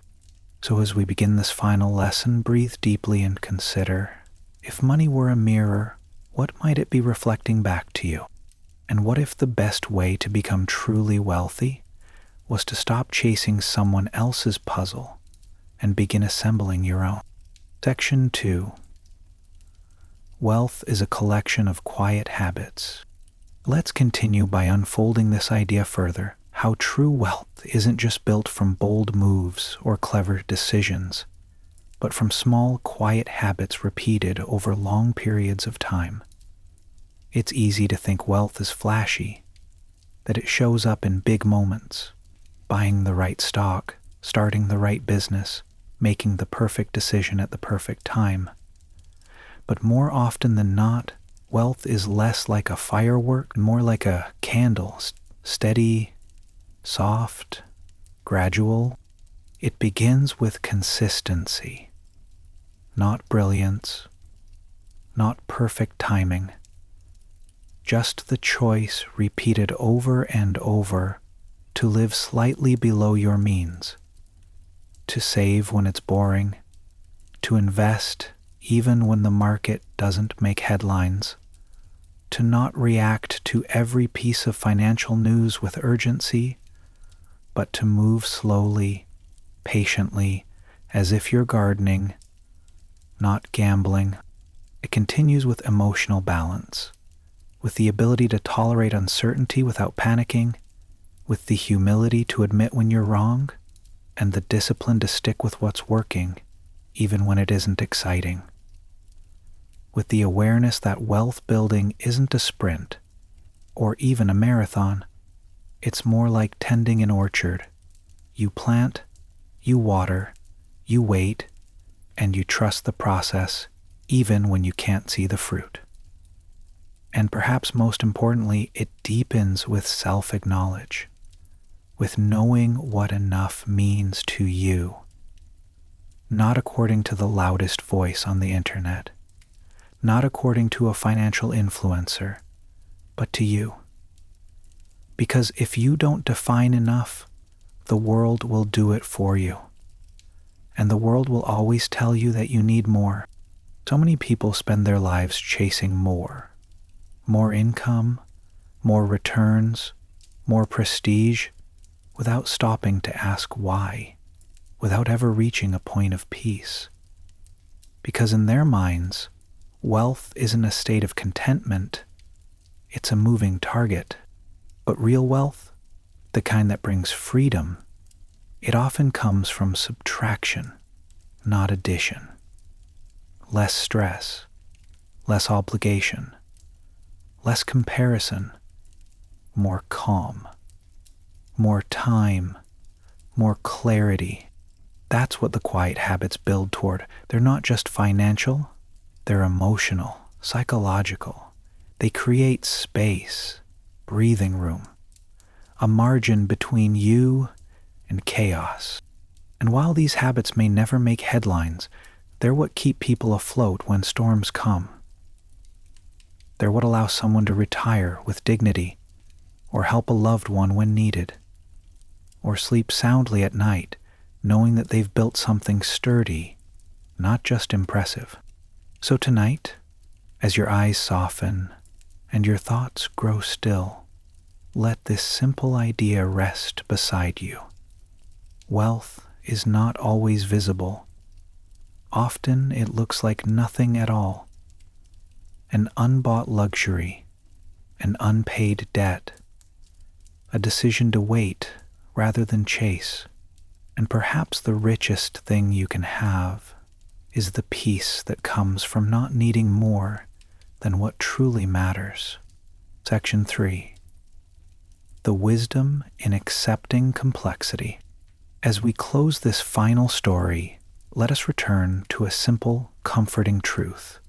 So as we begin this final lesson, breathe deeply and consider, if money were a mirror, what might it be reflecting back to you? And what if the best way to become truly wealthy was to stop chasing someone else's puzzle and begin assembling your own? Section 2. Wealth is a collection of quiet habits. Let's continue by unfolding this idea further, how true wealth isn't just built from bold moves or clever decisions, but from small, quiet habits repeated over long periods of time. It's easy to think wealth is flashy, that it shows up in big moments, buying the right stock, starting the right business, making the perfect decision at the perfect time. But more often than not, wealth is less like a firework, more like a candle, steady, soft, gradual. It begins with consistency, not brilliance, not perfect timing, just the choice repeated over and over to live slightly below your means, to save when it's boring, to invest even when the market doesn't make headlines, to not react to every piece of financial news with urgency, but to move slowly, patiently, as if you're gardening, not gambling. It continues with emotional balance, with the ability to tolerate uncertainty without panicking, with the humility to admit when you're wrong, and the discipline to stick with what's working, even when it isn't exciting. With the awareness that wealth building isn't a sprint, or even a marathon. It's more like tending an orchard. You plant, you water, you wait, and you trust the process, even when you can't see the fruit. And perhaps most importantly, it deepens with self-acknowledge, with knowing what enough means to you, not according to the loudest voice on the internet, not according to a financial influencer, but to you. Because if you don't define enough, the world will do it for you. And the world will always tell you that you need more. So many people spend their lives chasing more. More income, more returns, more prestige, without stopping to ask why, without ever reaching a point of peace. Because in their minds, wealth isn't a state of contentment, it's a moving target. But real wealth, the kind that brings freedom, it often comes from subtraction, not addition. Less stress, less obligation, less comparison, more calm, more time, more clarity. That's what the quiet habits build toward. They're not just financial, they're emotional, psychological. They create space, breathing room, a margin between you and chaos. And while these habits may never make headlines, they're what keep people afloat when storms come. They're what allow someone to retire with dignity, or help a loved one when needed, or sleep soundly at night, knowing that they've built something sturdy, not just impressive. So tonight, as your eyes soften and your thoughts grow still, let this simple idea rest beside you. Wealth is not always visible. Often it looks like nothing at all. An unbought luxury, an unpaid debt, a decision to wait rather than chase. And perhaps the richest thing you can have is the peace that comes from not needing more than what truly matters. Section 3. The wisdom in accepting complexity. As we close this final story, let us return to a simple, comforting truth.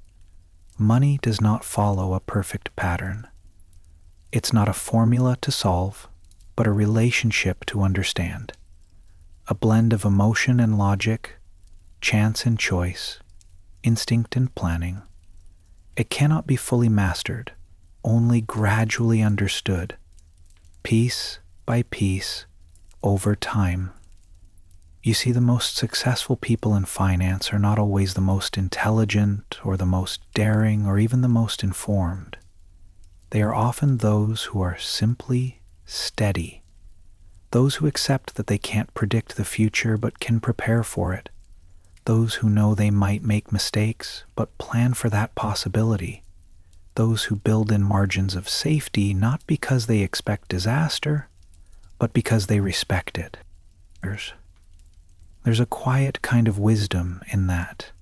Money does not follow a perfect pattern. It's not a formula to solve, but a relationship to understand. A blend of emotion and logic, chance and choice, instinct and planning. It cannot be fully mastered, only gradually understood, piece by piece, over time. You see, the most successful people in finance are not always the most intelligent or the most daring or even the most informed. They are often those who are simply steady, those who accept that they can't predict the future but can prepare for it, those who know they might make mistakes but plan for that possibility, those who build in margins of safety not because they expect disaster, but because they respect it. There's a quiet kind of wisdom in that,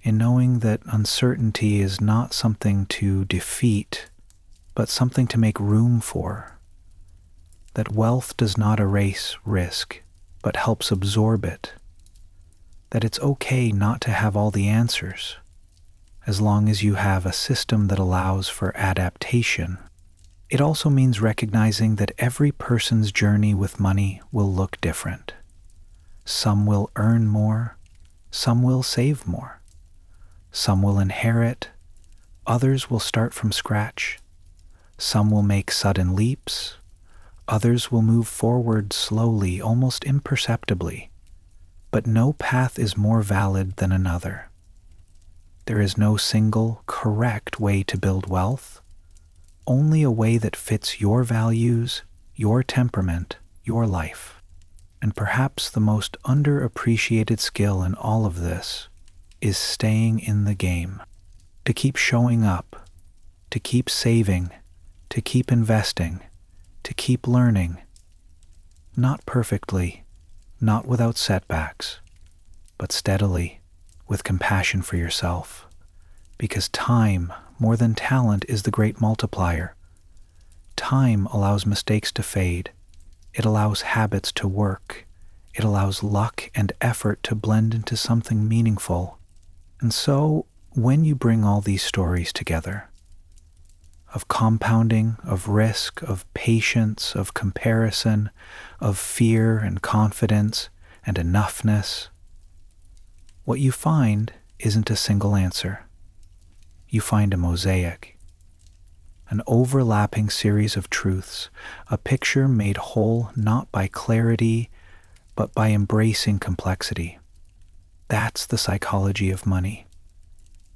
in knowing that uncertainty is not something to defeat, but something to make room for, that wealth does not erase risk, but helps absorb it, that it's okay not to have all the answers, as long as you have a system that allows for adaptation. It also means recognizing that every person's journey with money will look different. Some will earn more, some will save more, some will inherit, others will start from scratch, some will make sudden leaps, others will move forward slowly, almost imperceptibly, but no path is more valid than another. There is no single correct way to build wealth, only a way that fits your values, your temperament, your life. And perhaps the most underappreciated skill in all of this is staying in the game, to keep showing up, to keep saving, to keep investing, to keep learning, not perfectly, not without setbacks, but steadily, with compassion for yourself, because time, more than talent, is the great multiplier. Time allows mistakes to fade. It allows habits to work. It allows luck and effort to blend into something meaningful. And so, when you bring all these stories together, of compounding, of risk, of patience, of comparison, of fear and confidence and enoughness, what you find isn't a single answer. You find a mosaic, an overlapping series of truths, a picture made whole not by clarity, but by embracing complexity. That's the psychology of money.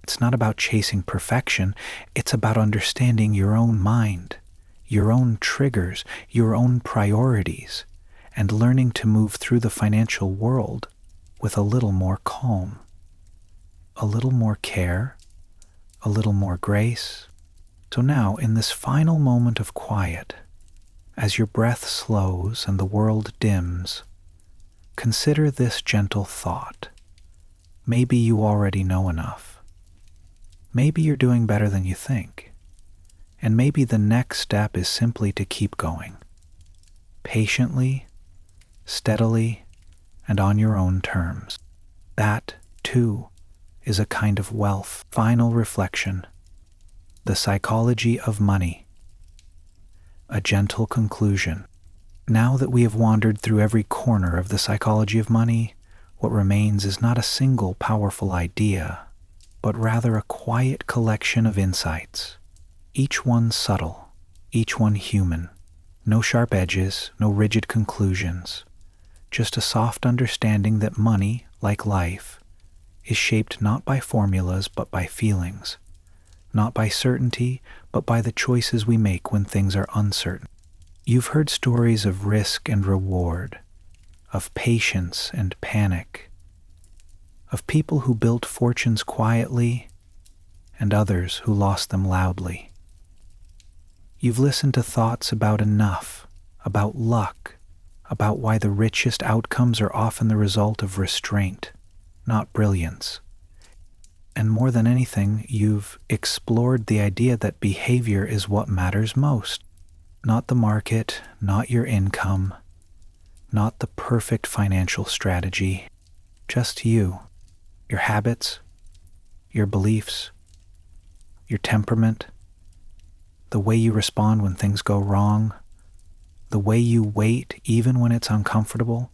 It's not about chasing perfection, it's about understanding your own mind, your own triggers, your own priorities, and learning to move through the financial world with a little more calm, a little more care, a little more grace. So now, in this final moment of quiet, as your breath slows and the world dims, consider this gentle thought. Maybe you already know enough. Maybe you're doing better than you think. And maybe the next step is simply to keep going. Patiently, steadily, and on your own terms. That, too, is a kind of wealth. Final reflection. The psychology of money. A gentle conclusion. Now that we have wandered through every corner of the psychology of money, what remains is not a single powerful idea, but rather a quiet collection of insights, each one subtle, each one human. No sharp edges, no rigid conclusions, just a soft understanding that money, like life, is shaped not by formulas but by feelings, not by certainty but by the choices we make when things are uncertain. You've heard stories of risk and reward, of patience and panic, of people who built fortunes quietly and others who lost them loudly. You've listened to thoughts about enough, about luck, about why the richest outcomes are often the result of restraint, not brilliance. And more than anything, you've explored the idea that behavior is what matters most. Not the market, not your income, not the perfect financial strategy. Just you, your habits, your beliefs, your temperament, the way you respond when things go wrong, the way you wait even when it's uncomfortable,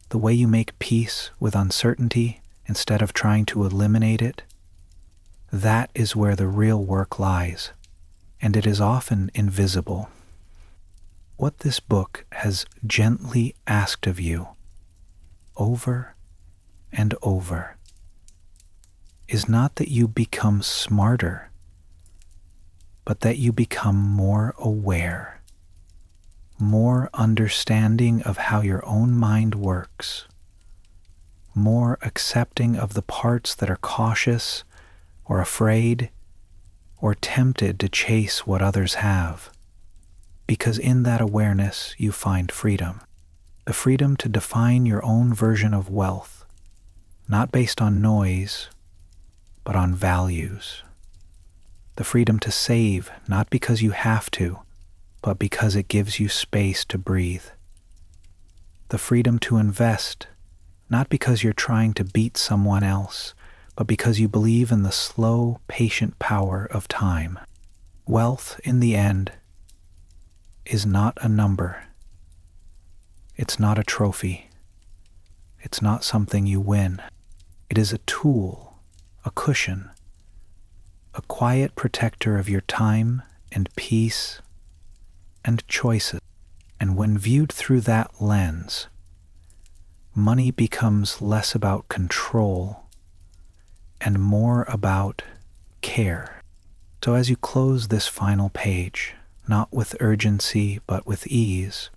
the way you make peace with uncertainty instead of trying to eliminate it. That is where the real work lies, and it is often invisible. What this book has gently asked of you, over and over, is not that you become smarter, but that you become more aware, more understanding of how your own mind works, more accepting of the parts that are cautious or afraid or tempted to chase what others have. Because in that awareness you find freedom. The freedom to define your own version of wealth, not based on noise, but on values. The freedom to save, not because you have to, but because it gives you space to breathe. The freedom to invest, not because you're trying to beat someone else, but because you believe in the slow, patient power of time. Wealth, in the end, is not a number. It's not a trophy. It's not something you win. It is a tool, a cushion, a quiet protector of your time and peace and choices. And when viewed through that lens, money becomes less about control and more about care. So as you close this final page, not with urgency but with ease,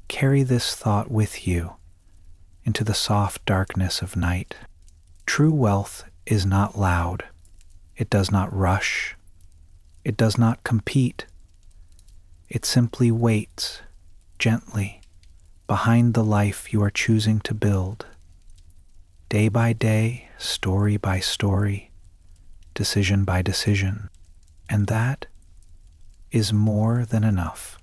carry this thought with you into the soft darkness of night. True wealth is not loud. It does not rush. It does not compete. It simply waits, gently, behind the life you are choosing to build. Day by day, story by story, decision by decision. And that is more than enough.